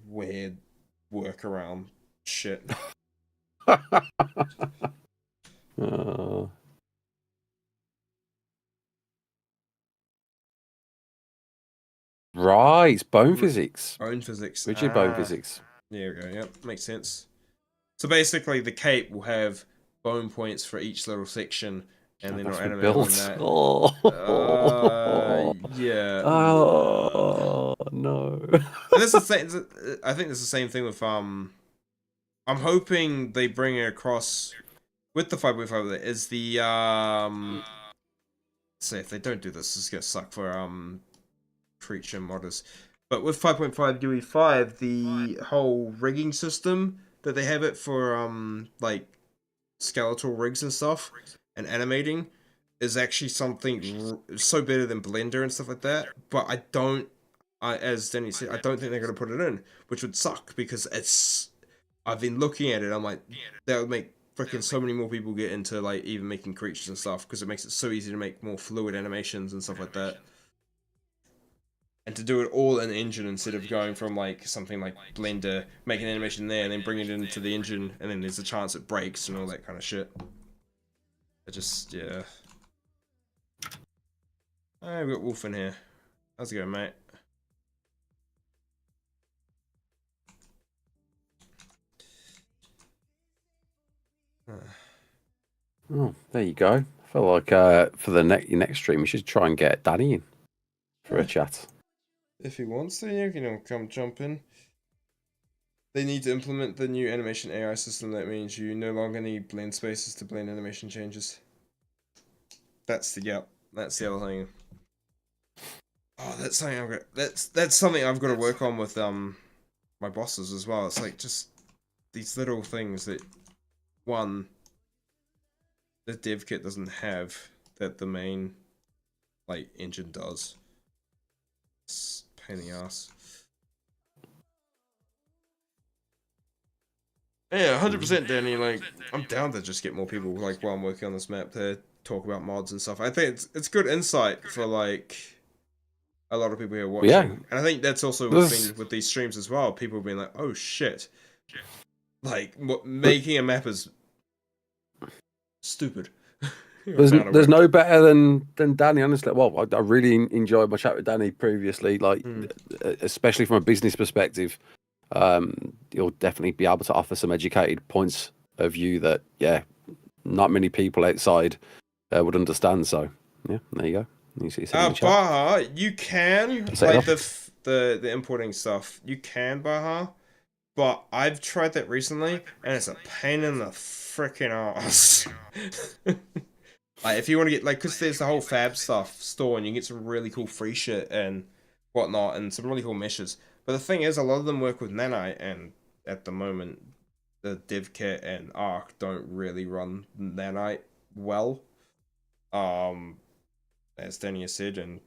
weird workaround shit. Uh, Right, it's bone physics. Bone physics. Rigid bone physics. There we go. Yep, makes sense. So basically, the cape will have bone points for each little section, and they're not animated on that. Oh, yeah. oh no. And that's the thing. I think it's the same thing with I'm hoping they bring it across with the 5.5. Is the say if they don't do this, it's gonna suck for creature modders. But with 5.5 UE5, the whole rigging system that they have it for like skeletal rigs and stuff and animating is actually something so better than Blender and stuff like that. But as Danny said, I don't think they're gonna put it in, which would suck because I've been looking at it. I'm like, that would make freaking so many more people get into like even making creatures and stuff because it makes it so easy to make more fluid animations and stuff like that. And to do it all in the engine instead of going from like something like Blender, making an animation there and then bring it into the engine and then there's a chance it breaks and all that kind of shit. It just, yeah. I've got Wolf in here. How's it going, mate? Oh, there you go. I feel like for your next stream, you should try and get Danny in for a chat. If he wants to, you can come jump in. They need to implement the new animation AI system. That means you no longer need blend spaces to blend animation changes. That's the other thing. Oh, that's something that's something I've got to work on with my bosses as well. It's like just these little things that one the dev kit doesn't have that the main like engine does. It's a pain in the ass. Yeah, 100% Danny, like I'm down to just get more people like while I'm working on this map to talk about mods and stuff. I think it's good insight for like a lot of people who are watching. Yeah. And I think that's also what's been with these streams as well. People have been like, oh shit. Like making a map is stupid. There's no better than Danny, honestly. Well, I really enjoyed my chat with Danny previously, like especially from a business perspective. You'll definitely be able to offer some educated points of view that, yeah, not many people outside would understand. So, yeah, there you go. You see, Baha, you can like the importing stuff. You can Baha, but I've tried that recently, and it's a pain in the freaking ass. Like, if you want to get, like, because there's the whole fab stuff store, and you get some really cool free shit and whatnot, and some really cool meshes. But the thing is, a lot of them work with Nanite, and at the moment, the dev kit and Arc don't really run Nanite well. As Danny has said, and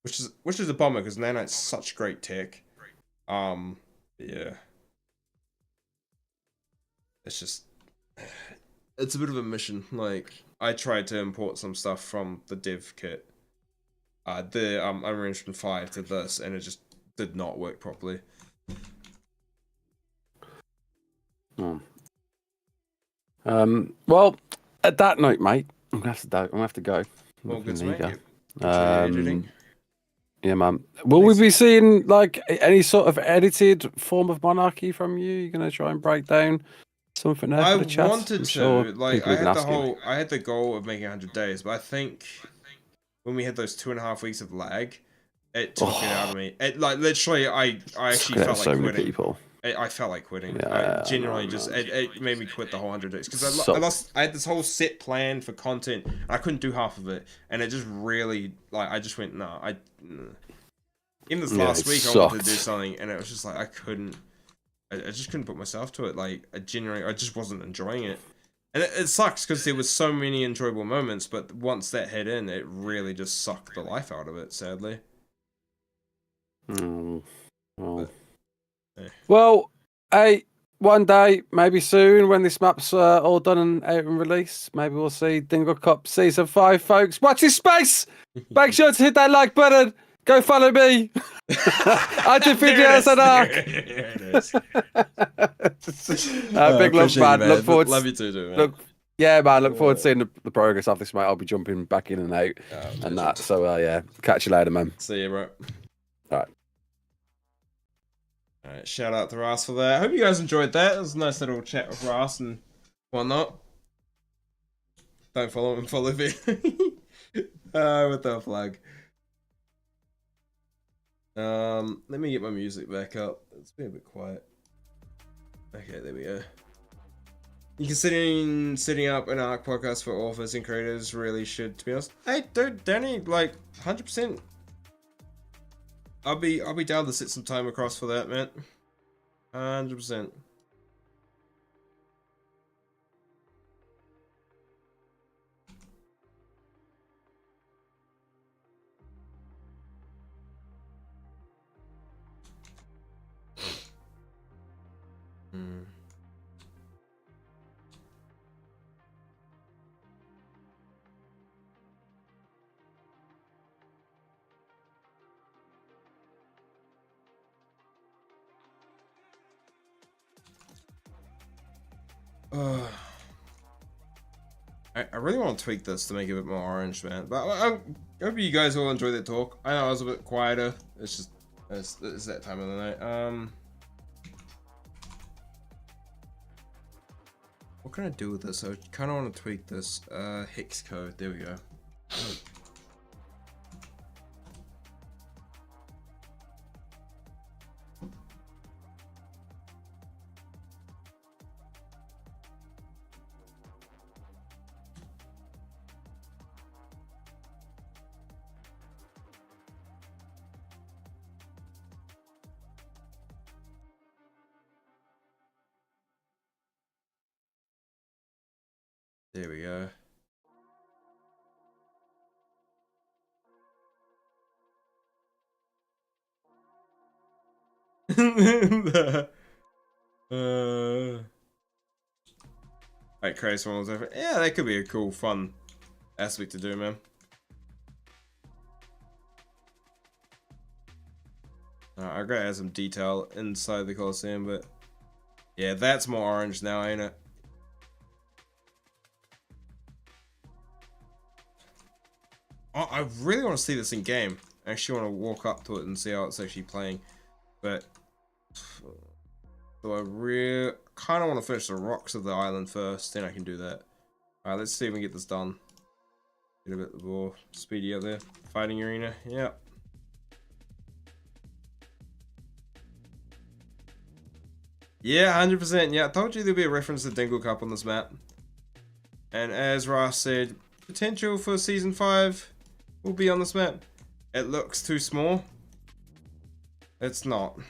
which is a bummer because Nanite's such great tech. Yeah, it's just it's a bit of a mission. Like, I tried to import some stuff from the dev kit, the Unreal Engine 5 to this, and it just did not work properly. Well, at that note, mate, I'm gonna have to go. Well, good to meet you. Yeah, man. Will we be seeing like any sort of edited form of Monarchy from you? You're gonna try and break down something there for the chat? I wanted to. Like, I had the goal of making 100 days, but I think when we had those 2.5 weeks of lag, it took it out of me. It, like, literally, I actually felt like quitting. I felt like quitting. Yeah, I genuinely it made me quit the whole 100 days because I had this whole set plan for content. And I couldn't do half of it, and it just really I just went no. Even this last week I wanted to do something, and it was just like I couldn't. I just couldn't put myself to it. Like I just wasn't enjoying it, and it sucks because there was so many enjoyable moments, but once that hit in, it really just sucked the life out of it. Sadly. Well, hey, one day, maybe soon, when this map's all done and out and released, maybe we'll see Dingle Cup Season 5, folks. Watch this space! Make sure to hit that like button. Go follow me. I do videos on Arc. Big love, man. Look forward. Love you too, man. Look forward to seeing the progress of this, mate. I'll be jumping back in and out and that. So, yeah, catch you later, man. See you, bro. All right. Alright, shout out to Ross for that. I hope you guys enjoyed that. It was a nice little chat with Ross and whatnot. Don't follow him, follow me. What the flag? Let me get my music back up. It's been a bit quiet. Okay, there we go. You considering setting up an ARC podcast for authors and creators really should, to be honest. Hey, dude, Danny, like 100%. I'll be down to sit some time across for that, man. 100%. I really want to tweak this to make it a bit more orange, man. But I hope you guys all enjoyed the talk. I know I was a bit quieter. It's just it's that time of the night. What can I do with this? I kind of want to tweak this hex code. There we go. There we go. Like create someone different. Yeah, that could be a cool, fun aspect to do, man. I gotta add some detail inside the Coliseum, but yeah, that's more orange now, ain't it? Oh, I really want to see this in game. I actually want to walk up to it and see how it's actually playing, but so I really kind of want to finish the rocks of the island first, then I can do that. Alright, let's see if we can get this done. Get a bit more speedy up there. Fighting arena, yeah. Yeah, 100%. Yeah, I told you there'd be a reference to Dingle Cup on this map. And as Ross said, potential for Season 5 will be on this map. It looks too small. It's not.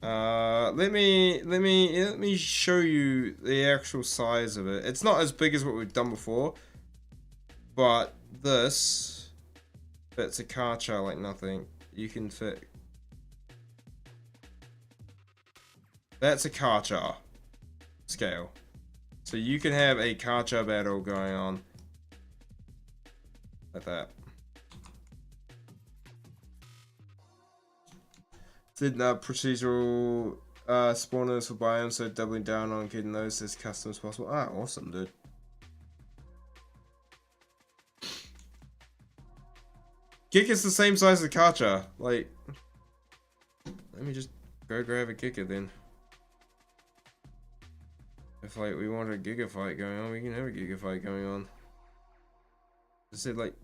Let me show you the actual size of it. It's not as big as what we've done before, but this fits a car char like nothing. You can fit. That's a car char scale. So you can have a car char battle going on like that. Did procedural spawners for biomes, so doubling down on getting those as custom as possible. Ah, awesome, dude. Kick is the same size as the Karcha. Like, let me just go grab a kicker then. If like we want a giga fight going on, we can have a giga fight going on. I said like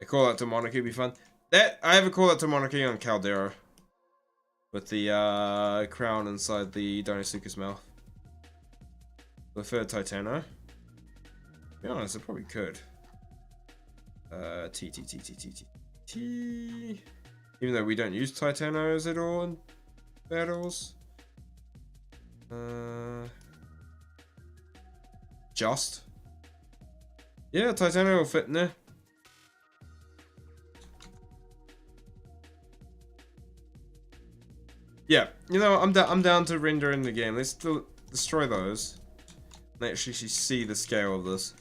a call out to Monarchy would be fun. That I have a call out to Monarchy on Caldera with the crown inside the Dinosuchus mouth. The third Titano. To be honest, I probably could. T. Even though we don't use Titanos at all in battles. Just. Yeah, Titano will fit in there. Yeah, you know, I'm down to render in the game. Let's still destroy those. And actually see the scale of this.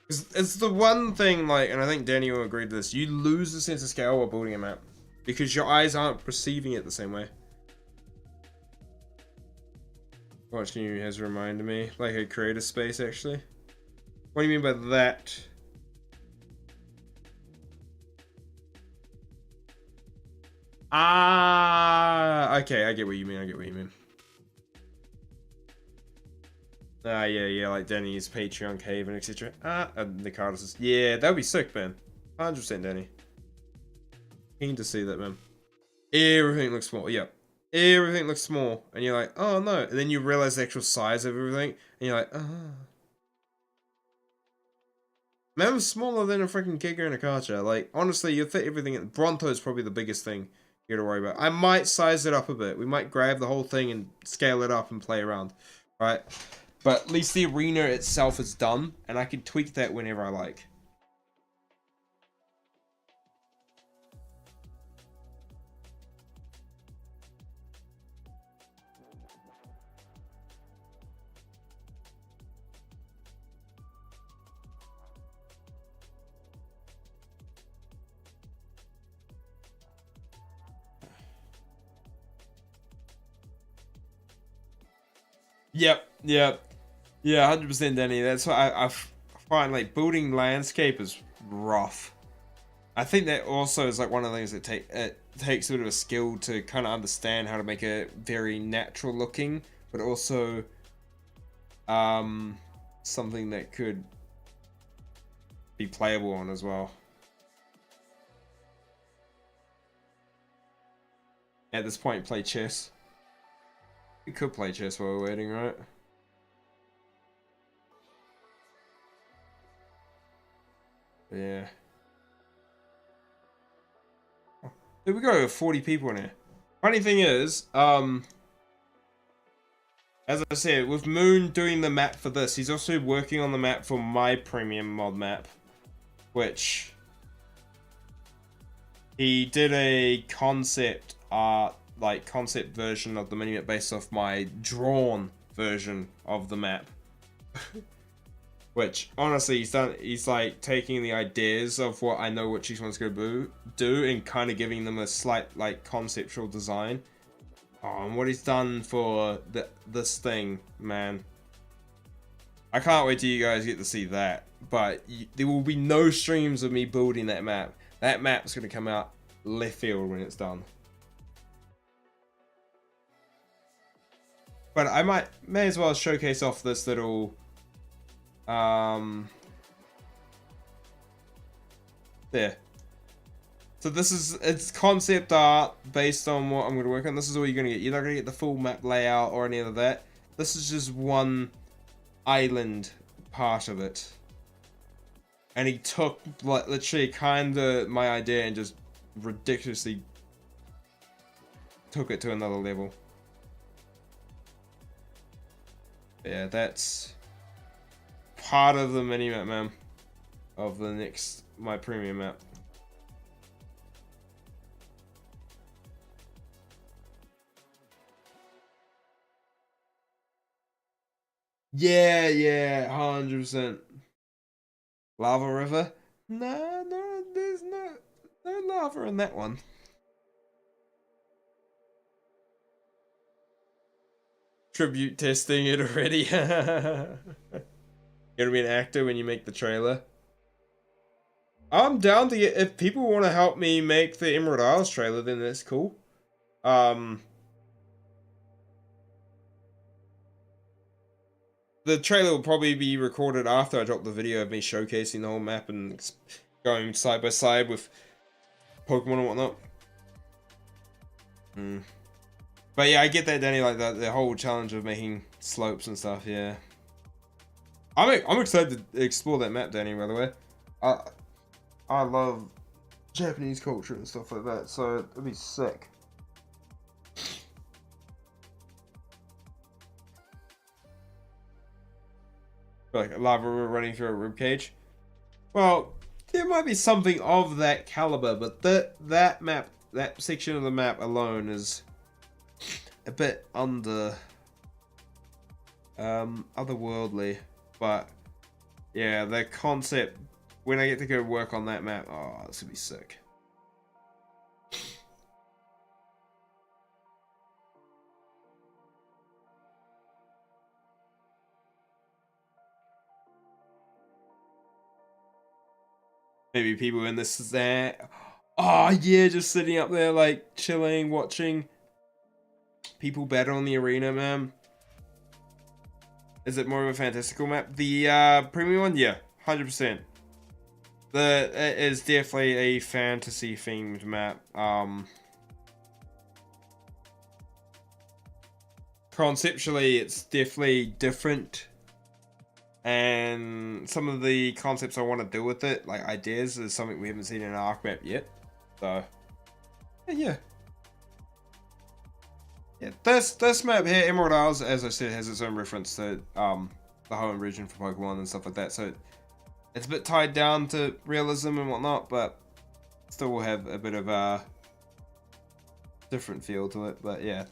Because it's the one thing, like, and I think Danny will agree to this, you lose the sense of scale while building a map. Because your eyes aren't perceiving it the same way. Watching you has reminded me, like a creative space, actually. What do you mean by that? Ah, okay, I get what you mean. I get what you mean. Yeah, like Danny's Patreon cave and etc. And the Carter's. Yeah, that would be sick, man. 100% Danny. Keen to see that, man. Everything looks small. Yeah. Everything looks small. And you're like, oh no. And then you realize the actual size of everything. And you're like, oh. Man was smaller than a freaking Giga and a Karcher. Like, honestly, you fit everything in. Bronto is probably the biggest thing you gotta worry about. I might size it up a bit. We might grab the whole thing and scale it up and play around. Right? But at least the arena itself is done. And I can tweak that whenever I like. Yep. Yeah, 100% Danny. That's why I find like building landscape is rough. I think that also is like one of the things that takes a bit of a skill to kind of understand how to make it very natural looking, but also something that could be playable on as well. At this point, play chess. We could play chess while we're waiting, right? Yeah. There we go, 40 people in here. Funny thing is, as I said, with Moon doing the map for this, he's also working on the map for my premium mod map, which he did a concept art, like concept version of the minimap based off my drawn version of the map. Which honestly, he's like taking the ideas of what I know what Cheese One's gonna do and kind of giving them a slight like conceptual design. Oh, and what he's done for this thing, man. I can't wait till you guys get to see that. But there will be no streams of me building that map. That map's gonna come out left field when it's done. But I may as well showcase off this little there. So this is, it's concept art based on what I'm going to work on. This is all you're going to get. You're not going to get the full map layout or any of that. This is just one island part of it. And he took like literally kind of my idea and just ridiculously took it to another level. Yeah, that's part of the mini-map, man, of the next, my premium map. Yeah, 100%. Lava River? No, there's no lava in that one. Tribute testing it already. You're gonna be an actor when you make the trailer. I'm down to get, if people want to help me make the Emerald Isles trailer, then that's cool. The trailer will probably be recorded after I drop the video of me showcasing the whole map and going side by side with Pokemon and whatnot. But yeah, I get that, Danny, like the whole challenge of making slopes and stuff, yeah. I'm excited to explore that map, Danny, by the way. I love Japanese culture and stuff like that, so it'd be sick. Like a lava river running through a ribcage. Well, there might be something of that caliber, but that map, that section of the map alone is a bit otherworldly. But yeah, the concept, when I get to go work on that map, oh, this would be sick. Maybe people in this there. Oh yeah, just sitting up there like chilling, watching people battle in the arena, man. Is it more of a fantastical map? The premium one, yeah, 100%. It is definitely a fantasy themed map. Conceptually, it's definitely different, and some of the concepts I want to do with it, like ideas, is something we haven't seen in an Arc map yet. So, yeah. Yeah, this map here, Emerald Isles, as I said, has its own reference to the home region for Pokemon and stuff like that. So it's a bit tied down to realism and whatnot, but still will have a bit of a different feel to it. But yeah,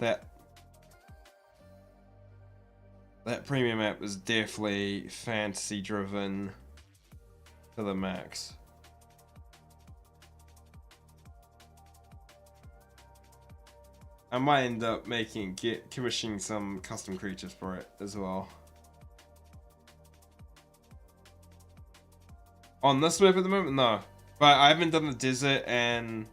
that premium map is definitely fantasy driven to the max. I might end up commissioning some custom creatures for it as well. On this map at the moment, no. But I haven't done the desert, and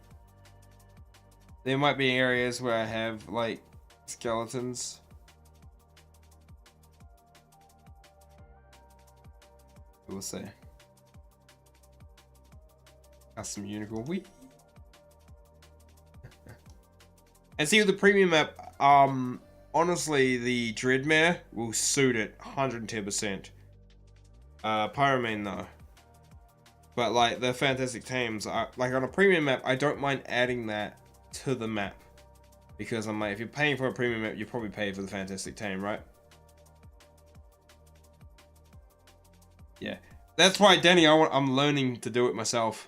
there might be areas where I have like skeletons. We'll see. Custom unicorn. Wee. And see, with the premium map, honestly, the Dreadmare will suit it 110%. Pyromane though. But like the Fantastic Tames, like on a premium map, I don't mind adding that to the map. Because I'm like, if you're paying for a premium map, you probably pay for the Fantastic Tame, right? Yeah. That's why, Danny, I'm learning to do it myself.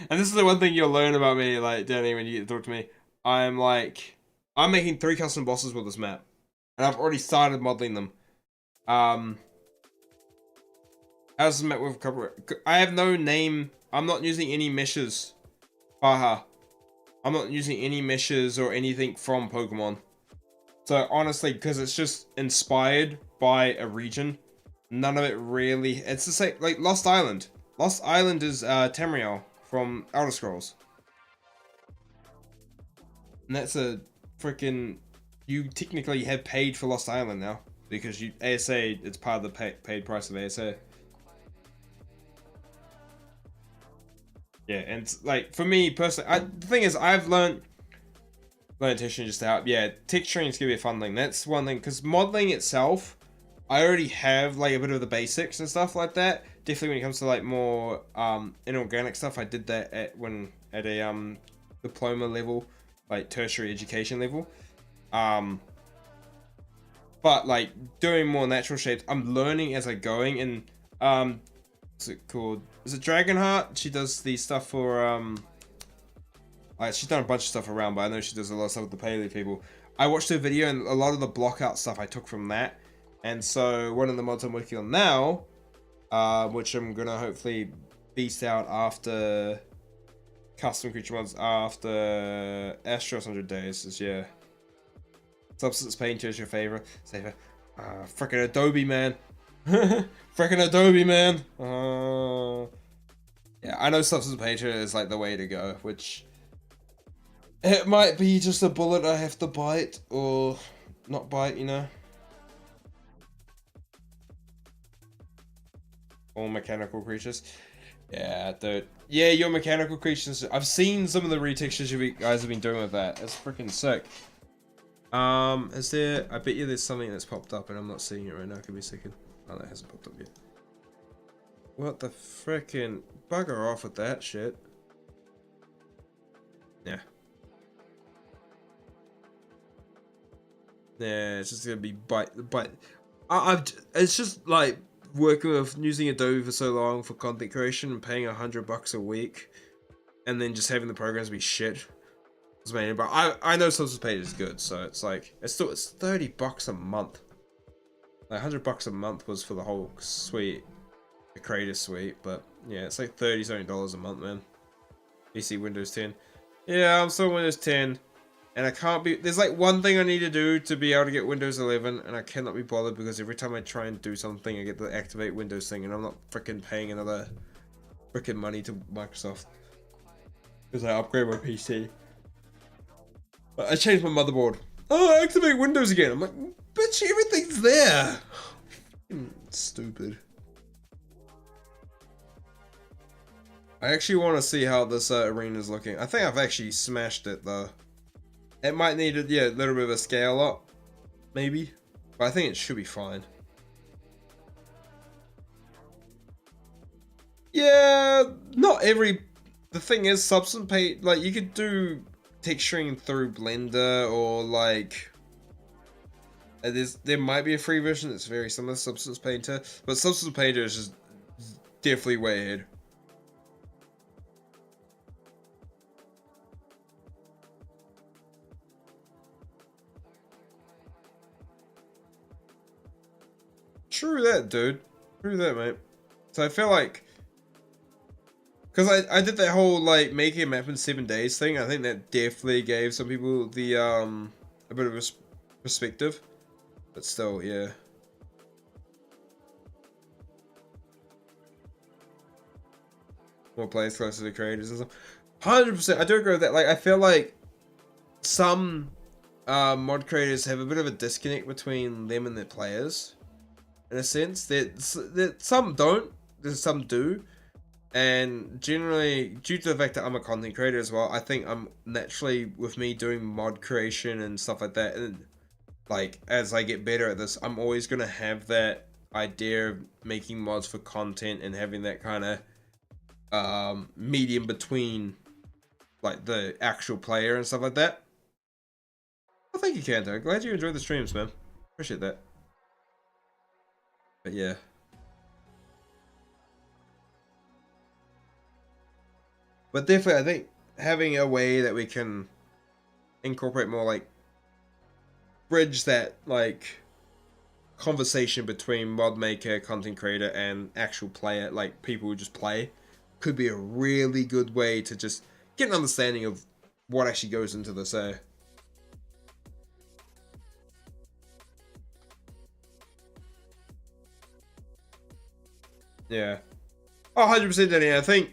And this is the one thing you'll learn about me, like, Danny, when you get to talk to me. I'm making 3 custom bosses with this map. And I've already started modeling them. How's the map with cover? I have no name. I'm not using any meshes. Haha. I'm not using any meshes or anything from Pokemon. So honestly, because it's just inspired by a region, none of it really. It's the same, like Lost Island. Lost Island is Tamriel from Elder Scrolls. And that's a freaking. You technically have paid for Lost Island now because you ASA. It's part of the paid price of ASA. Yeah, and like for me personally, the thing is, I've learned texturing just to help. Yeah, texturing is gonna be a fun thing. That's one thing because modeling itself, I already have like a bit of the basics and stuff like that. Definitely when it comes to like more inorganic stuff, I did that at a diploma level, like tertiary education level. But like doing more natural shapes, I'm learning as I'm going. And what's it called? Is it Dragonheart? She does the stuff for like she's done a bunch of stuff around, but I know she does a lot of stuff with the Paleo people. I watched her video and a lot of the block out stuff I took from that. And so one of the mods I'm working on now, which I'm gonna hopefully beast out after custom creature mods after Astros 100 days is Substance Painter is your favorite. Saver. Frickin' Adobe, man. Frickin' Adobe, man. Yeah, I know Substance Painter is like the way to go, which it might be just a bullet I have to bite or not bite, you know. All mechanical creatures. Yeah, dude. Yeah, your mechanical creatures. I've seen some of the retextures you guys have been doing with that. It's freaking sick. Is there? I bet you there's something that's popped up and I'm not seeing it right now. Give me a second. Oh, that hasn't popped up yet. What the frickin' bugger off with that shit. Yeah. Yeah, it's just gonna be bite. It's just like working with using Adobe for so long for content creation and paying $100 a week, and then just having the programs be shit. But I know Substance Painter is good, so it's like it's $30 a month. Like $100 a month was for the whole suite, the creator suite, but yeah, it's like $30 a month, man. PC Windows 10. Yeah, I'm still Windows 10, and I can't be. There's like one thing I need to do to be able to get Windows 11, and I cannot be bothered because every time I try and do something, I get the activate Windows thing, and I'm not freaking paying another freaking money to Microsoft. Because I upgrade my PC. I changed my motherboard. Oh, activate Windows again. I'm like, bitch, everything's there. Stupid. I actually want to see how this arena's looking. I think I've actually smashed it though. It might need a little bit of a scale up, maybe, but I think it should be fine. Yeah, not every. The thing is, Substance Paint, like you could do texturing through Blender or like. There might be a free version that's very similar to Substance Painter, but Substance Painter is just definitely way ahead. True that, dude. True that, mate. So I feel like, because I did that whole like making a map in 7 days thing. I think that definitely gave some people the a bit of a perspective. But still, yeah. More players closer to creators and stuff. 100%. I do agree with that. Like, I feel like some mod creators have a bit of a disconnect between them and their players. In a sense, that some don't. There's some do. And generally, due to the fact that I'm a content creator as well, I think I'm naturally, with me doing mod creation and stuff like that, and like as I get better at this, I'm always gonna have that idea of making mods for content and having that kind of medium between like the actual player and stuff like that. Well, thank you, Kanto. Glad you enjoyed the streams, man. Appreciate that. But yeah. But definitely, I think having a way that we can incorporate more, like, bridge that, like, conversation between mod maker, content creator, and actual player, like, people who just play, could be a really good way to just get an understanding of what actually goes into this, Yeah. Oh, 100% Danny, I think.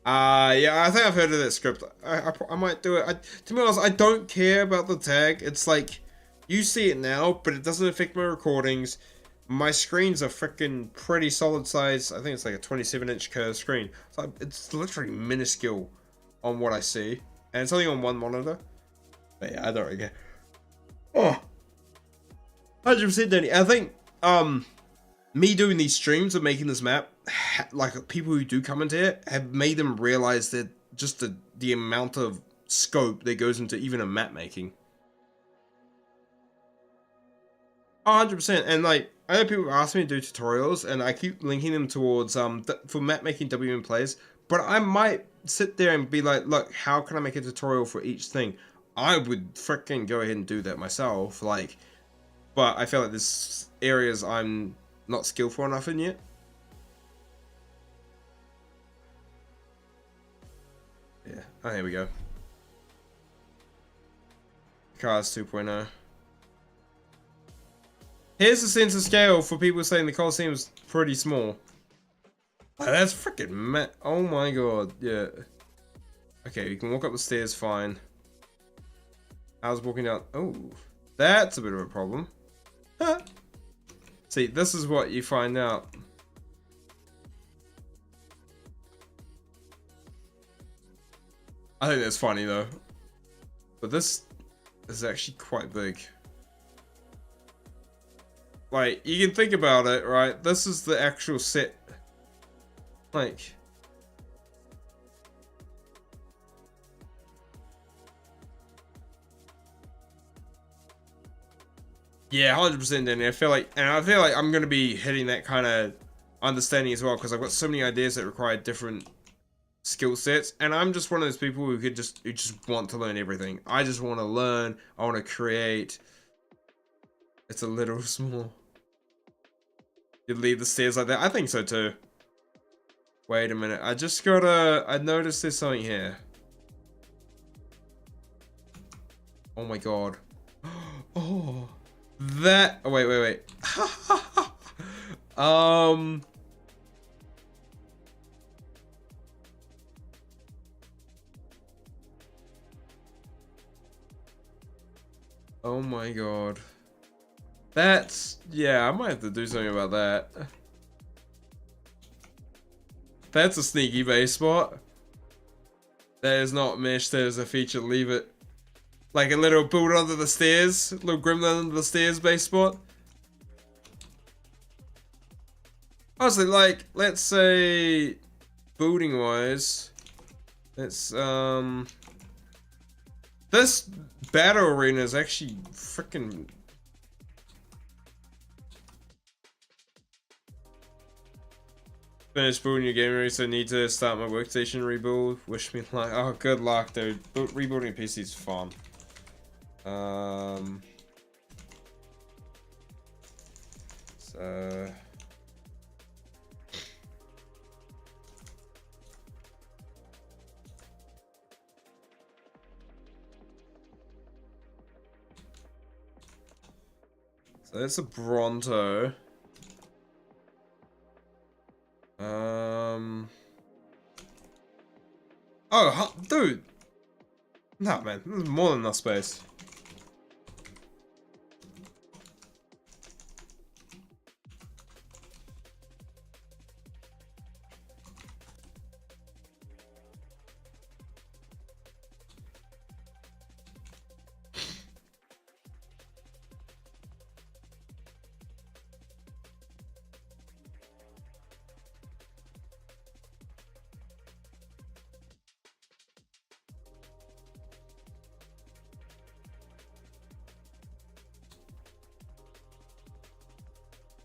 Yeah, I think I've heard of that script. I might do it. To be honest, I don't care about the tag. It's like, you see it now, but it doesn't affect my recordings. My screen's a freaking pretty solid size. I think it's like a 27-inch curved screen. So it's literally minuscule on what I see. And it's only on one monitor. But yeah, I don't really care. Oh, 100% Danny. I think, me doing these streams of making this map, like people who do comment here, have made them realize that just the amount of scope that goes into even a map making. 100%. And like, I know people ask me to do tutorials, and I keep linking them towards for map making WM plays, but I might sit there and be like, look, how can I make a tutorial for each thing? I would freaking go ahead and do that myself, like, but I feel like there's areas I'm not skillful enough in yet. Yeah, oh, here we go. Cars 2.0. Here's the sense of scale for people saying the Coliseum's pretty small. Oh, that's freaking mad. Oh my god, yeah. Okay, you can walk up the stairs fine. I was walking down. Oh, that's a bit of a problem. Huh. See, this is what you find out. I think that's funny though. But this is actually quite big. Like, you can think about it, right? This is the actual set. Like, yeah, 100% Danny. I feel like I'm gonna be hitting that kind of understanding as well, because I've got so many ideas that require different skill sets, and I'm just one of those people who just want to learn everything. I just want to learn. I want to create. It's a little small. You'd leave the stairs like that? I think so too. Wait a minute. I noticed there's something here. Oh my god. Oh, that. Oh, wait. Oh my god. That's, yeah, I might have to do something about that. That's a sneaky base spot. That is not mesh, that is a feature, leave it. Like a little build under the stairs, a little gremlin under the stairs base spot. Honestly, like, let's say, building wise, let's, this battle arena is actually freaking. Finished building your game, so I need to start my workstation rebuild. Wish me luck. Oh, good luck, dude. Rebuilding a PC is fun. So that's a Bronto. Oh, dude. Nah, man. This is more than enough space.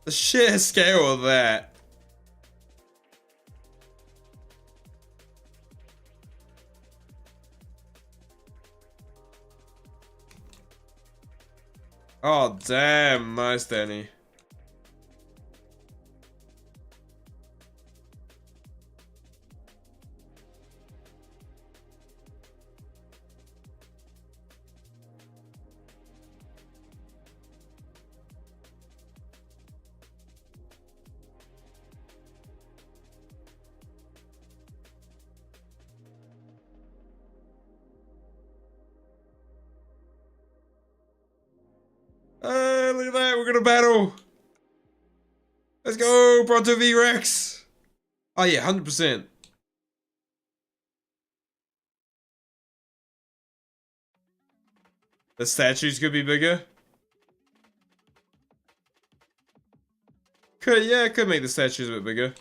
The sheer scale of that. Oh, damn. Nice, Danny. Look at that. We're gonna battle. Let's go, Bronto v Rex. Oh, yeah, 100%. The statues could be bigger. Could, yeah, it could make the statues a bit bigger.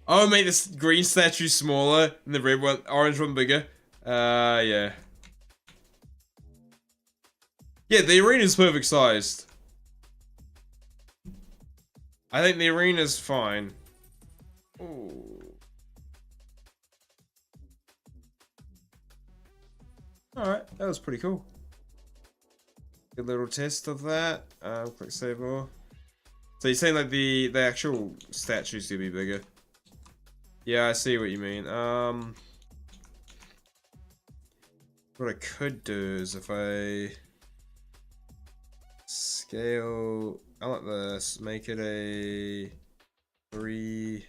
Oh, make this green statue smaller and the red one, orange one bigger. Yeah. Yeah, the arena's perfect sized. I think the arena's fine. Ooh. Alright, that was pretty cool. Good little test of that. Click save more. So you're saying like the actual statues to be bigger? Yeah, I see what you mean. What I could do is if I scale, I like this, make it a 3x4,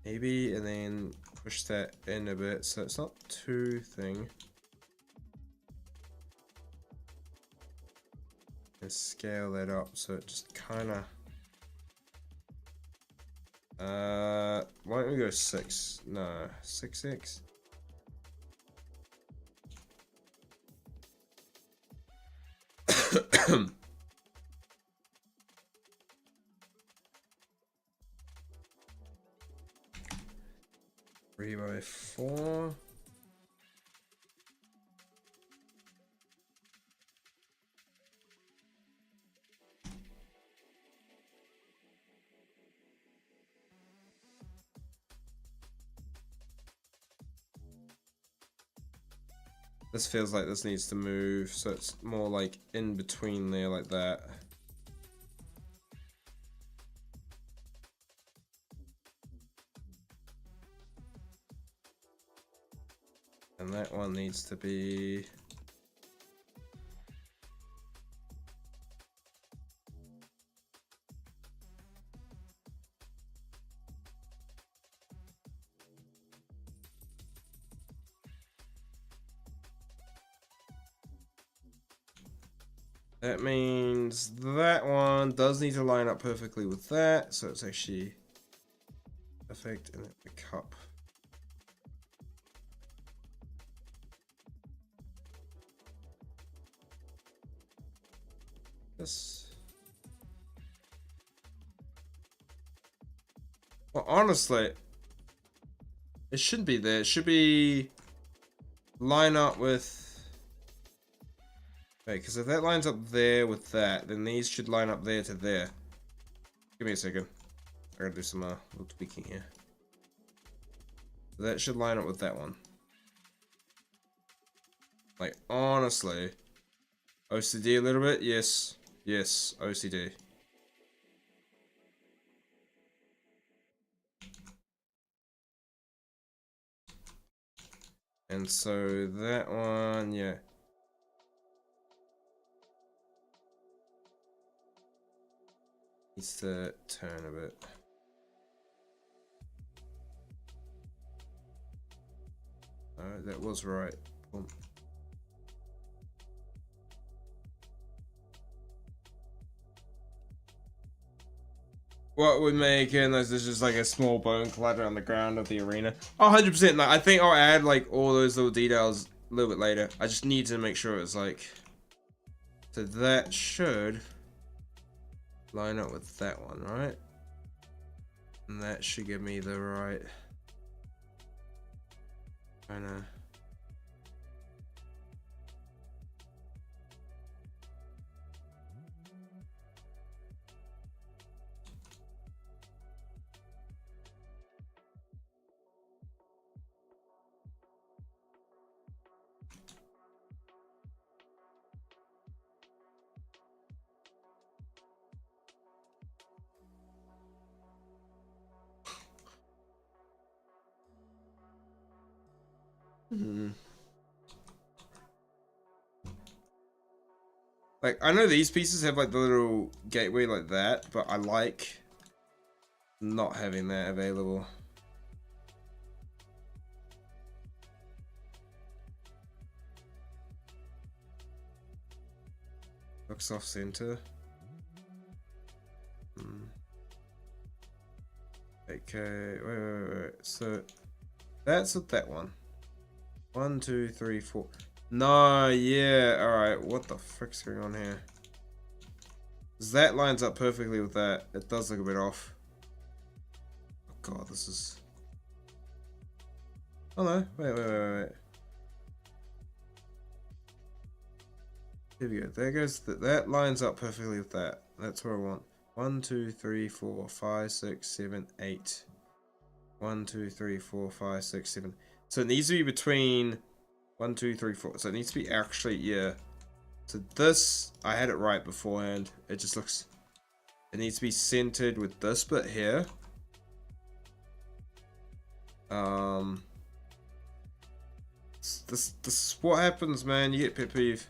maybe, and then push that in a bit so it's not too thing. And scale that up so it just kind of. Why don't we go 6? No, 6x. Three by 4. This feels like this needs to move, so it's more like in between there, like that. And that one needs to be... That means that one does need to line up perfectly with that, so it's actually perfect in the cup. This. Well, honestly, it shouldn't be there. It should be line up with. Okay, because if that lines up there with that, then these should line up there to there. Give me a second. I gotta do some little tweaking here. So that should line up with that one. Like, honestly. OCD a little bit? Yes. Yes, OCD. And so that one, yeah. Needs to turn a bit. Oh, that was right. Boom. What we're making is just like a small bone collector on the ground of the arena. Oh, 100%. I think I'll add like all those little details a little bit later. I just need to make sure it's like... So that should line up with that one, right? And that should give me the right kind of... Like, I know these pieces have like the little gateway like that, but I like not having that available. Looks off center. Okay, wait. So that's with that one. 1, 2, 3, 4. No, yeah, alright. What the frick's going on here? That lines up perfectly with that. It does look a bit off. Oh god, this is... Oh no, wait. Here we go. There goes... That lines up perfectly with that. That's what I want. 1, 2, 3, 4, 5, 6, 7, 8. 1, 2, 3, 4, 5, 6, 7. So it needs to be between 1, 2, 3, 4. So it needs to be actually, yeah. So this, I had it right beforehand. It just looks... It needs to be centered with this bit here. This is what happens, man. You get pet peeve.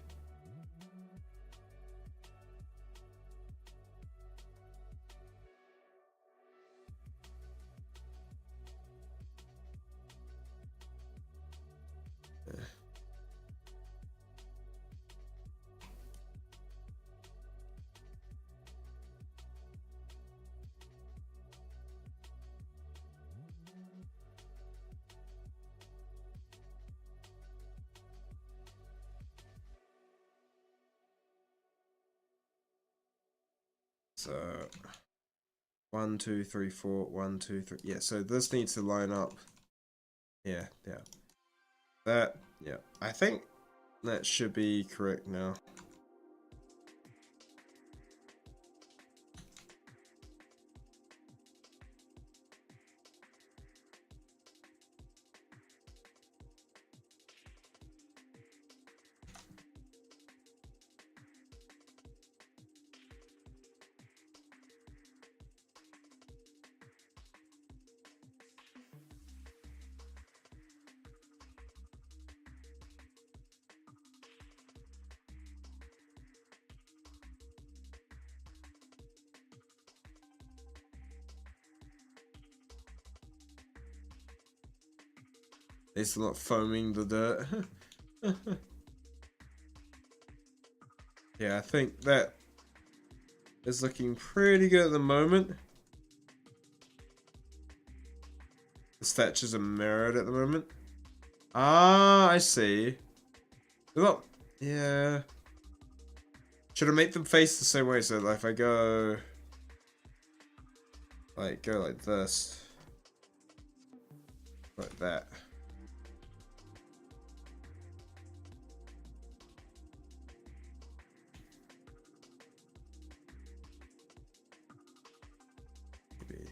So 1, 2, 3, 4, 1, 2, 3. Yeah, so this needs to line up. Yeah. That, yeah. I think that should be correct now. It's not foaming the dirt. Yeah, I think that is looking pretty good at the moment. The statues are mirrored at the moment. Ah, I see. Well, yeah. Should I make them face the same way? So like if I go like this. Like that. Maybe.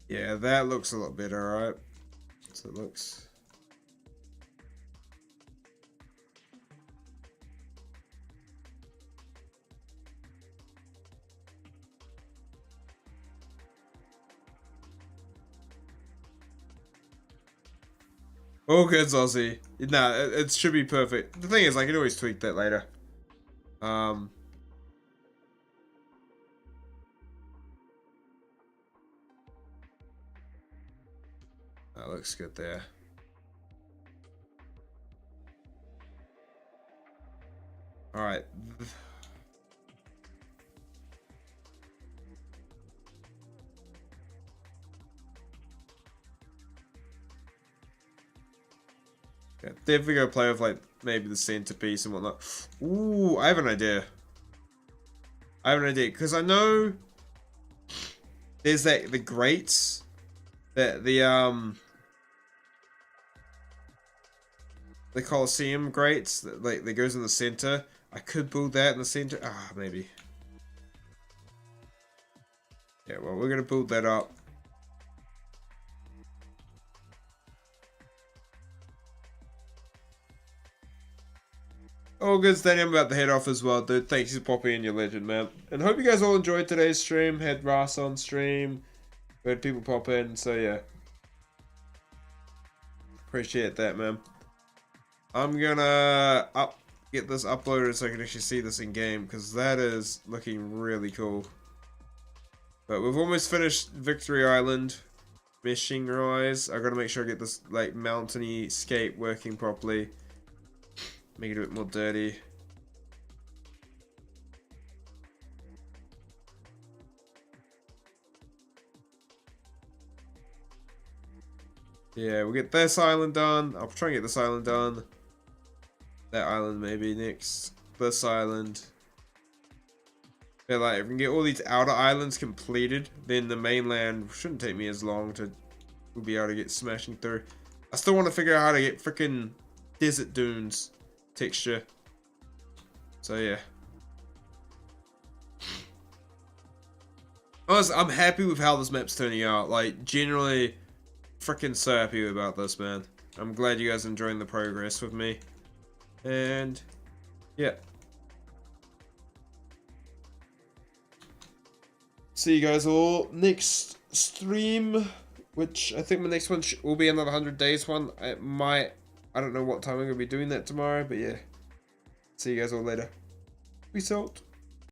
Yeah, that looks a lot better, right? So it looks. Oh, good, Aussie. Nah, it should be perfect. The thing is, I can always tweak that later. That looks good there. All right. Yeah, definitely gonna play with like maybe the centerpiece and whatnot. Ooh, I have an idea. Because I know there's the grates that the Coliseum grates that goes in the center. I could build that in the center. Ah, maybe. Yeah, well, we're gonna build that up. Oh, good, Danny. I'm about to head off as well, dude. Thanks for popping in, your legend, man. And hope you guys all enjoyed today's stream. Had Ras on stream. We had people pop in, so yeah. Appreciate that, man. I'm gonna get this uploaded so I can actually see this in game, because that is looking really cool. But we've almost finished Victory Island. Meshing rise. I gotta make sure I get this like mountainy scape working properly. Make it a bit more dirty. Yeah, we'll get this island done. I'll try and get this island done. That island maybe next. This island. Yeah, like if we can get all these outer islands completed, then the mainland shouldn't take me as long to be able to get smashing through. I still want to figure out how to get freaking desert dunes texture. So yeah. Honestly, I'm happy with how this map's turning out. Like, generally, freaking so happy about this, man. I'm glad you guys are enjoying the progress with me. And, yeah. See you guys all next stream, which I think my next one will be another 100 days one. I don't know what time I'm going to be doing that tomorrow, but yeah. See you guys all later. Peace out.